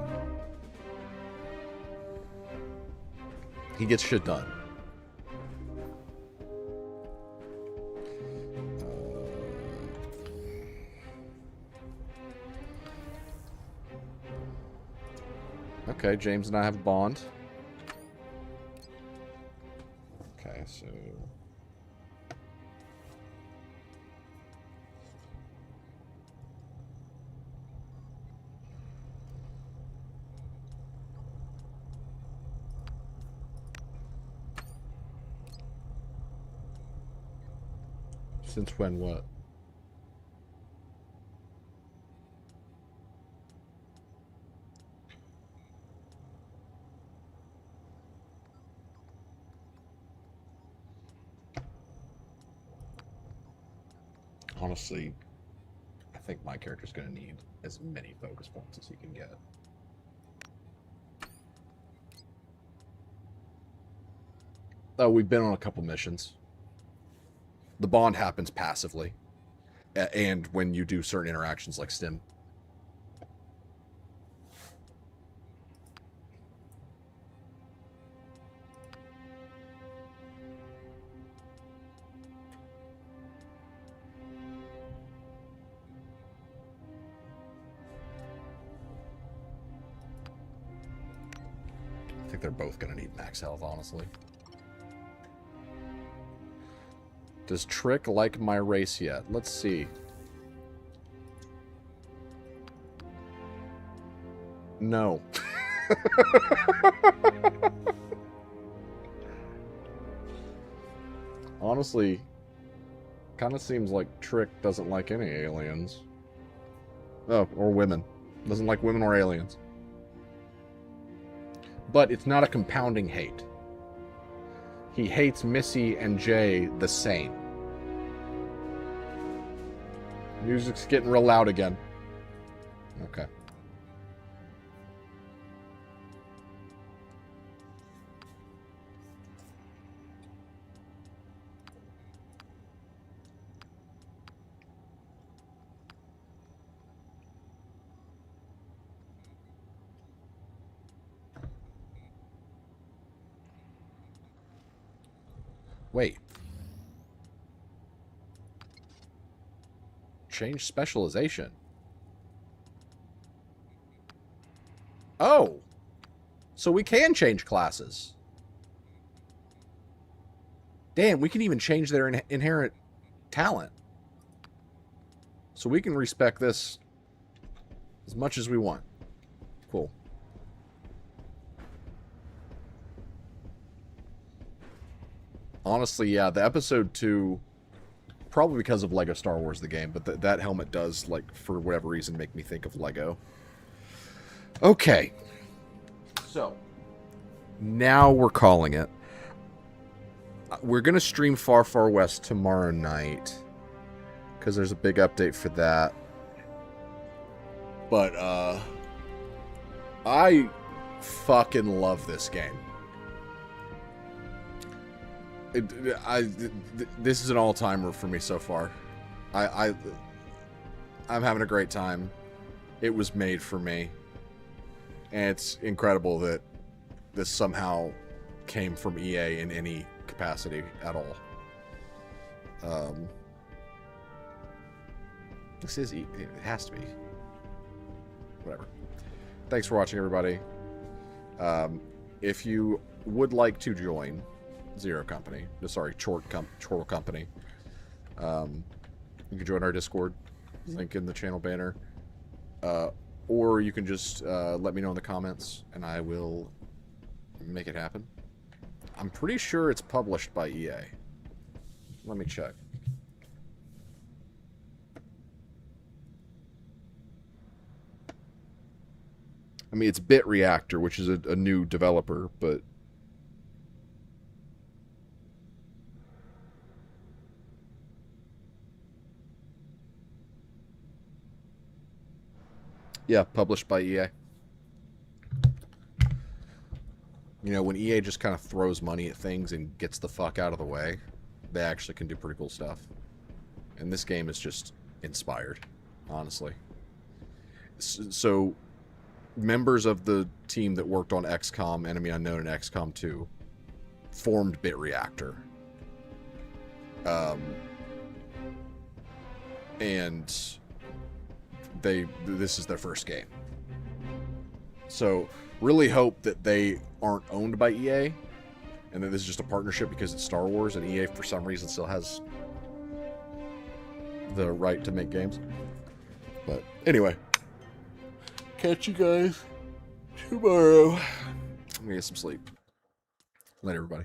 He gets shit done. Okay, James and I have a bond. Okay, so... Since when what? Honestly, I think my character's going to need as many focus points as he can get. Oh, we've been on a couple missions. The bond happens passively. And when you do certain interactions like stim. I think they're both going to need max health, honestly. Does Trick like my race yet? Let's see. No. Honestly, kind of seems like Trick doesn't like any aliens. Oh, or women. Doesn't like women or aliens. But it's not a compounding hate. He hates Missy and Jay the same. Music's getting real loud again. Okay. Wait. Change specialization. Oh! So we can change classes. Damn, we can even change their inherent talent. So we can respec this as much as we want. Cool. Honestly, yeah, the episode 2, probably because of Lego Star Wars the game, but that helmet does, like, for whatever reason, make me think of Lego. Okay. So, now we're calling it. We're going to stream Far Far West tomorrow night, because there's a big update for that. But, I fucking love this game. This is an all-timer for me so far. I'm having a great time. It was made for me. And it's incredible that this somehow came from EA in any capacity at all. This is it has to be. Whatever. Thanks for watching, everybody. If you would like to join Zero Company, sorry, Chortle Company, you can join our Discord, link in the channel banner, or you can just let me know in the comments and I will make it happen. I'm pretty sure it's published by EA. Let me check. I mean, it's Bit Reactor, which is a new developer, but yeah, published by EA. You know, when EA just kind of throws money at things and gets the fuck out of the way, they actually can do pretty cool stuff. And this game is just inspired, honestly. So, members of the team that worked on XCOM, Enemy Unknown, and XCOM 2 formed Bit Reactor. And this is their first game. So Really hope that they aren't owned by EA and that this is just a partnership because it's Star Wars and EA for some reason still has the right to make games. But anyway, catch you guys tomorrow. I'm gonna get some sleep. Later, everybody.